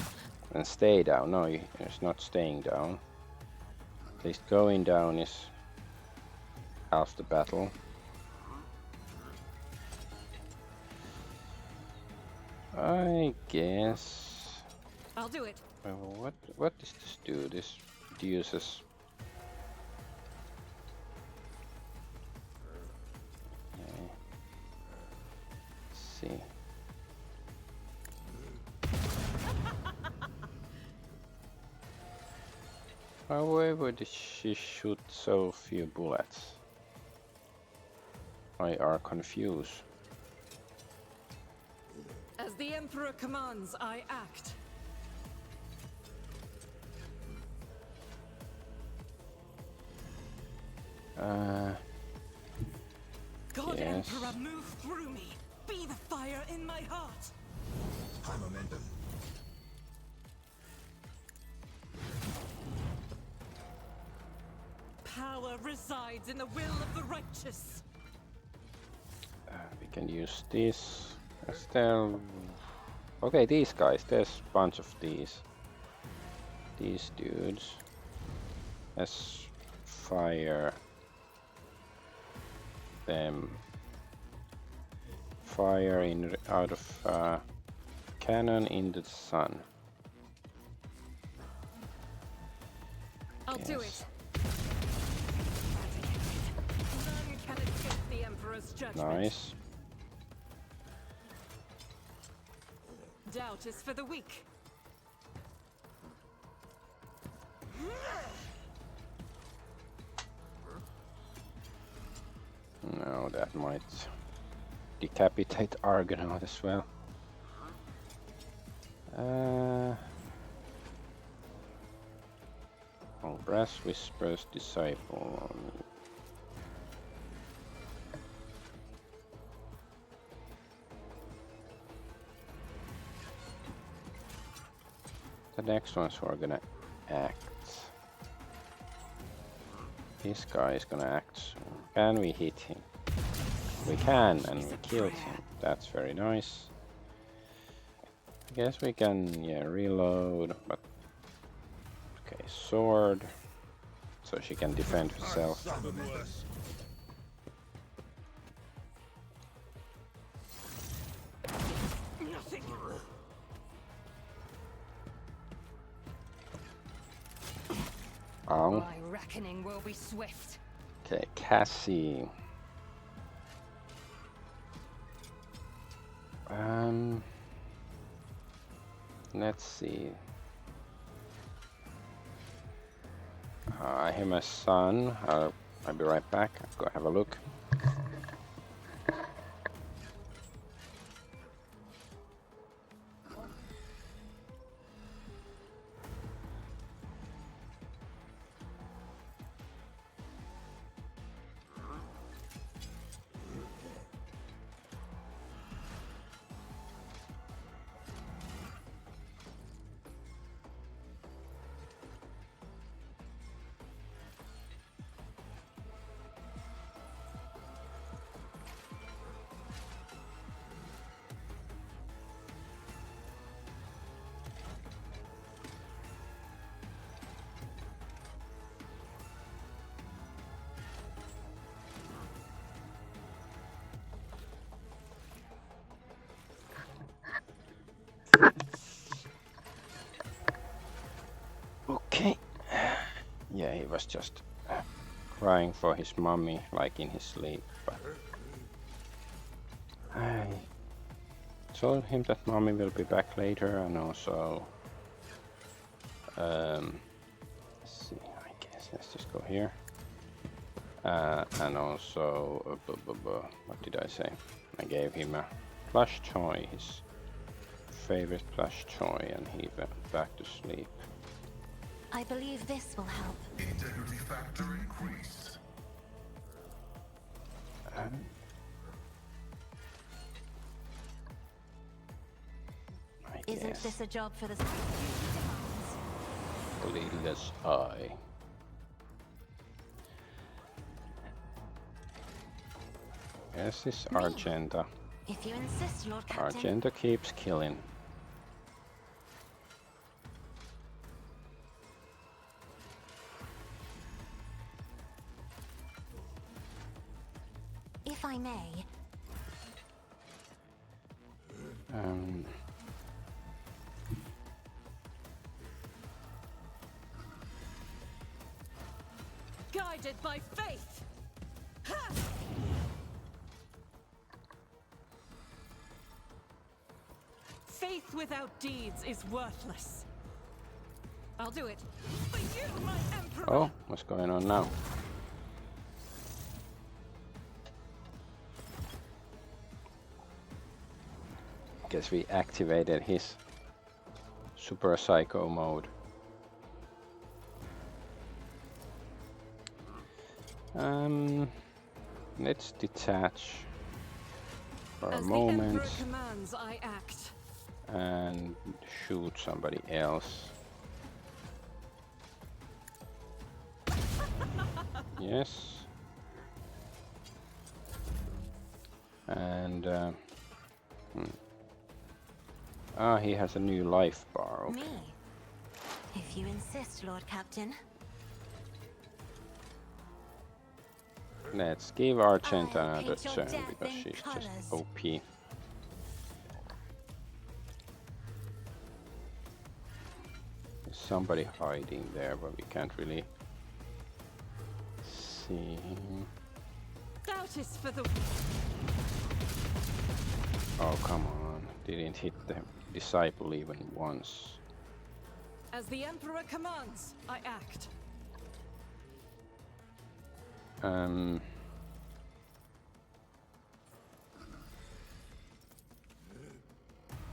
And stay down. No, it's not staying down. At least going down is half the battle. I guess. I'll do it. What does this do? This uses. Okay. Let's see. However, did she shoot so few bullets? I are confused. As the Emperor commands, I act. God Yes. Emperor, move through me. Be the fire in my heart. High momentum. Power resides in the will of the righteous. We can use this. Still. Okay, these guys. There's a bunch of these. These dudes. Let's fire them. Fire in out of cannon into the sun. I'll do Yes. it. None can escape the Emperor's judgment. Nice. Doubt is for the weak. No, that might decapitate Argonaut as well. Oh, Brass Whisper's Disciple. The next one's who are gonna act. This guy is gonna act soon. Can we hit him? We can, and we killed him. That's very nice. I guess we can, yeah, reload, but... Okay, sword. So she can defend herself. nothing. Oh. My reckoning will be swift. Okay, Cassie. Let's see. I hear my son. I'll be right back. I'll go have a look. Okay. Yeah, he was just crying for his mommy, like in his sleep. But I told him that mommy will be back later, and also, let's see. I guess let's just go here. And also, what did I say? I gave him a plush toy, his favorite plush toy, and he went back to sleep. I believe this will help. Integrity factor increased. I Isn't guess. this a job for the Leadless eye. Yes, this Argenta. If you insist, Lord Captain. Argenta keeps killing. If I may. Guided by faith. Ha! Faith without deeds is worthless. I'll do it. For you, my emperor! Oh, what's going on now? Guess we activated his super psycho mode. Let's detach for a As moment the emperor commands, I act. and shoot somebody else. Yes. And he has a new life bar. Okay. Me. If you insist, Lord Captain. Let's give Argenta I'll another paint your turn death because in she's colours. just OP. There's somebody hiding there, but we can't really see. Doubt is for the Oh, come on. Didn't hit the disciple even once. As the emperor commands, I act.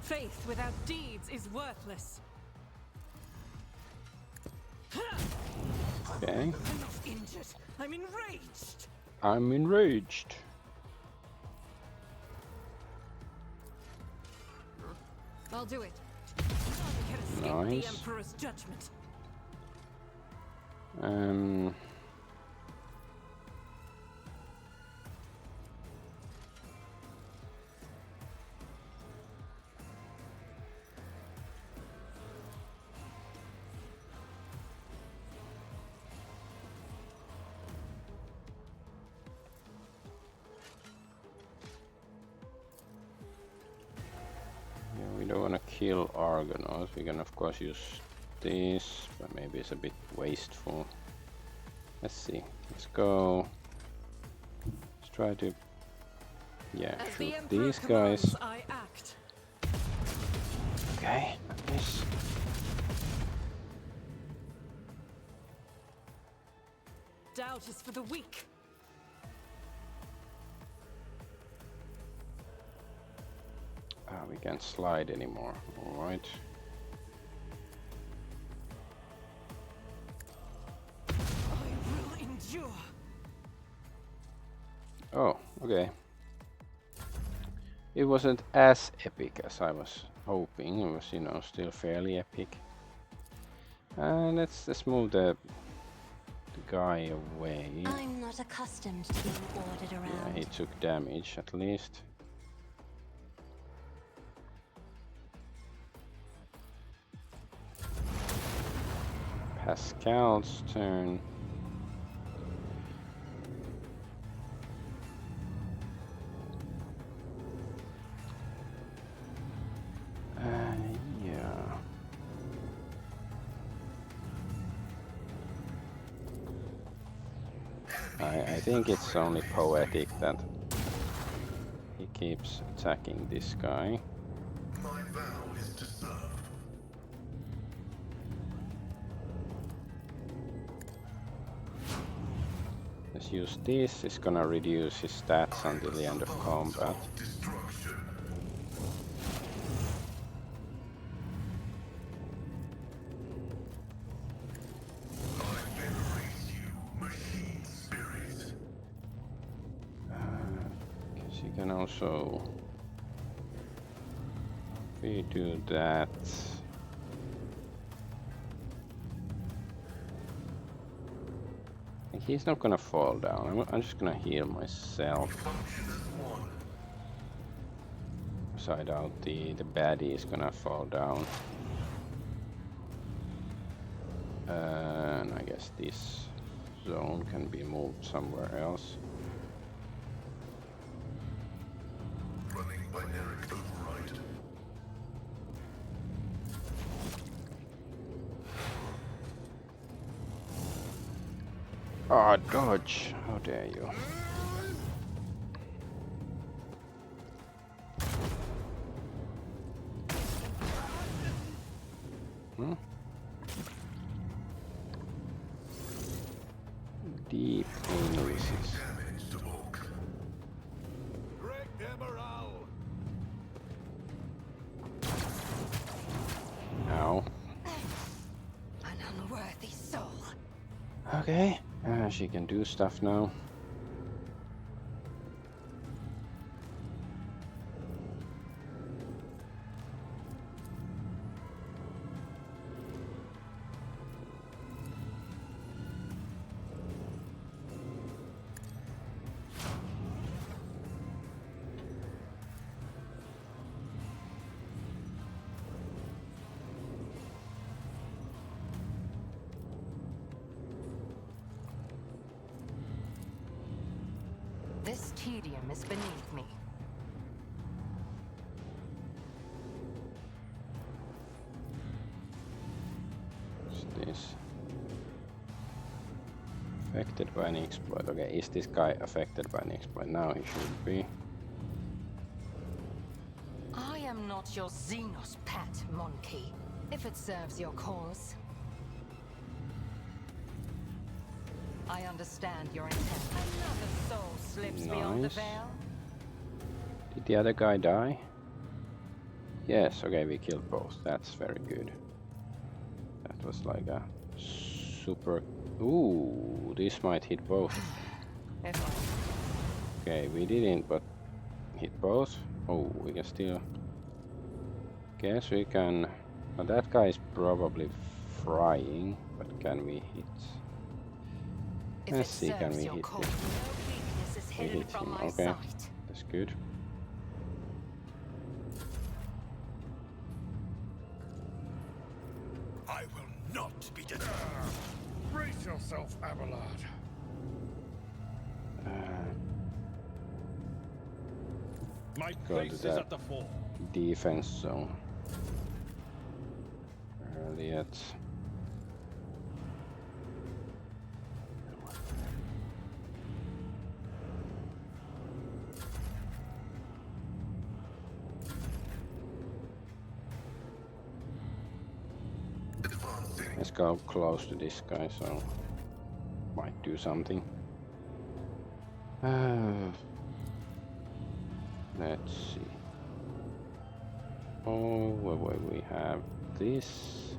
Faith without deeds is worthless. Okay. I'm not injured. I'm enraged. I'm enraged. I'll do it. None can escape Nice. the emperor's judgment. kill Argonaut, we can of course use this, but maybe it's a bit wasteful. Let's see. Let's go. Let's try to, yeah, As the shoot Emperor these commands, guys. I act. Okay, nice. Doubt is for the weak. We can't slide anymore. All right. I will endure. Oh, okay. It wasn't as epic as I was hoping. It was, you know, still fairly epic. And let's move the guy away. I'm not accustomed to being ordered Yeah, around. he took damage at least. Pascal's turn. Yeah. I think it's only poetic that he keeps attacking this guy. My vow is to serve. Let's use this. It's gonna reduce his stats until the end of combat. Destruction. I venerate you, machine spirit. Guess you can also, if we do that, he's not gonna fall down. I'm just gonna heal myself. Function as one. So I doubt the baddie is gonna fall down. And I guess this zone can be moved somewhere else. Running binary override. Ah, dodge! How dare you? Hmm? Deep analysis. Damage to bulk. Break their morale. Ow. An unworthy soul. Okay, she can do stuff now. This tedium is beneath me. What's this? Affected by an exploit. Okay, is this guy affected by an exploit? Now he should be. I am not your Xenos pet, monkey, if it serves your cause. I understand your intent. Another soul slips beyond the Nice. veil. Did the other guy die? Yes, okay, we killed both. That's very good. That was like a super... Ooh, this might hit both. If I... Okay, we didn't, but hit both. Oh, we can still... Guess we can... Well, that guy is probably frying, but can we hit? If Let's it see, can serves we your hit cause, him? no weakness is We hidden hit from him, my okay. sight. That's good. I will not be denied. Brace yourself, Abelard. My Go to place is that at the fore. defense zone. Elliot. Advancing. Let's go close to this guy, so might do something. Let's see. Oh, wait, we have this.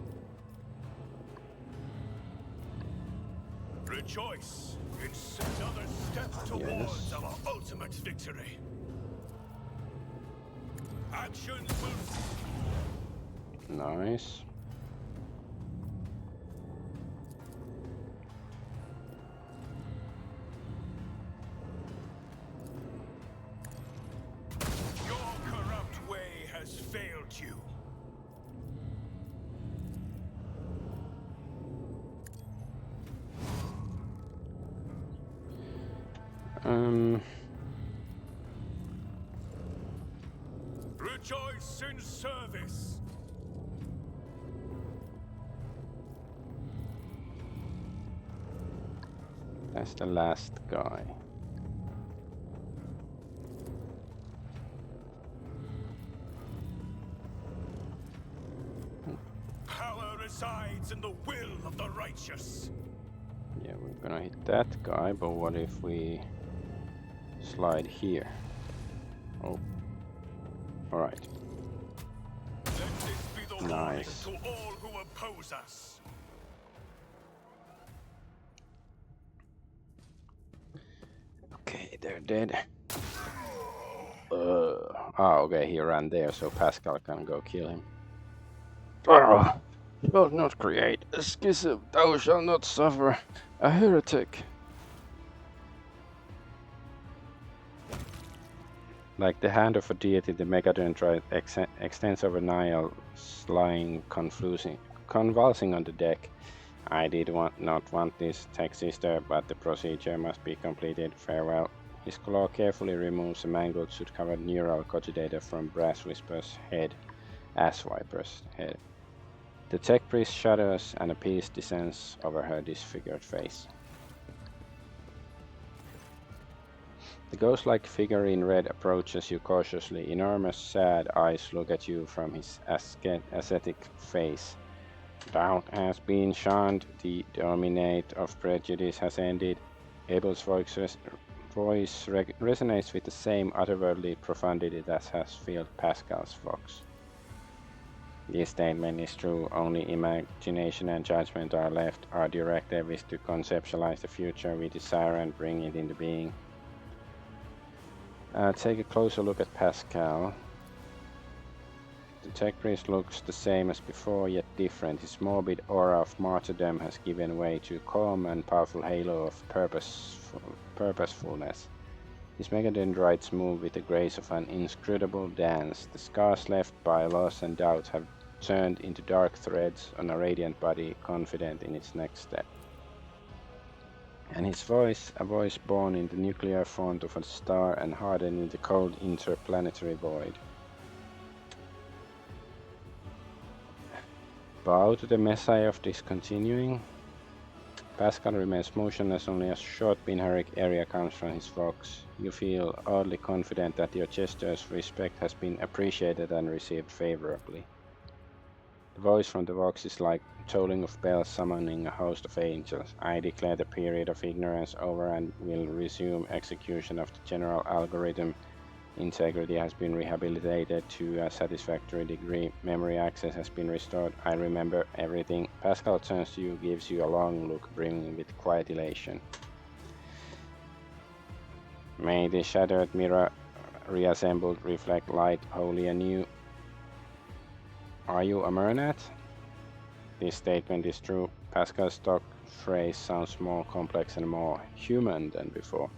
Rejoice! It's another step towards Yes. our ultimate victory. Actions will Nice. Your corrupt way has failed you. Rejoice in service. That's the last guy. Power resides in the will of the righteous. Yeah, we're gonna hit that guy, but what if we slide here? Oh. Alright. Let this be the warning Nice. to all who oppose us. Okay, they're dead. Okay, he ran there, so Pascal can go kill him. Shall not create a schism, thou shalt not suffer a heretic. Like the hand of a deity, the Megadendrite extends over Nile, lying convulsing on the deck. I did not want this text sister, but the procedure must be completed. Farewell. His claw carefully removes a mangled soot-covered neural cogitator from Brass Whisper's head, Asswiper's head. The tech priest shudders and a peace descends over her disfigured face. The ghost-like figure in red approaches you cautiously. Enormous, sad eyes look at you from his ascetic face. Doubt has been shunned, the dominate of prejudice has ended. Abel's voice resonates with the same otherworldly profundity that has filled Pascal's vox. This statement is true, only imagination and judgment are left. Our directive is to conceptualize the future we desire and bring it into being. Take a closer look at Pascal. The tech priest looks the same as before, yet different. His morbid aura of martyrdom has given way to a calm and powerful halo of purposefulness. His megadendrites move with the grace of an inscrutable dance. The scars left by loss and doubt have turned into dark threads on a radiant body, confident in its next step. And his voice, a voice born in the nuclear font of a star and hardened in the cold interplanetary void. Bow to the Messiah of Discontinuing. Pascal remains motionless, only a short pinheric area comes from his vox. You feel oddly confident that your gesture's respect has been appreciated and received favorably. The voice from the vox is like tolling of bells summoning a host of angels. I declare the period of ignorance over and will resume execution of the general algorithm. Integrity has been rehabilitated to a satisfactory degree. Memory access has been restored. I remember everything. Pascal turns to you, gives you a long look, brimming with quiet elation. May the shattered mirror reassembled reflect light wholly anew. Are you a Mernat? This statement is true. Pascal's stock phrase sounds more complex and more human than before.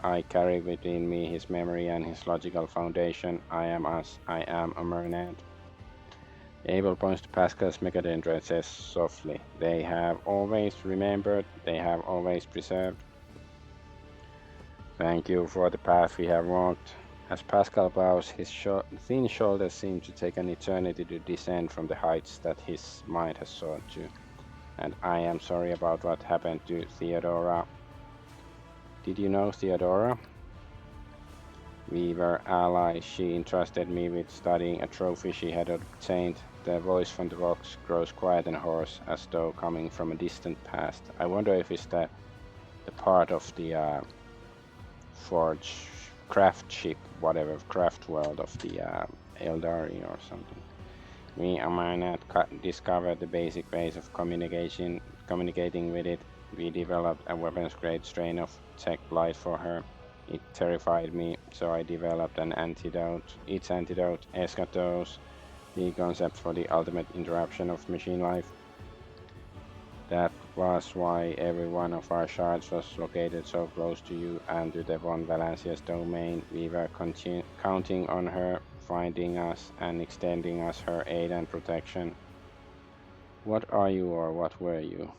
I carry within me his memory and his logical foundation. I am us. I am a Mernat. Abel points to Pascal's megadendrite and says softly, they have always remembered, they have always preserved. Thank you for the path we have walked. As Pascal bows, his thin shoulders seem to take an eternity to descend from the heights that his mind has soared to. And I am sorry about what happened to Theodora. Did you know Theodora? We were allies. She entrusted me with studying a trophy she had obtained. The voice from the box grows quiet and hoarse, as though coming from a distant past. I wonder if it's the part of the forge craft ship, whatever craft world of the Eldari or something. We Amarnat discovered the basic ways of communicating with it. We developed a weapons-grade strain of tech blight for her. It terrified me, so I developed its antidote, Eschatos, the concept for the ultimate interruption of machine life. That was why every one of our shards was located so close to you and to the Von Valencia's domain. We were counting on her, finding us and extending us her aid and protection. What are you, or what were you?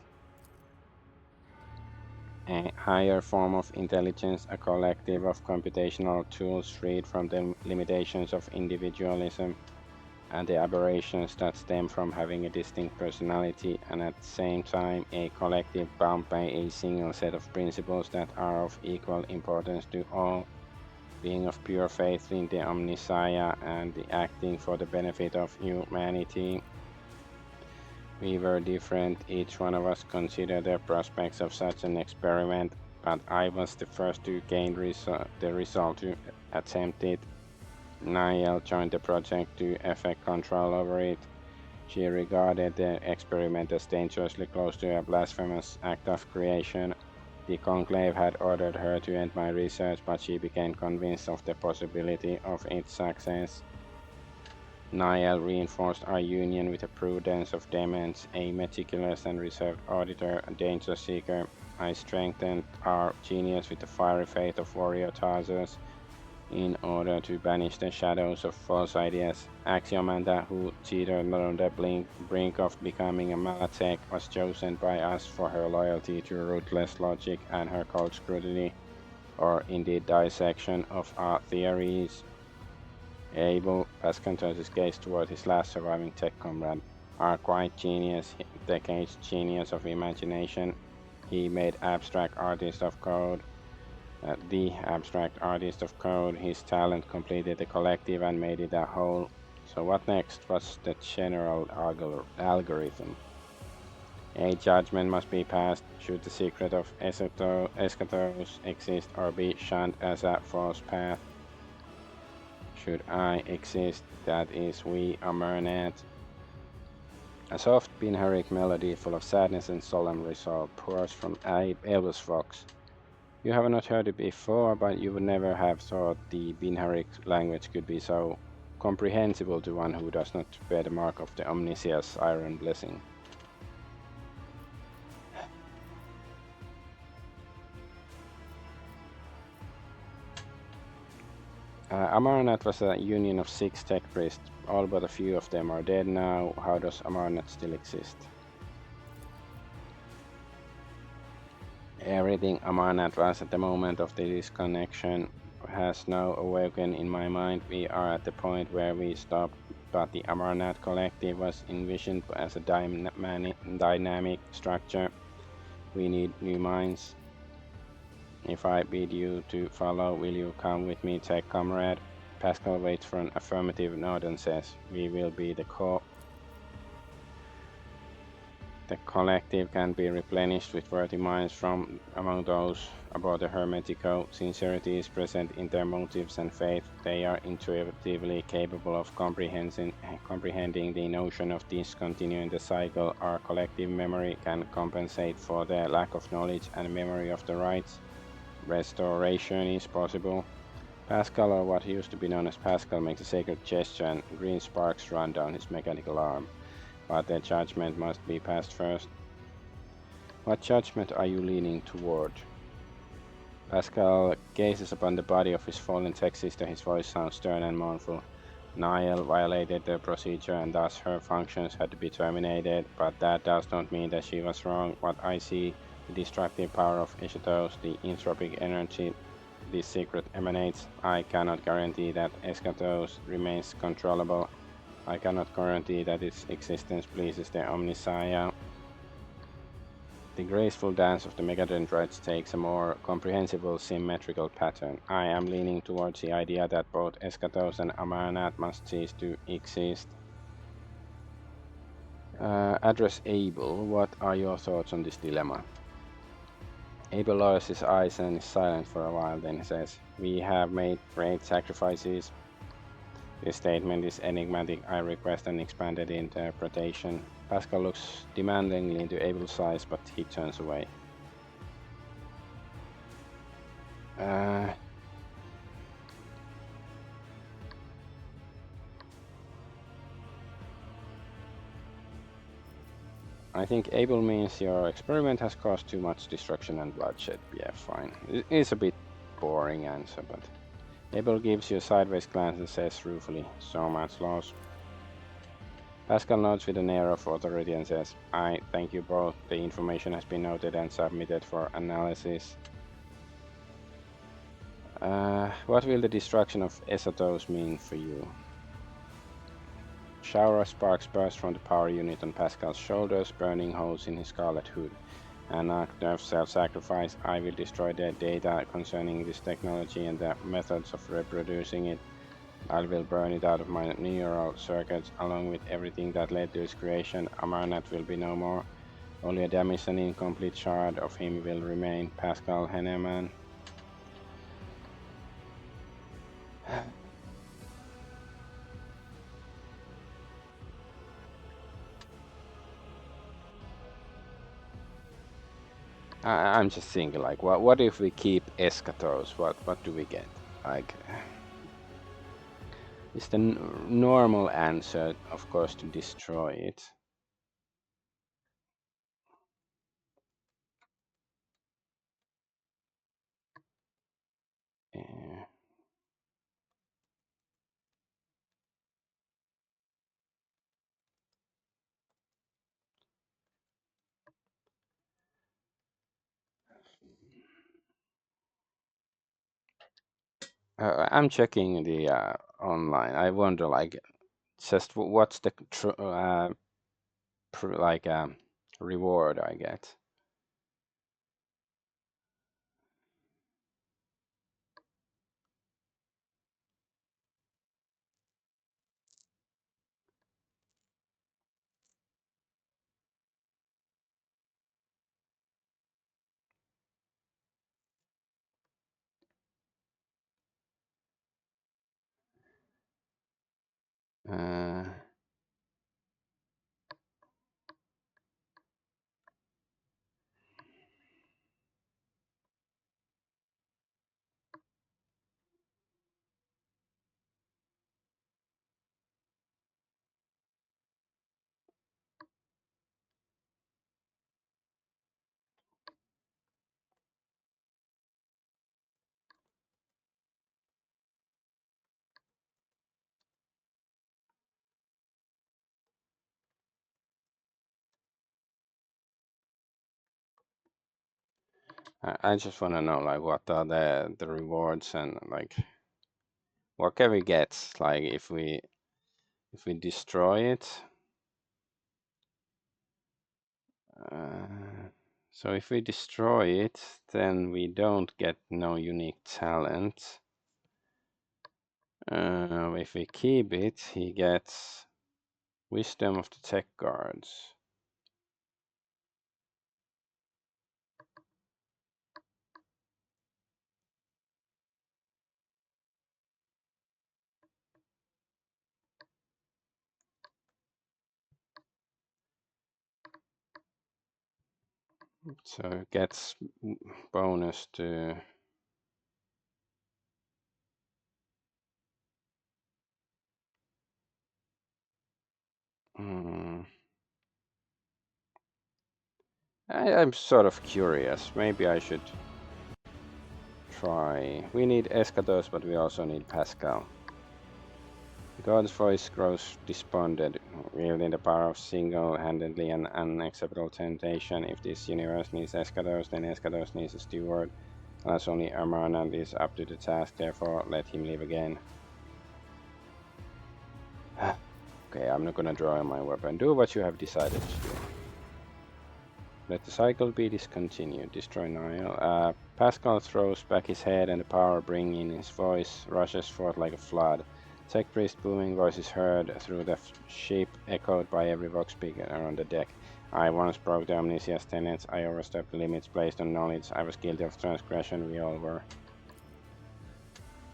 A higher form of intelligence, a collective of computational tools freed from the limitations of individualism and the aberrations that stem from having a distinct personality, and at the same time a collective bound by a single set of principles that are of equal importance to all, being of pure faith in the Omnissiah and the acting for the benefit of humanity. We were different, each one of us considered the prospects of such an experiment, but I was the first to gain the result to attempt it. Niall joined the project to effect control over it. She regarded the experiment as dangerously close to a blasphemous act of creation. The Conclave had ordered her to end my research, but she became convinced of the possibility of its success. Niall reinforced our union with a prudence of demons, a meticulous and reserved auditor, a danger seeker. I strengthened our genius with the fiery faith of warrior Tarsus, in order to banish the shadows of false ideas. Axiomanda, who teetered on the brink of becoming a Malazek, was chosen by us for her loyalty to ruthless logic and her cold scrutiny, or indeed dissection, of our theories. Abel, Pascal turns his gaze toward his last surviving tech comrade. Our quiet genius, decade's genius of imagination. He made abstract artist of code. The abstract artist of code, his talent completed the collective and made it a whole. So what next? What's the general algorithm? A judgment must be passed. Should the secret of Eschatos exist or be shunned as a false path? Should I exist, that is, we Amarnat. A soft Binharic melody full of sadness and solemn resolve pours from Elvis Vox. You have not heard it before, but you would never have thought the Binharic language could be so comprehensible to one who does not bear the mark of the Omnissiah's iron blessing. Amarnat was a union of 6 tech priests. All but a few of them are dead now. How does Amarnat still exist? Everything Amarnat was at the moment of the disconnection has now awoken in my mind. We are at the point where we stopped, but the Amarnat collective was envisioned as a dynamic structure. We need new minds. If I bid you to follow, will you come with me, tech comrade? Pascal waits for an affirmative nod and says, we will be the collective can be replenished with worthy minds from among those aboard the Hermetico. Sincerity is present in their motives and faith. They are intuitively capable of comprehending the notion of discontinuing the cycle. Our collective memory can compensate for their lack of knowledge and memory of the rites. Restoration is possible. Pascal, or what used to be known as Pascal, makes a sacred gesture and green sparks run down his mechanical arm. But their judgment must be passed first. What judgment are you leaning toward? Pascal gazes upon the body of his fallen tech sister. His voice sounds stern and mournful. Niall violated the procedure and thus her functions had to be terminated, but that does not mean that she was wrong. What I see, the destructive power of Eschatos, the entropic energy this secret emanates. I cannot guarantee that Eschatos remains controllable. I cannot guarantee that its existence pleases the Omnissiah. The graceful dance of the megadendrites takes a more comprehensible symmetrical pattern. I am leaning towards the idea that both Eschatos and Argonaut must cease to exist. Address Abel. What are your thoughts on this dilemma? Abel lowers his eyes and is silent for a while, then he says, "We have made great sacrifices." This statement is enigmatic. I request an expanded interpretation. Pascal looks demandingly into Abel's eyes, but he turns away. I think Abel means your experiment has caused too much destruction and bloodshed. Yeah, fine. It's a bit boring answer, but Abel gives you a sideways glance and says ruefully, "So much loss." Pascal nods with an air of authority and says, "I thank you both. The information has been noted and submitted for analysis." What will the destruction of Eschatos mean for you? Shower of sparks burst from the power unit on Pascal's shoulders, burning holes in his scarlet hood. An act of self-sacrifice. I will destroy the data concerning this technology and the methods of reproducing it. I will burn it out of my neural circuits, along with everything that led to its creation. Argonaut will be no more. Only a damaged and incomplete shard of him will remain. Pascal Henneman. I'm just thinking, like, what if we keep Eschatos? What do we get? Like, it's the normal answer, of course, to destroy it. Yeah. I'm checking the online. I wonder, like, just what's the reward I get. Uh, I just want to know, like, what are the rewards and, like, what can we get, like, if we destroy it. So if we destroy it, then we don't get no unique talent. If we keep it, he gets wisdom of the tech guards. So it gets bonus to I'm sort of curious. Maybe I should try. We need Eschatos, but we also need Pascal. God's voice grows despondent, wielding the power of single-handedly an unacceptable temptation. If this universe needs Eschatos, then Eschatos needs a steward. Unless only Argonaut is up to the task, therefore let him live again. Okay, I'm not gonna draw my weapon. Do what you have decided to do. Let the cycle be discontinued. Destroy Niall. Pascal throws back his head and the power bringing in his voice rushes forth like a flood. Tech priest booming voice is heard through the ship, echoed by every vox speaker on the deck. I once broke the Omniscience tenets. I overstepped the limits placed on knowledge. I was guilty of transgression. We all were.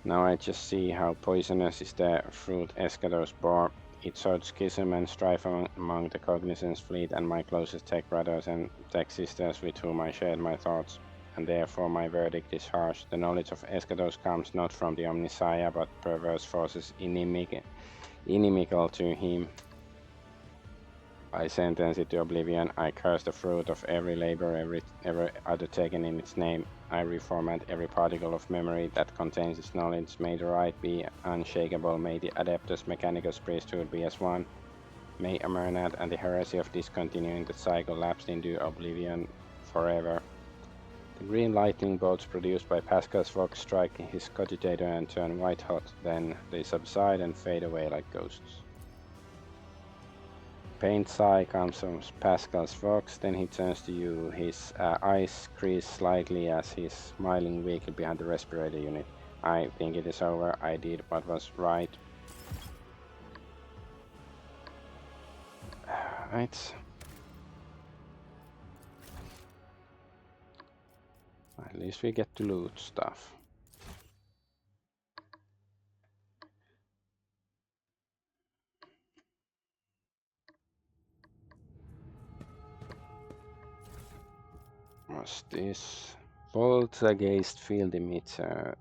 Now I just see how poisonous is the fruit Escador's bore. It sowed schism and strife among the Cognizance fleet and my closest tech brothers and tech sisters with whom I shared my thoughts, and therefore my verdict is harsh. The knowledge of Escados comes not from the Omnissiah, but perverse forces inimical to him. I sentence it to oblivion. I curse the fruit of every labor ever undertaken in its name. I reformat every particle of memory that contains its knowledge. May the right be unshakable. May the Adeptus Mechanicus priesthood be as one. May Argonaut and the heresy of discontinuing the cycle lapse into oblivion forever. The green lightning bolts produced by Pascal's Vox strike his cogitator and turn white hot. Then they subside and fade away like ghosts. Faint sigh comes from Pascal's Vox, then he turns to you. His eyes crease slightly as he's smiling weakly behind the respirator unit. I think it is over. I did what was right. Right. At least we get to loot stuff. What's this? Poltergeist field emitter.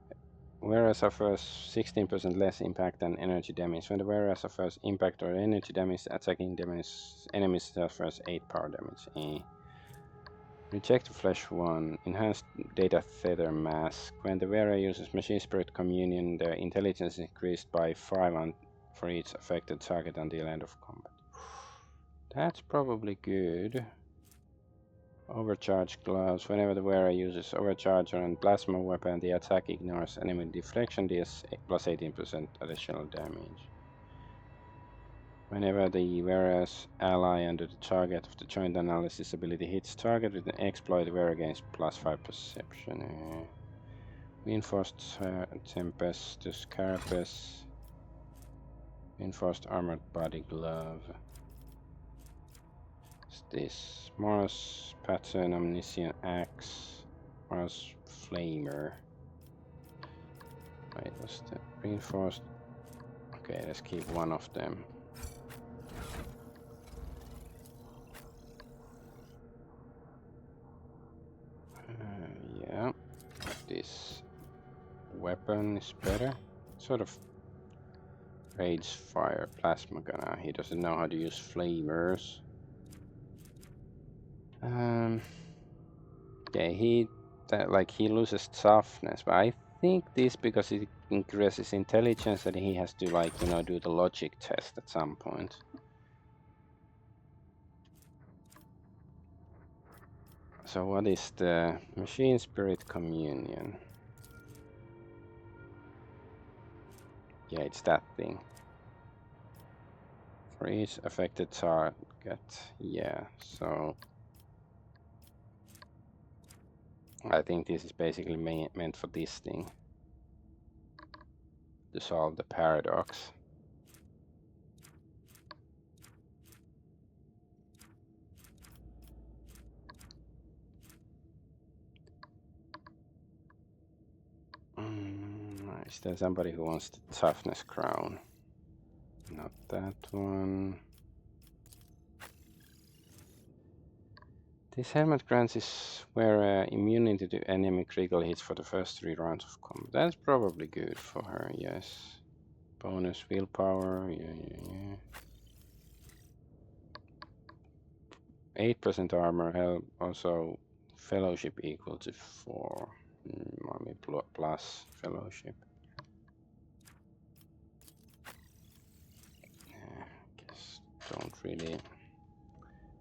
Wearer suffers 16% less impact and energy damage. When the wearer suffers impact or energy damage, attacking damage enemy suffers 8 power damage. Reject Flesh 1. Enhanced Data Tether Mask. When the wearer uses Machine Spirit Communion, their intelligence is increased by 5 for each affected target until end of combat. That's probably good. Overcharge gloves. Whenever the wearer uses overcharge on plasma weapon, the attack ignores enemy deflection, deals plus 18% additional damage. Whenever the wearer's ally under the target of the joint analysis ability hits target with an exploit, the wearer gains plus 5 perception. Reinforced Tempestus Carapace. Reinforced armored body glove. This Mars pattern omniscient axe, Mars flamer. Wait, what's the reinforced? Okay, let's keep one of them. Yeah, this weapon is better. Sort of rage fire plasma gunner. He doesn't know how to use flamers. Okay, he loses toughness, but I think this because it increases intelligence that he has to do the logic test at some point. So what is the Machine Spirit Communion? Yeah, it's that thing. For each affected target, yeah, so I think this is basically meant for this thing. To solve the paradox. Is there somebody who wants the toughness crown? Not that one. This helmet grants his wearer immunity to enemy critical hits for the first 3 rounds of combat. That's probably good for her, yes. Bonus willpower, yeah. 8% armor, help, also fellowship equal to 4. Maybe plus fellowship. Guess don't really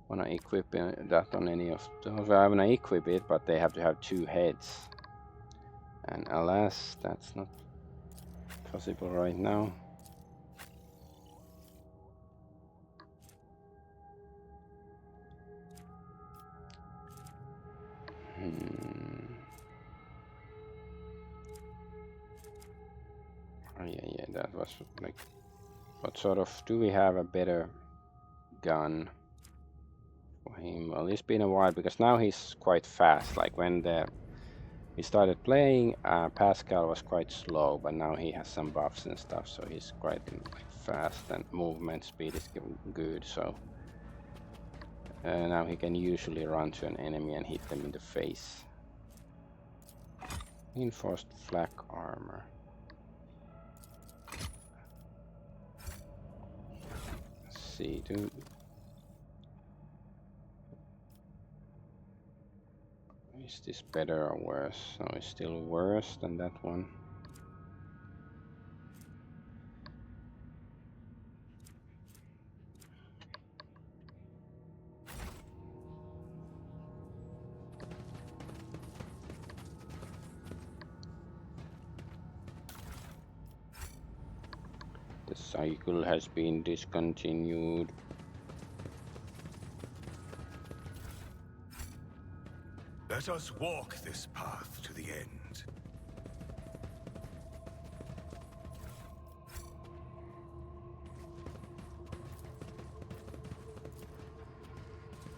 want to equip that on any of those. I want to equip it, but they have to have 2 heads. And alas, that's not possible right now. Oh yeah, that was like, what sort of, do we have a better gun for him? Well, it's been a while because now he's quite fast. Like when he started playing, Pascal was quite slow, but now he has some buffs and stuff, so he's quite like fast and movement speed is good. So now he can usually run to an enemy and hit them in the face. Reinforced flak armor. Let's see, dude. Is this better or worse? No, it's still worse than that one. The cycle has been discontinued. Let us walk this path to the end.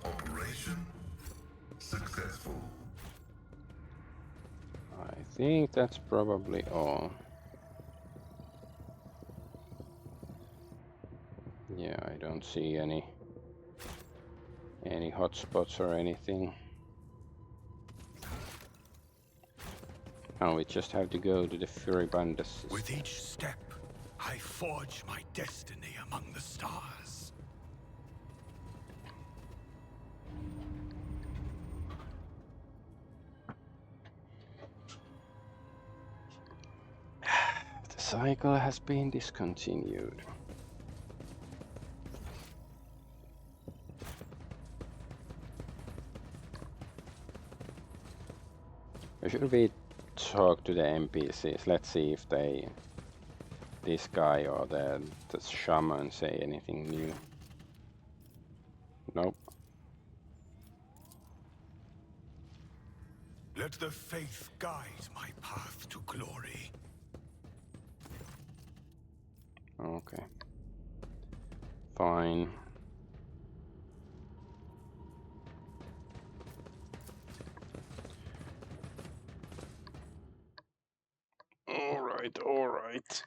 Operation successful. I think that's probably all. Yeah, I don't see any hotspots or anything. Now we just have to go to the Furibunda system. With each step, I forge my destiny among the stars. The cycle has been discontinued. Or should we talk to the NPCs? Let's see if this guy or the shaman say anything new. Nope. Let the faith guide my path to glory. Okay. Fine. All right.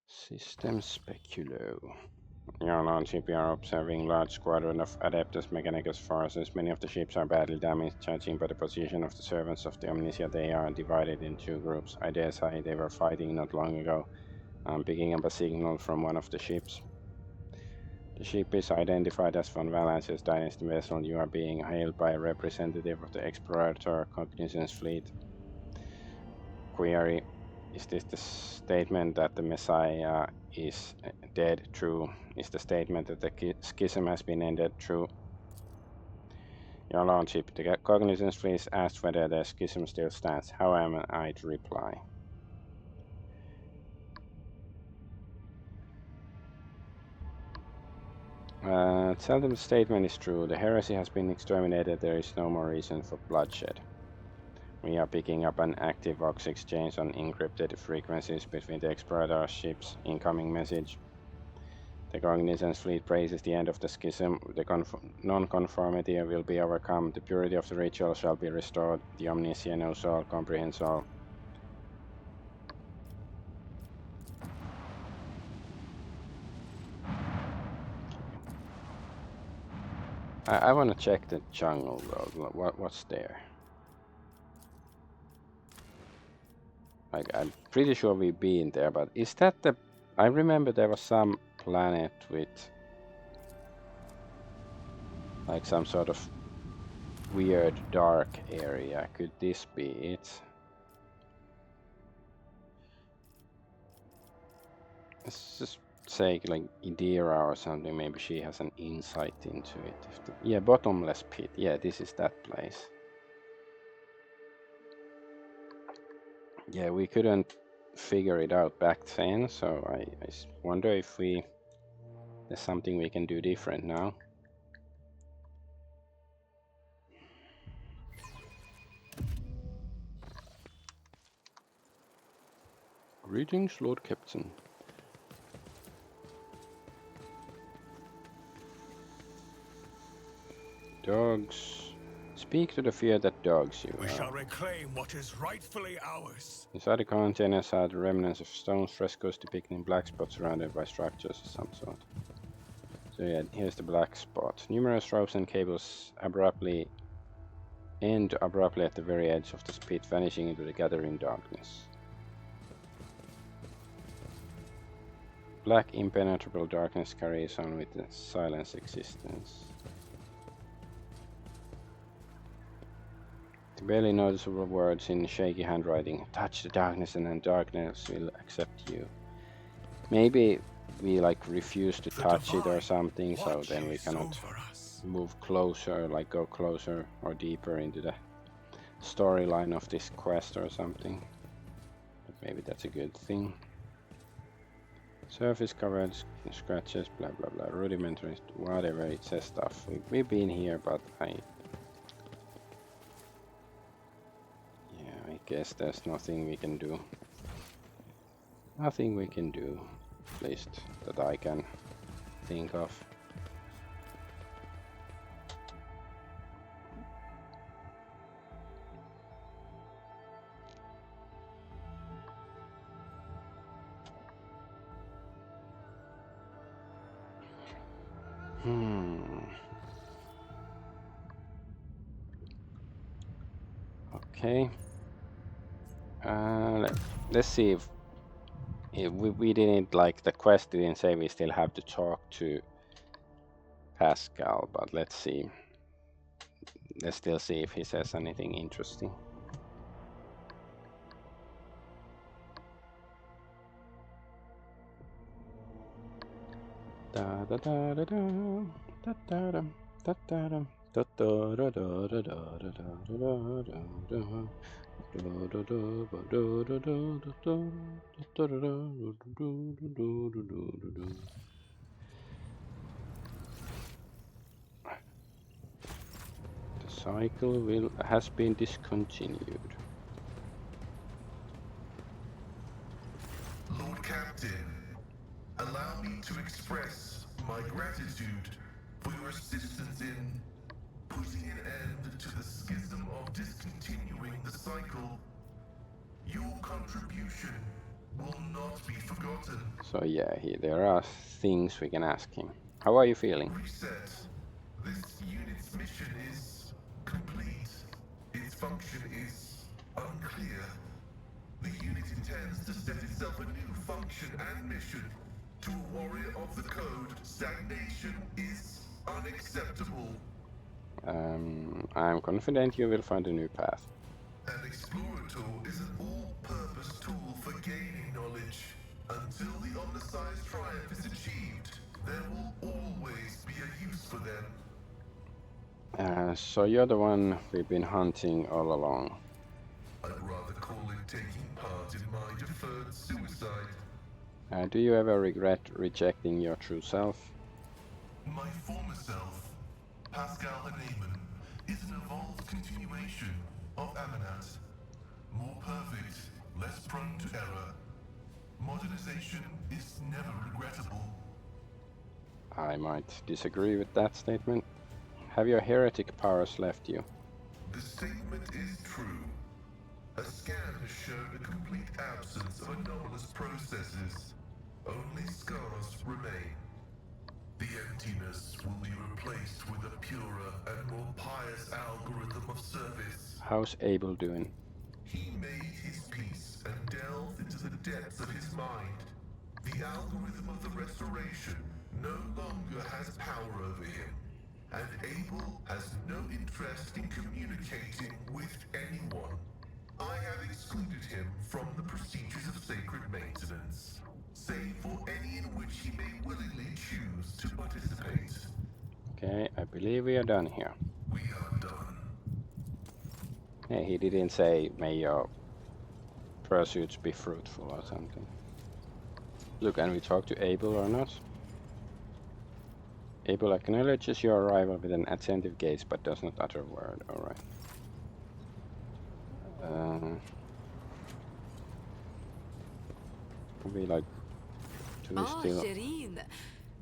System Speculo. Your launchship, we are observing large squadron of Adeptus Mechanicus forces. Many of the ships are badly damaged. Judging by the position of the servants of the Omnicia, they are divided in two groups. I dare say they were fighting not long ago. I'm picking up a signal from one of the ships. The ship is identified as von Valance's Dynasty vessel. You are being hailed by a representative of the Explorator Cognizance fleet. Query: is this the statement that the Messiah is dead true? Is the statement that the schism has been ended true? Your Lordship, the Cognizance fleet asked whether the schism still stands. How am I to reply? Tell them the statement is true. The heresy has been exterminated. There is no more reason for bloodshed. We are picking up an active Vox exchange on encrypted frequencies between the Explorator ships. Incoming message. The Cognizance fleet praises the end of the schism. The non-conformity will be overcome. The purity of the ritual shall be restored. The Omniscient knows all, comprehends all. I want to check the jungle world. What's there? Like, I'm pretty sure we've been there, but is that the... I remember there was some planet with like some sort of weird dark area. Could this be it? Let's just say like Idira or something. Maybe she has an insight into it. Yeah, bottomless pit. Yeah, this is that place. Yeah, we couldn't figure it out back then, so I wonder if there's something we can do different now. Greetings, Lord Captain. Dogs. Speak to the fear that dogs you. We shall reclaim what is rightfully ours. Inside the containers are the remnants of stone frescoes depicting black spots surrounded by structures of some sort. So yeah, here's the black spot. Numerous ropes and cables end abruptly at the very edge of the pit, vanishing into the gathering darkness. Black impenetrable darkness carries on with a silence existence. The barely noticeable words in shaky handwriting. Touch the darkness and then darkness will accept you. Maybe we like refuse to touch it or something, so then we cannot move closer, like go closer or deeper into the storyline of this quest or something. But maybe that's a good thing. Surface covered scratches, blah blah blah, rudimentary, whatever, it says stuff. We've been here, but I guess there's nothing we can do. Nothing we can do, at least that I can think of. Okay. Let's see if we didn't, like, the quest didn't say we still have to talk to Pascal, but let's see. Let's still see if he says anything interesting. Da da da da da da da da da da da da da da da da da. The cycle has been discontinued. Lord Captain, allow me to express my gratitude for your assistance in putting an end to the schism of discontinuing the cycle. Your contribution will not be forgotten. So yeah, there are things we can ask him. How are you feeling? Reset. This unit's mission is complete. Its function is unclear. The unit intends to set itself a new function and mission. To a warrior of the code, stagnation is unacceptable. I'm confident you will find a new path. An explorer tool is an all-purpose tool for gaining knowledge. Until the Omnicized triumph is achieved, there will always be a use for them. So you're the one we've been hunting all along. I'd rather call it taking part in my deferred suicide. Do you ever regret rejecting your true self? My former self, Pascal Hahnemann, is an evolved continuation of Amanat. More perfect, less prone to error. Modernization is never regrettable. I might disagree with that statement. Have your heretic powers left you? The statement is true. A scan has shown a complete absence of anomalous processes. Only scars remain. The emptiness will be replaced with a purer and more pious algorithm of service. How's Abel doing? He made his peace and delved into the depths of his mind. The algorithm of the restoration no longer has power over him, and Abel has no interest in communicating with anyone. I have excluded him from the procedures of sacred maintenance. save for any in which he may willingly choose to participate. Okay, I believe we are done here. We are done. Hey, he didn't say may your pursuits be fruitful or something. Look, and we talk to Abel or not? Abel acknowledges your arrival with an attentive gaze, but does not utter a word. Alright. We like... Do we still... Shireen,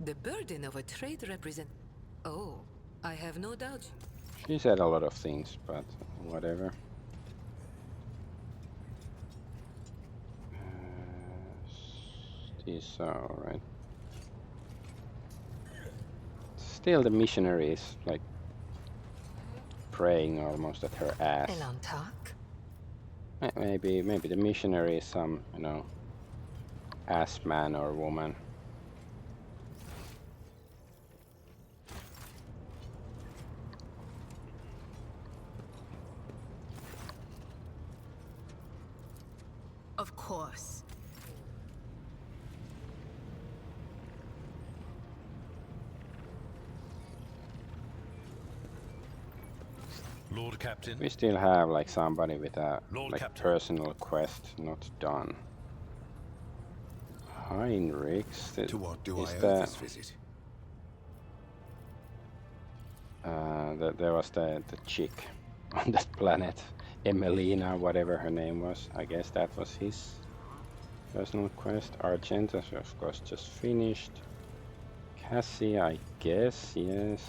the burden of a trade represent... Oh, I have no doubt. She said a lot of things, but whatever. These are alright. Still, the missionary is like praying almost at her ass. Maybe the missionary is some, you know, ass man or woman. Of course. Lord Captain. We still have like somebody with a Lord like Captain. personal quest not done. Heinrichs. To what do I owe the this visit? there was the chick on that planet, Emelina, whatever her name was. I guess that was his personal quest. Argenta, of course, just finished. Cassie, I guess, yes.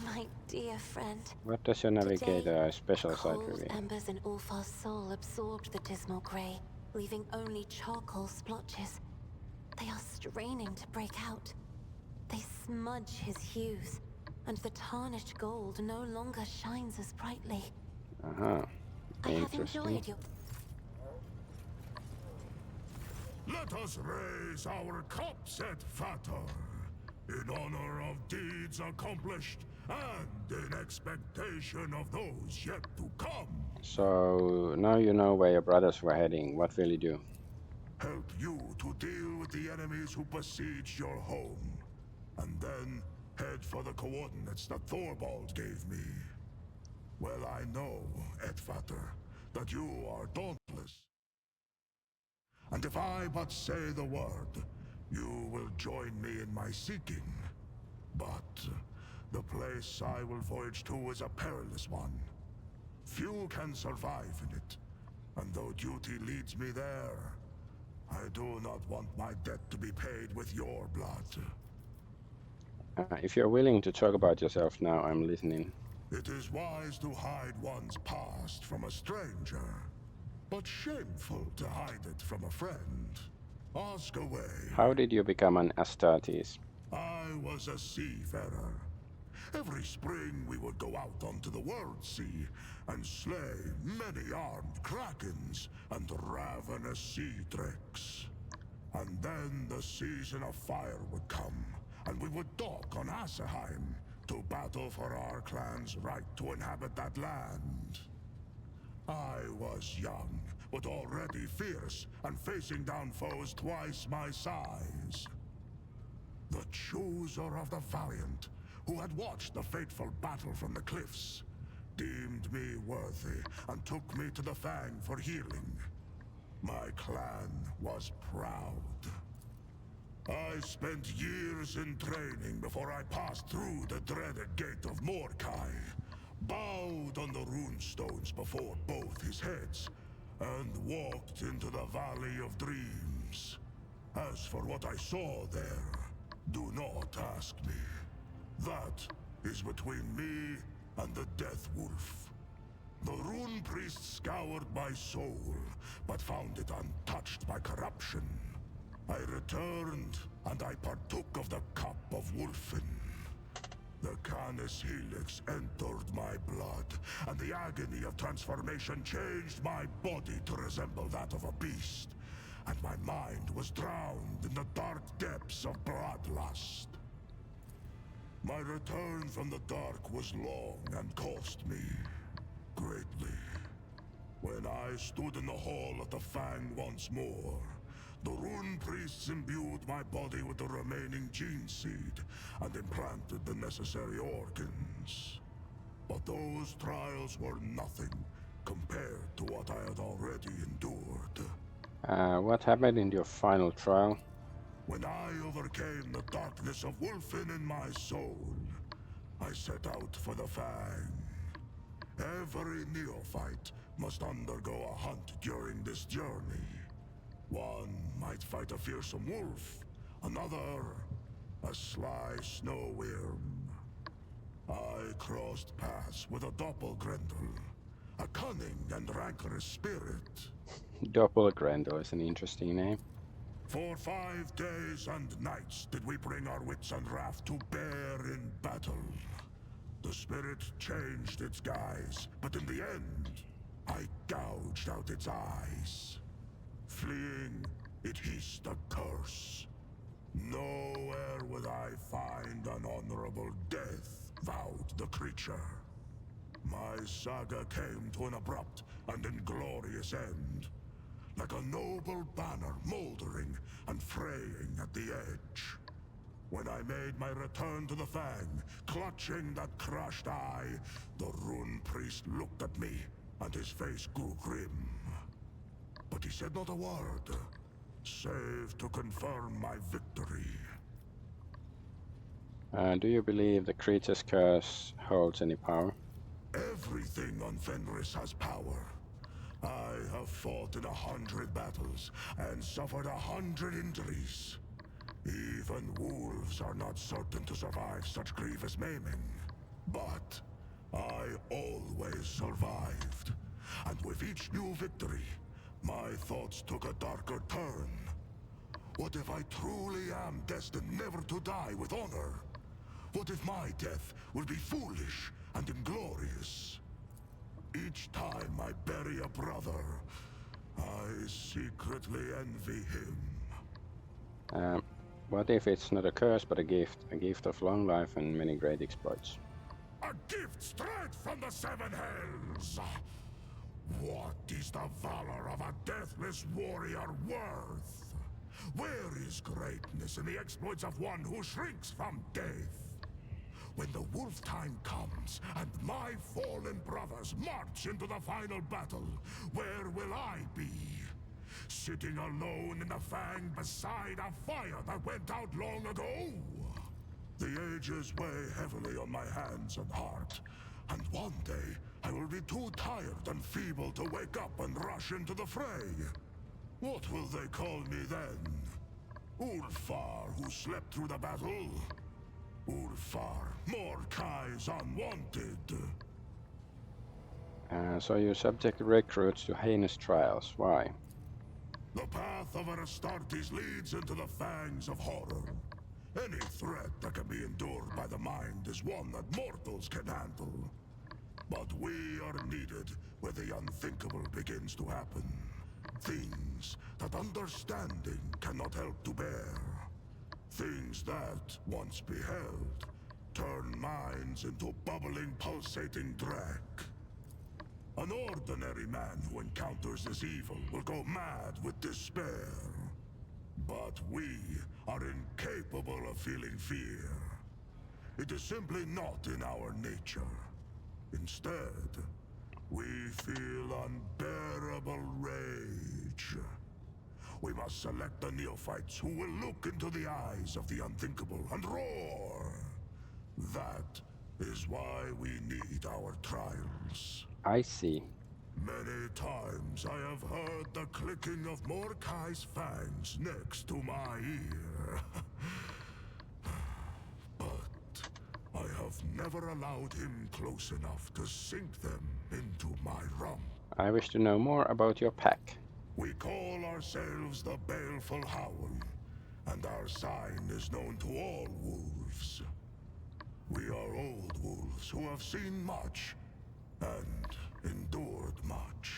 My dear friend. What does your navigator special site Cold reveal? embers in Ulfar's soul absorbed the dismal grey, leaving only charcoal splotches. They are straining to break out. They smudge his hues, and the tarnished gold no longer shines as brightly. Uh-huh. I have Interesting. enjoyed your... Let us raise our cups at Fator, in honor of deeds accomplished and in expectation of those yet to come. So now you know where your brothers were heading. What will you do? Help you to deal with the enemies who besiege your home, and then head for the coordinates that Thorvald gave me. Well, I know, Edvater, that you are dauntless. And if I but say the word, you will join me in my seeking. But the place I will voyage to is a perilous one. Few can survive in it, and though duty leads me there, I do not want my debt to be paid with your blood. If you're willing to talk about yourself now, I'm listening. It is wise to hide one's past from a stranger, but shameful to hide it from a friend. Ask away. How did you become an Astartes? I was a seafarer. Every spring we would go out onto the world sea and slay many armed krakens and ravenous sea drakes. And then the season of fire would come, and we would dock on Asaheim to battle for our clan's right to inhabit that land. I was young, but already fierce, and facing down foes twice my size. The chooser of the valiant, who had watched the fateful battle from the cliffs, deemed me worthy and took me to the Fang for healing. My clan was proud. I spent years in training before I passed through the dreaded gate of Mordkai, bowed on the runestones before both his heads, and walked into the Valley of Dreams. As for what I saw there, do not ask me. That is between me and the Death Wolf. The Rune Priest scoured my soul, but found it untouched by corruption. I returned, and I partook of the cup of Wolfen. The Canis Helix entered my blood, and the agony of transformation changed my body to resemble that of a beast. And my mind was drowned in the dark depths of bloodlust. My return from the dark was long and cost me greatly. When I stood in the hall at the Fang once more, The rune priests imbued my body with the remaining gene seed and implanted the necessary organs. But those trials were nothing compared to what I had already endured. What happened in your final trial? When I overcame the darkness of Wolfen in my soul, I set out for the Fang. Every neophyte must undergo a hunt during this journey. One might fight a fearsome wolf, another a sly snow worm. I crossed paths with a doppelgrendel, a cunning and rancorous spirit. Doppelgrendel is an interesting name. For 5 days and nights did we bring our wits and wrath to bear in battle. The spirit changed its guise, but in the end, I gouged out its eyes. Fleeing, it hissed a curse. Nowhere would I find an honorable death, vowed the creature. My saga came to an abrupt and inglorious end, like a noble banner moldering and fraying at the edge. When I made my return to the Fang, clutching that crushed eye, the rune priest looked at me, and his face grew grim. But he said not a word, save to confirm my victory. Do you believe the creature's curse holds any power? Everything on Fenris has power. I have fought in 100 battles and suffered 100 injuries. Even wolves are not certain to survive such grievous maiming. But I always survived. And with each new victory, my thoughts took a darker turn. What if I truly am destined never to die with honor? What if my death will be foolish and inglorious? Each time I bury a brother, I secretly envy him. What if it's not a curse but a gift of long life and many great exploits? A gift straight from the Seven Hells! What is the valor of a deathless warrior worth? Where is greatness in the exploits of one who shrinks from death? When the wolf time comes and my fallen brothers march into the final battle, where will I be? Sitting alone in the Fang beside a fire that went out long ago? The ages weigh heavily on my hands and heart, and one day I will be too tired and feeble to wake up and rush into the fray. What will they call me then? Ulfar, who slept through the battle? Ulfar, Mordekai's unwanted. So you subject recruits to heinous trials. Why? The path of Astartes leads into the fangs of horror. Any threat that can be endured by the mind is one that mortals can handle. But we are needed where the unthinkable begins to happen. Things that understanding cannot help to bear. Things that, once beheld, turn minds into bubbling, pulsating dreck. An ordinary man who encounters this evil will go mad with despair. But we are incapable of feeling fear. It is simply not in our nature. Instead, we feel unbearable rage. We must select the neophytes who will look into the eyes of the unthinkable and roar. That is why we need our trials. I see. Many times I have heard the clicking of Mordekai's fangs next to my ear. But I have never allowed him close enough to sink them into my rump. I wish to know more about your pack. We call ourselves the Baleful Howl, and our sign is known to all wolves. We are old wolves who have seen much and endured much.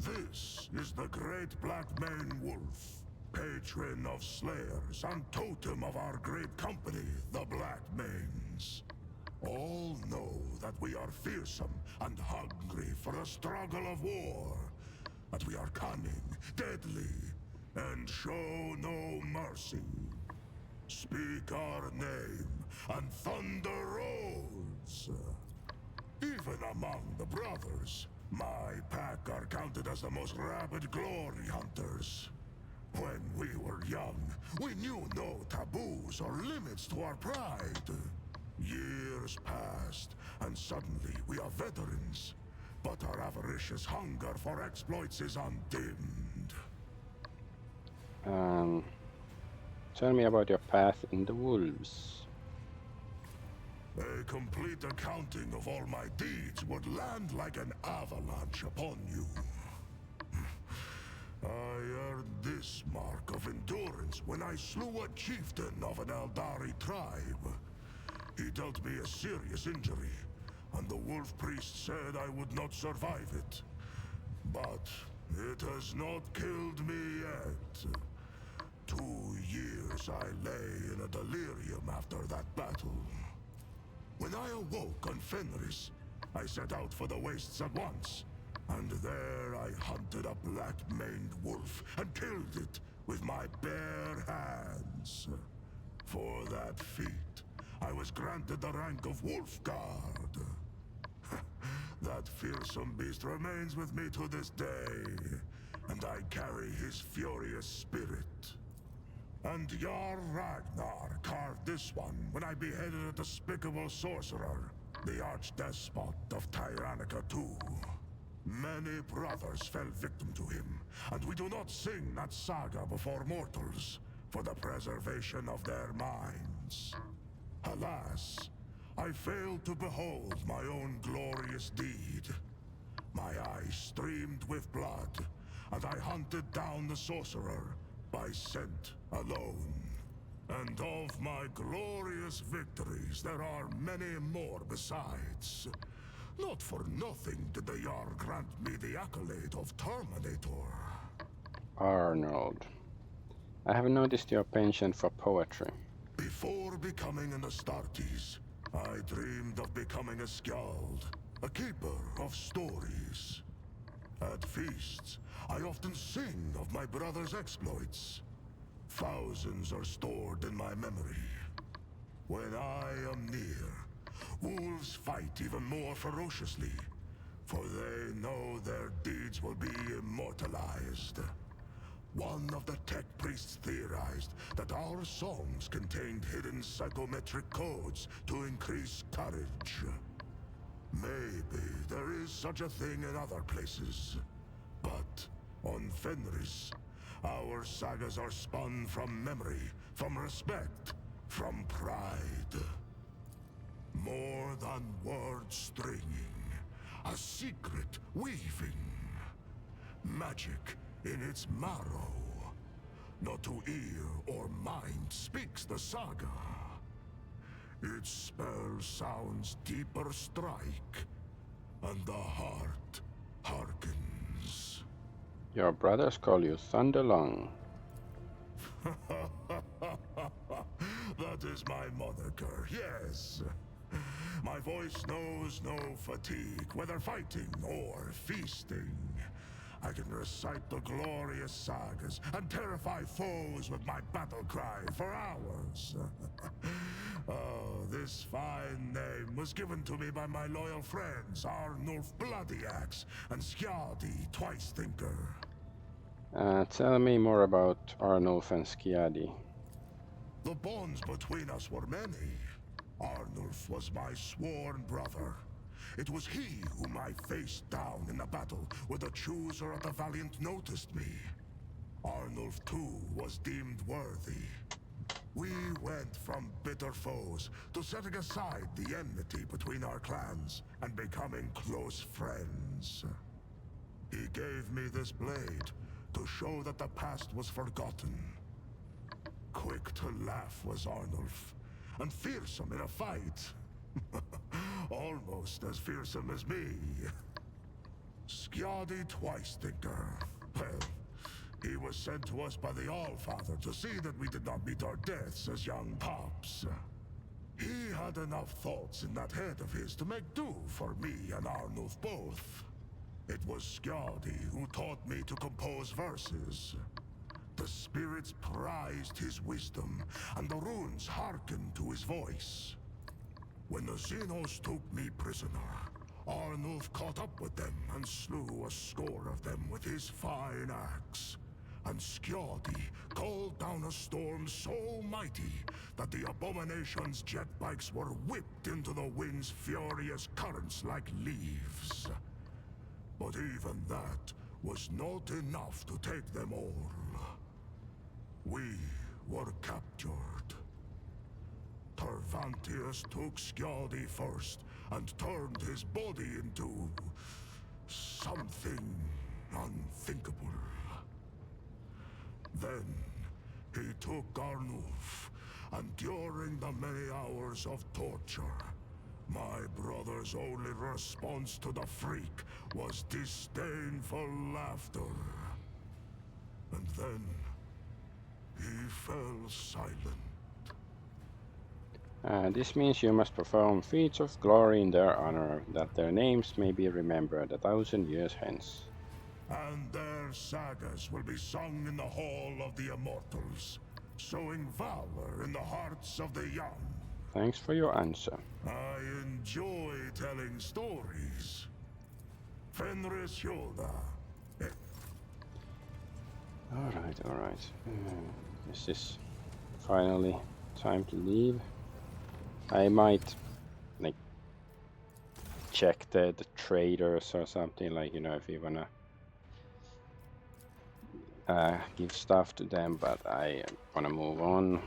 This is the Great Black Mane Wolf, patron of slayers and totem of our great company, the Black Manes. All know that we are fearsome and hungry for the struggle of war, that we are cunning, deadly, and show no mercy. Speak our name, and thunder rolls. Even among the brothers, my pack are counted as the most rabid glory hunters. When we were young, we knew no taboos or limits to our pride. Years passed, and suddenly we are veterans. But our avaricious hunger for exploits is undimmed. Um, Tell me about your path in the wolves. A complete accounting of all my deeds would land like an avalanche upon you. I earned this mark of endurance when I slew a chieftain of an Eldari tribe. He dealt me a serious injury, and the wolf priest said I would not survive it. But it has not killed me yet. 2 years I lay in a delirium after that battle. When I awoke on Fenris, I set out for the wastes at once. And there I hunted a black-maned wolf and killed it with my bare hands. For that feat, I was granted the rank of Wolf Guard. That fearsome beast remains with me to this day, and I carry his furious spirit. And Jarl Ragnar carved this one when I beheaded a despicable sorcerer, the archdespot of Tyrannica II. Many brothers fell victim to him, and we do not sing that saga before mortals, for the preservation of their minds. Alas, I failed to behold my own glorious deed. My eyes streamed with blood, and I hunted down the sorcerer by scent alone. And of my glorious victories, there are many more besides. Not for nothing did the Jarl grant me the accolade of Terminator. Arnold. I have noticed your penchant for poetry. Before becoming an Astartes, I dreamed of becoming a skald, a keeper of stories. At feasts, I often sing of my brother's exploits. Thousands are stored in my memory. When I am near, wolves fight even more ferociously, for they know their deeds will be immortalized. One of the tech priests theorized that our songs contained hidden psychometric codes to increase courage. Maybe there is such a thing in other places. But on Fenris, our sagas are spun from memory, from respect, from pride. More than word stringing, a secret weaving. Magic in its marrow. Not to ear or mind speaks the saga. Its spell sounds deeper strike, and the heart hearkens. Your brothers call you Thunderlong. That is my moniker, yes. My voice knows no fatigue, whether fighting or feasting. I can recite the glorious sagas and terrify foes with my battle cry for hours. Oh, this fine name was given to me by my loyal friends, Arnulf Bloody Axe and Skjaldi Twice Thinker. Tell me more about Arnulf and Skjaldi. The bonds between us were many. Arnulf was my sworn brother. It was he whom I faced down in the battle where the chooser of the Valiant noticed me. Arnulf too was deemed worthy. We went from bitter foes to setting aside the enmity between our clans and becoming close friends. He gave me this blade to show that the past was forgotten. Quick to laugh was Arnulf, and fearsome in a fight. Almost as fearsome as me. Skjaldi Twice Thinker. Well, he was sent to us by the Allfather to see that we did not meet our deaths as young pups. He had enough thoughts in that head of his to make do for me and Arnulf both. It was Skjaldi who taught me to compose verses. The spirits prized his wisdom, and the runes hearkened to his voice. When the Xenos took me prisoner, Arnulf caught up with them and slew a score of them with his fine axe. And Skjoldi called down a storm so mighty that the abomination's jetbikes were whipped into the wind's furious currents like leaves. But even that was not enough to take them all. We were captured. Tervantius took Skjoldi first and turned his body into something unthinkable. Then he took Arnulf, and during the many hours of torture, my brother's only response to the freak was disdainful laughter. And then he fell silent. This means you must perform feats of glory in their honor, that their names may be remembered 1,000 years hence. And their sagas will be sung in the Hall of the Immortals, sowing valor in the hearts of the young. Thanks for your answer. I enjoy telling stories. Fenris Hjoda. Alright. This is finally time to leave. I might like check the traders or something, like, you know, if you wanna give stuff to them, but I wanna move on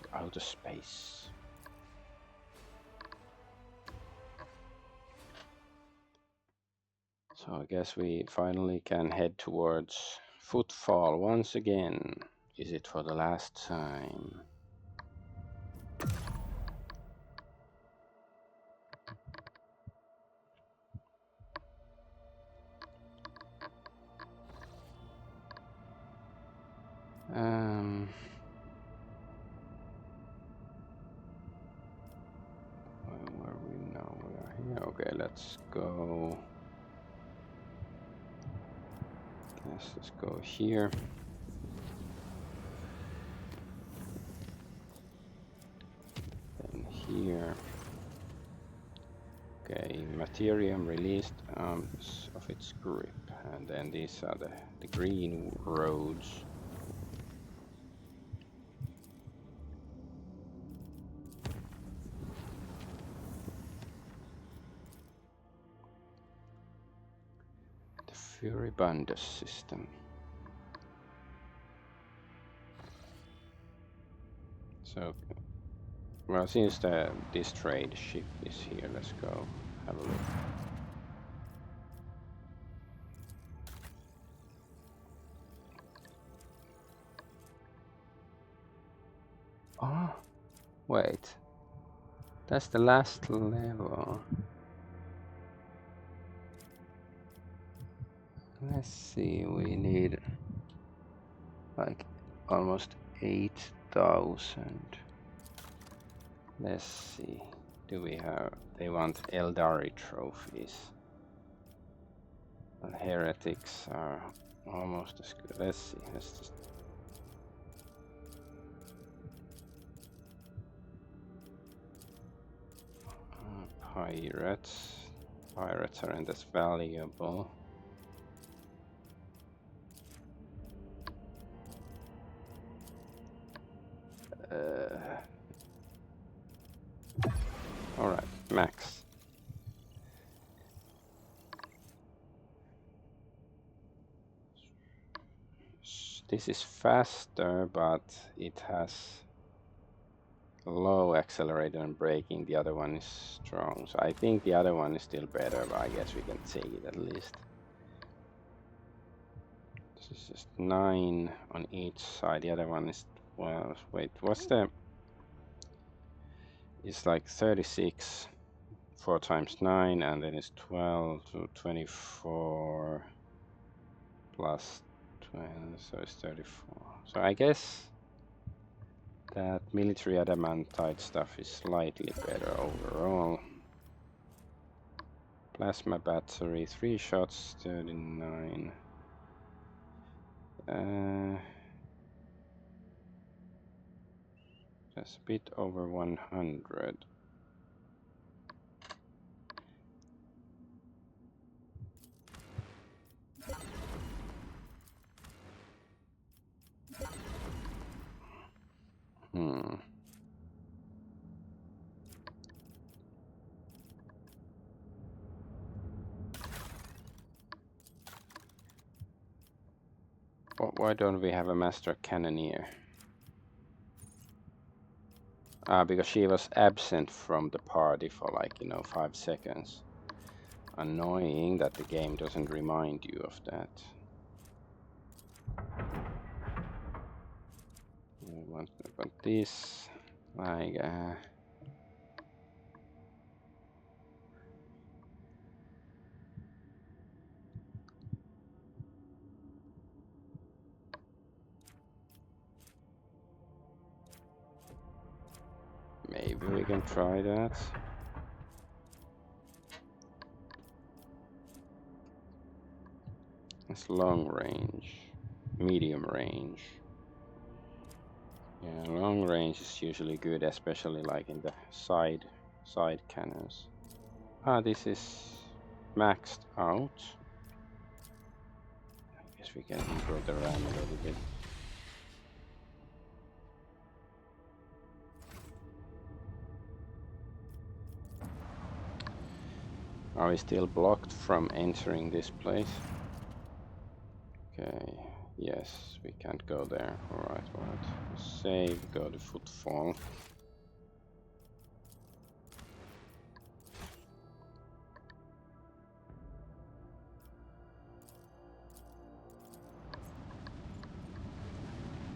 to outer space. So I guess we finally can head towards Footfall once again. Is it for the last time? Where are we now? We are here. Okay, let's go. Let's go here. Then here. Okay, Materium released arms of its grip, and then these are the green roads. The Furibundus system. So, well, since this trade ship is here, let's go have a look. Oh, wait. That's the last level. Let's see, we need like almost 8,000. Let's see, do we have, they want Eldari trophies. And heretics are almost as good. Let's see, let's just... Pirates aren't as valuable. Alright, max. This is faster, but it has low accelerator and braking. The other one is strong. So I think the other one is still better, but I guess we can take it at least. This is just 9 on each side. The other one is 12. Wait, what's the... It's like 36. 4 times 9, and then it's 12 to 24 plus 12, so it's 34. So I guess that military adamantite stuff is slightly better overall. Plasma battery, 3 shots, 39. Just a bit over 100. Why don't we have a master cannoneer? Because she was absent from the party for like, 5 seconds. Annoying that the game doesn't remind you of that. We want this, like, maybe we can try that. It's long range, medium range. Yeah, long range is usually good, especially like in the side cannons. This is maxed out. I guess we can improve the RAM a little bit. Are we still blocked from entering this place? Okay, yes, we can't go there. Alright. Save, go to footfall.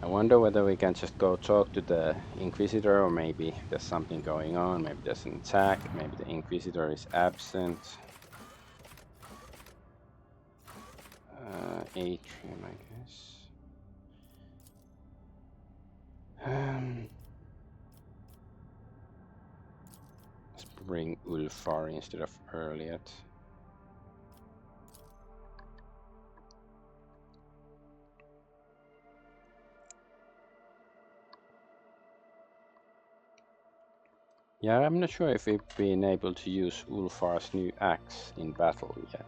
I wonder whether we can just go talk to the Inquisitor, or maybe there's something going on, maybe there's an attack, maybe the Inquisitor is absent. Atrium, I guess. Let's bring Ulfar instead of Earliot. Yeah, I'm not sure if we've been able to use Ulfar's new axe in battle yet.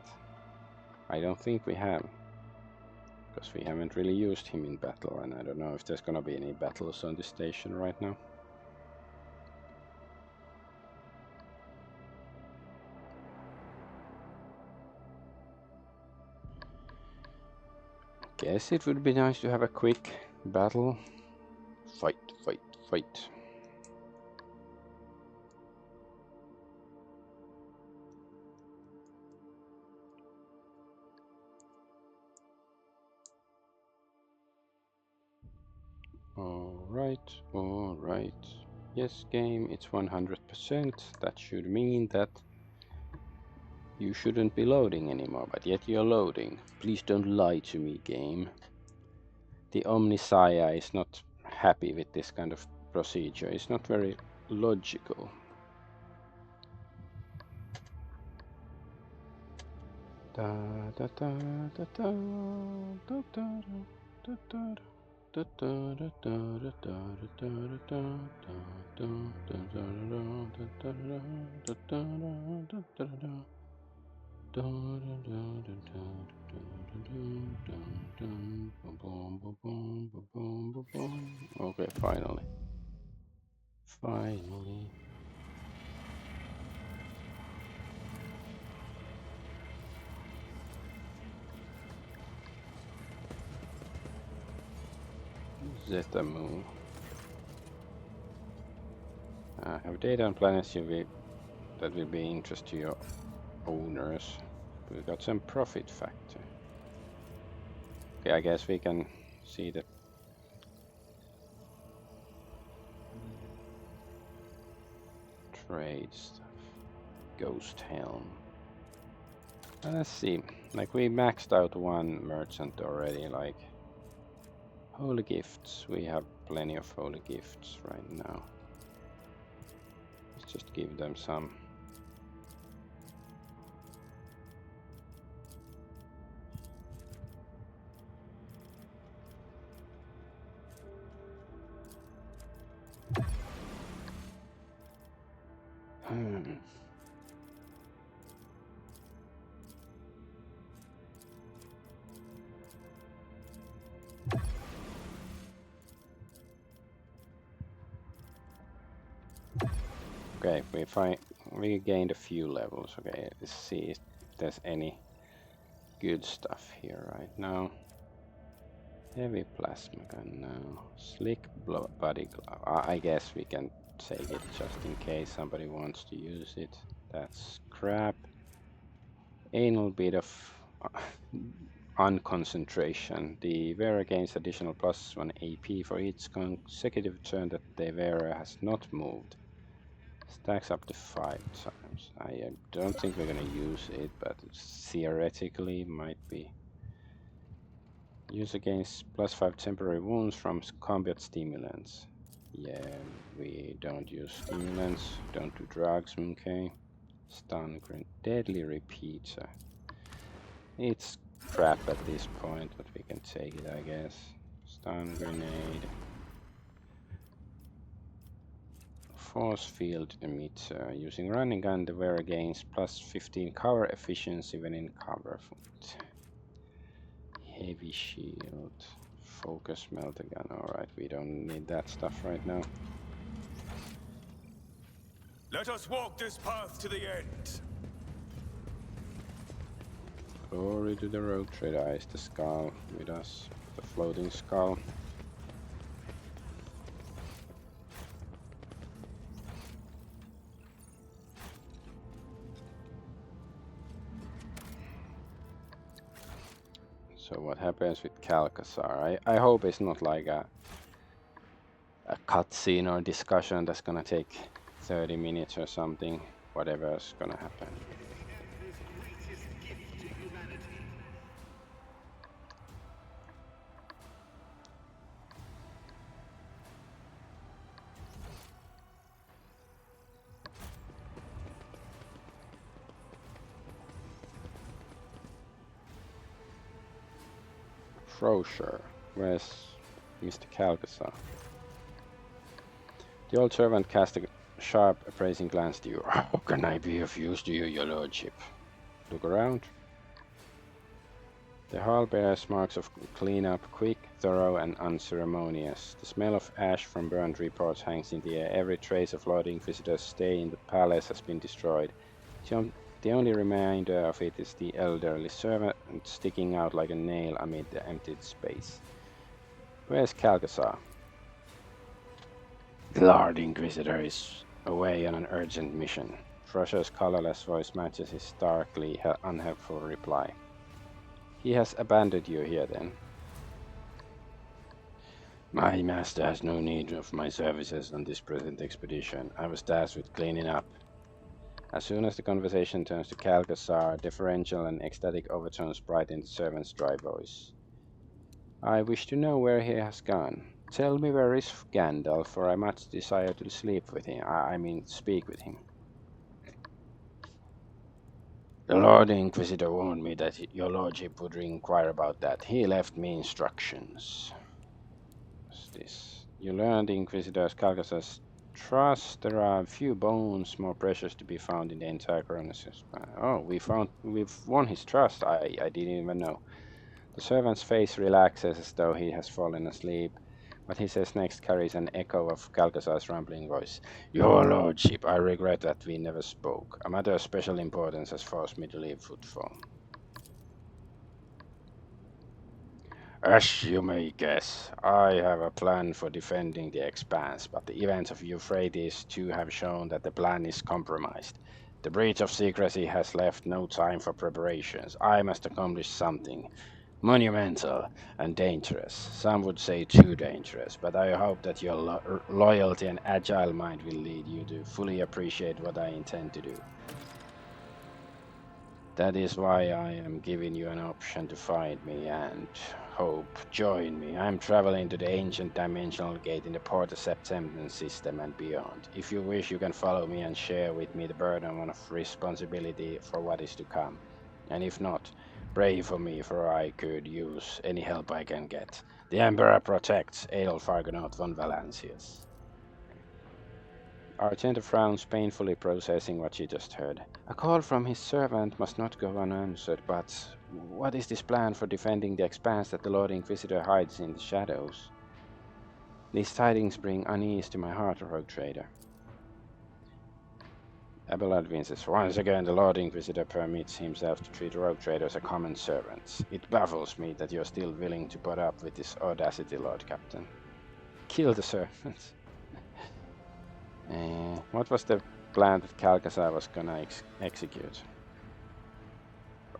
I don't think we have, because we haven't really used him in battle, and I don't know if there's gonna be any battles on this station right now. Guess it would be nice to have a quick battle. Fight. Alright. Yes, game, it's 100%. That should mean that you shouldn't be loading anymore, but yet you're loading. Please don't lie to me, game. The Omnisaya is not happy with this kind of procedure. It's not very logical. Okay, finally. Zeta move. Have data on planets that will be interest to your owners. We got some profit factor. Okay, I guess we can see the trade stuff. Ghost Helm. Let's see. Like, we maxed out one merchant already. Like, holy gifts. We have plenty of holy gifts right now. Let's just give them some. Okay, we gained a few levels. Okay, let's see if there's any good stuff here right now. Heavy plasma gun now. Slick body glove. I guess we can take it just in case somebody wants to use it. That's crap. Anal bit of unconcentration. The wearer gains additional +1 AP for each consecutive turn that the wearer has not moved. Stacks up to 5 times. I don't think we're gonna use it, but theoretically might be. Use against +5 temporary wounds from combat stimulants. Yeah, we don't use stimulants, don't do drugs, okay. Stun grenade, deadly repeater. It's crap at this point, but we can take it, I guess. Stun grenade. Force field emitter. Using running gun, the wearer gains +15 cover efficiency when in cover. Heavy shield. Focus melter gun. Alright, we don't need that stuff right now. Let us walk this path to the end. Glory to the rogue trader. Is the skull with us? The floating skull. So what happens with Calcasar? I hope it's not like a cutscene or discussion that's gonna take 30 minutes or something. Whatever's gonna happen. Frosher, where's Mr. Calcasar? The old servant cast a sharp, appraising glance to you. How can I be of use to you, your lordship? Look around. The hall bears marks of cleanup, quick, thorough, and unceremonious. The smell of ash from burned reports hangs in the air. Every trace of Lord Inquisitor's stay in the palace has been destroyed. The only reminder of it is the elderly servant sticking out like a nail amid the emptied space. Where's Calcasar? The Lord Inquisitor is away on an urgent mission. Frosher's colorless voice matches his starkly unhelpful reply. He has abandoned you here, then? My master has no need of my services on this present expedition. I was tasked with cleaning up. As soon as the conversation turns to Calcasar, deferential and ecstatic overtones brighten the servant's dry voice. I wish to know where he has gone. Tell me where is Gandalf, for I much desire to sleep with him. I mean, speak with him. The Lord Inquisitor warned me that your lordship would inquire about that. He left me instructions. What's this? You learned the Inquisitor's Calcasar's trust. There are a few bones more precious to be found in the entire Chronosis. Oh, we've won his trust. I didn't even know. The servant's face relaxes as though he has fallen asleep. What he says next carries an echo of Calcasar's rumbling voice. Your lordship, I regret that we never spoke. A matter of special importance has forced me to leave footfall. As you may guess, I have a plan for defending the Expanse, but the events of Euphrates too have shown that the plan is compromised. The breach of secrecy has left no time for preparations. I must accomplish something monumental and dangerous. Some would say too dangerous, but I hope that your loyalty and agile mind will lead you to fully appreciate what I intend to do. That is why I am giving you an option to find me and hope join me. I'm traveling to the ancient dimensional gate in the Porta September system and beyond. If you wish, you can follow me and share with me the burden of responsibility for what is to come. And if not, pray for me, for I could use any help I can get. The Emperor protects Adolf Argonaut von Valancius. Argenta frowns, painfully processing what she just heard. A call from his servant must not go unanswered, but what is this plan for defending the Expanse that the Lord Inquisitor hides in the shadows? These tidings bring unease to my heart, rogue trader. Abelard says, once again the Lord Inquisitor permits himself to treat rogue traders as common servants. It baffles me that you're still willing to put up with this audacity, Lord Captain. Kill the servants. What was the plan that Calcasar was gonna execute?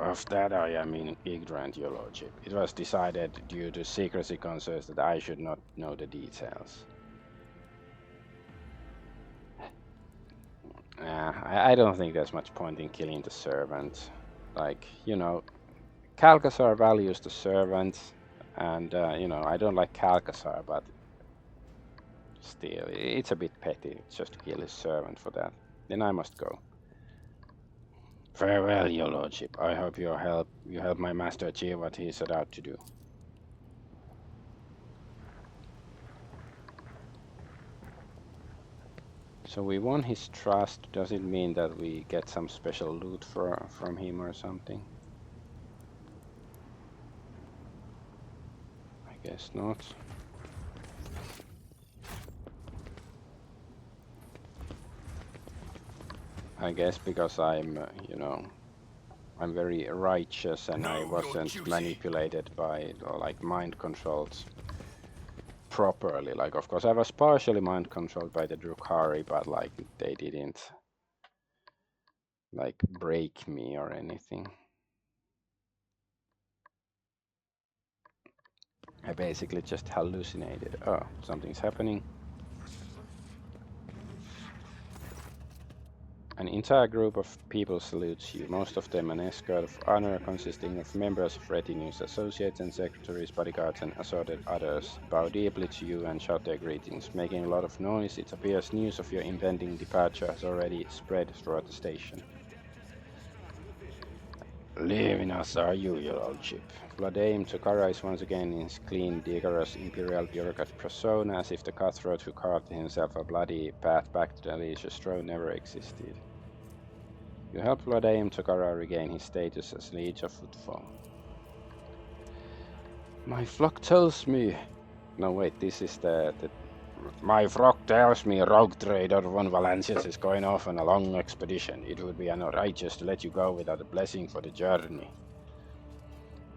Of that I am ignorant, your lordship. It was decided due to secrecy concerns that I should not know the details. I don't think there's much point in killing the servant. Like, you know, Calcasar values the servant, and, you know, I don't like Calcasar, but still, it's a bit petty just to kill his servant for that. Then I must go. Farewell, your lordship. I hope you help my master achieve what he set out to do. So we won his trust. Does it mean that we get some special loot from him or something? I guess not. I guess because I'm, you know, I'm very righteous and I wasn't manipulated by, like, mind controlled properly. Like, of course, I was partially mind controlled by the Drukhari, but, like, they didn't, like, break me or anything. I basically just hallucinated. Oh, something's happening. An entire group of people salutes you, most of them an escort of honor consisting of members of retinues, associates and secretaries, bodyguards and assorted others, bow deeply to you and shout their greetings. Making a lot of noise, it appears news of your impending departure has already spread throughout the station. Leaving us, are you, your lordship? Vladimir Tokarra is once again in his clean, decorous imperial bureaucrat persona, as if the cutthroat who carved himself a bloody path back to the Elysian throne never existed. You help Vladimir Tokarra regain his status as Liege of Footfall. My flock tells me... No, wait, this is the... My flock tells me rogue trader von Valencias is going off on a long expedition. It would be unrighteous to let you go without a blessing for the journey.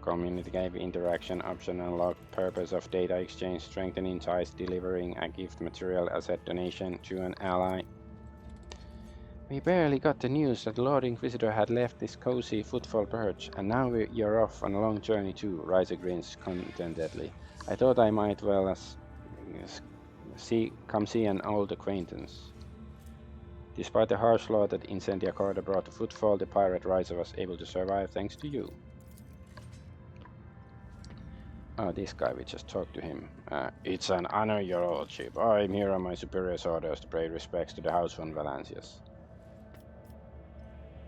Community game interaction option unlocked. Purpose of data exchange, strengthening ties, delivering a gift material asset donation to an ally. We barely got the news that Lord Inquisitor had left this cozy footfall perch, and now you're off on a long journey too, Ryza grins contentedly. I thought I might well come see an old acquaintance. Despite the harsh law that Incendia Corda brought to footfall, the pirate Ryza was able to survive thanks to you. Oh, this guy, we just talked to him. It's an honor, your lordship. I'm here on my superior's orders to pay respects to the House von Valencias.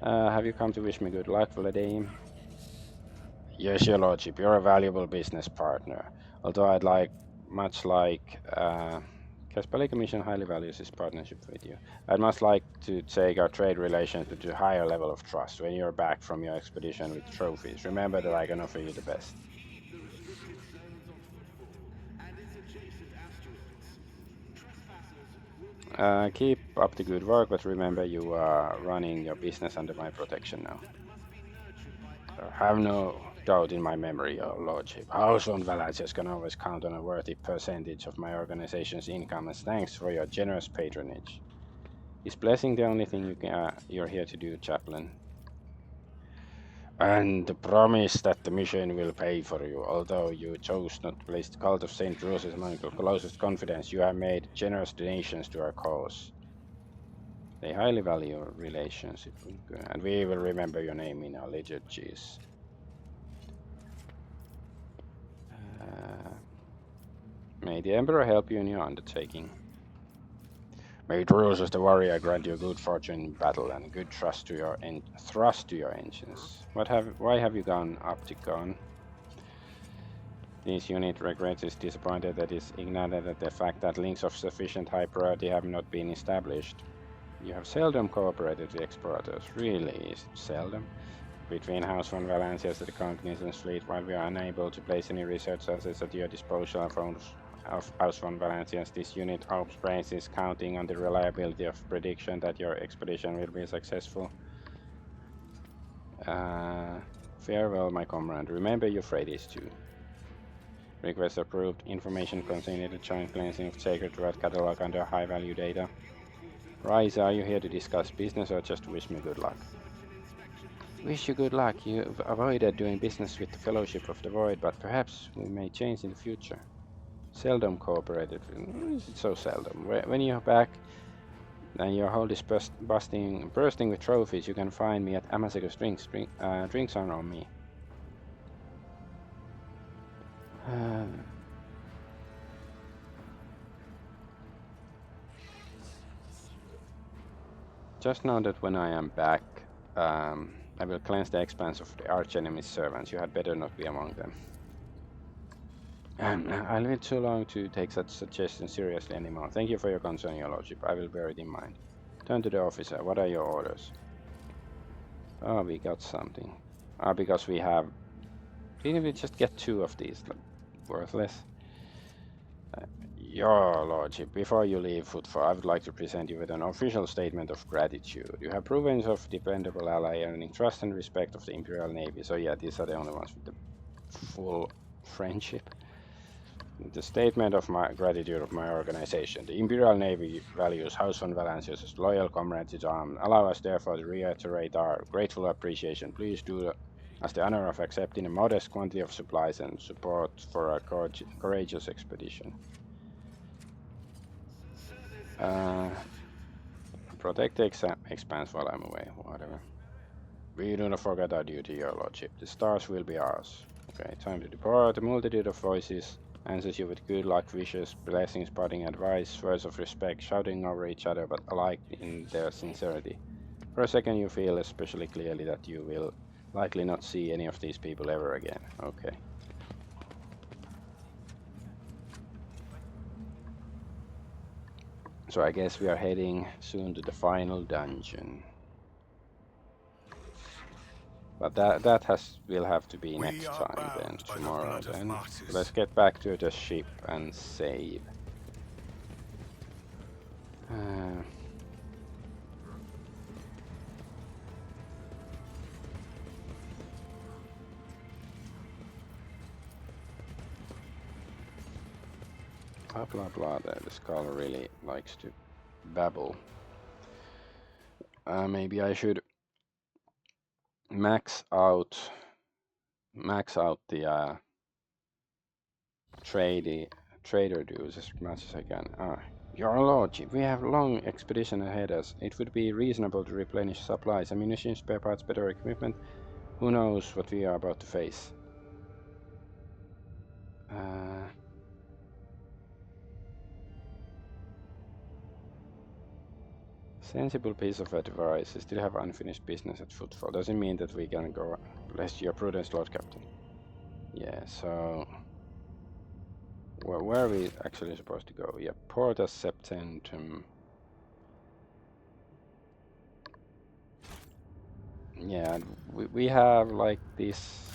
Have you come to wish me good luck, Vladimir? Yes, your lordship. You're a valuable business partner. Although much like Kaspalika Mission highly values his partnership with you. I'd much like to take our trade relations to a higher level of trust. When you're back from your expedition with trophies, remember that I can offer you the best. Keep up the good work, but remember you are running your business under my protection now. Have no doubt in my memory, your lordship. House von Valencias can always count on a worthy percentage of my organization's income, and thanks for your generous patronage. Is blessing the only thing you're here to do, chaplain? And the promise that the mission will pay for you. Although you chose not to place the cult of St. Drusus among your closest confidants, you have made generous donations to our cause. They highly value your relationship, and we will remember your name in our liturgies. May the Emperor help you in your undertaking. May Drusus the warrior grant you good fortune in battle and good thrust to your engines. Why have you gone Opticon? This unit regrets is disappointed that it's ignored at the fact that links of sufficient high priority have not been established. You have seldom cooperated with explorators. Really, is it seldom? Between House von Valencias and the Cognizance fleet, while we are unable to place any research assets at your disposal of House von Valencians, this unit of brains is counting on the reliability of prediction that your expedition will be successful. Farewell, my comrade. Remember Euphrates too. Request approved. Information contained in the joint cleansing of sacred rat catalog under high value data. Rise, are you here to discuss business or just to wish me good luck? Wish you good luck. You've avoided doing business with the Fellowship of the Void, but perhaps we may change in the future. Seldom cooperated. It's so seldom. When you're back and your hold is bursting with trophies, you can find me at Amasego's Drinks. Drinks are on me. Just know that when I am back, I will cleanse the expanse of the archenemy's servants. You had better not be among them. I lived too long to take such suggestions seriously anymore. Thank you for your concern, your lordship. I will bear it in mind. Turn to the officer. What are your orders? Oh, we got something. Because we have... Didn't we just get 2 of these? Like, worthless. Your lordship, before you leave Footfall, I would like to present you with an official statement of gratitude. You have proven yourself a dependable ally, earning trust and respect of the Imperial Navy. So yeah, these are the only ones with the full friendship. The statement of my gratitude of my organization. The Imperial Navy values House von Valencius as loyal comrades in arms. Allow us therefore to reiterate our grateful appreciation. Please do us the honor of accepting a modest quantity of supplies and support for our courageous expedition. Protect the expanse while I'm away, whatever. We do not forget our duty, your lordship. The stars will be ours. Okay, time to depart. A multitude of voices answers you with good luck, wishes, blessings, parting advice, words of respect, shouting over each other, but alike in their sincerity. For a second you feel especially clearly that you will likely not see any of these people ever again. Okay. So I guess we are heading soon to the final dungeon. But that will have to be next time then, tomorrow then. Let's get back to the ship and save. Blah blah blah, the skull really likes to babble. Maybe I should max out the trader dues as much as I can. Your lordship, we have a long expedition ahead of us. It would be reasonable to replenish supplies, ammunition, spare parts, better equipment. Who knows what we are about to face? Sensible piece of advice. I still have unfinished business at Footfall. Doesn't mean that we can go. Bless your prudence, Lord Captain. Yeah, so where are we actually supposed to go? Yeah, Porta Septentum. Yeah, we have like this.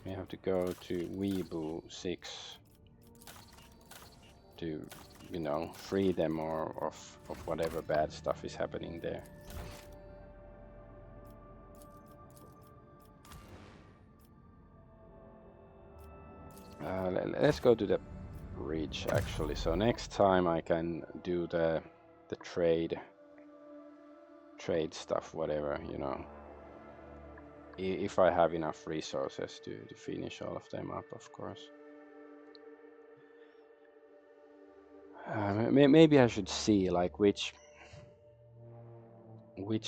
We have to go to Weebu 6 to, you know, free them or of whatever bad stuff is happening there. Let's go to the bridge actually. So next time I can do the trade stuff, whatever, you know. If I have enough resources to finish all of them up, of course. Maybe I should see like which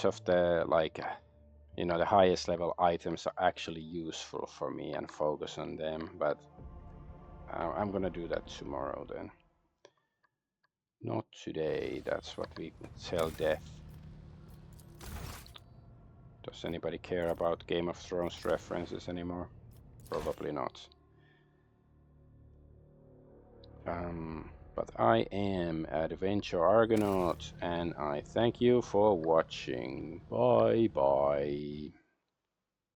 of the, like, you know, the highest level items are actually useful for me and focus on them, but I'm gonna do that tomorrow then. Not today. That's what we tell death. Does anybody care about Game of Thrones references anymore? Probably not. But I am Adventure Argonaut, and I thank you for watching. Bye bye.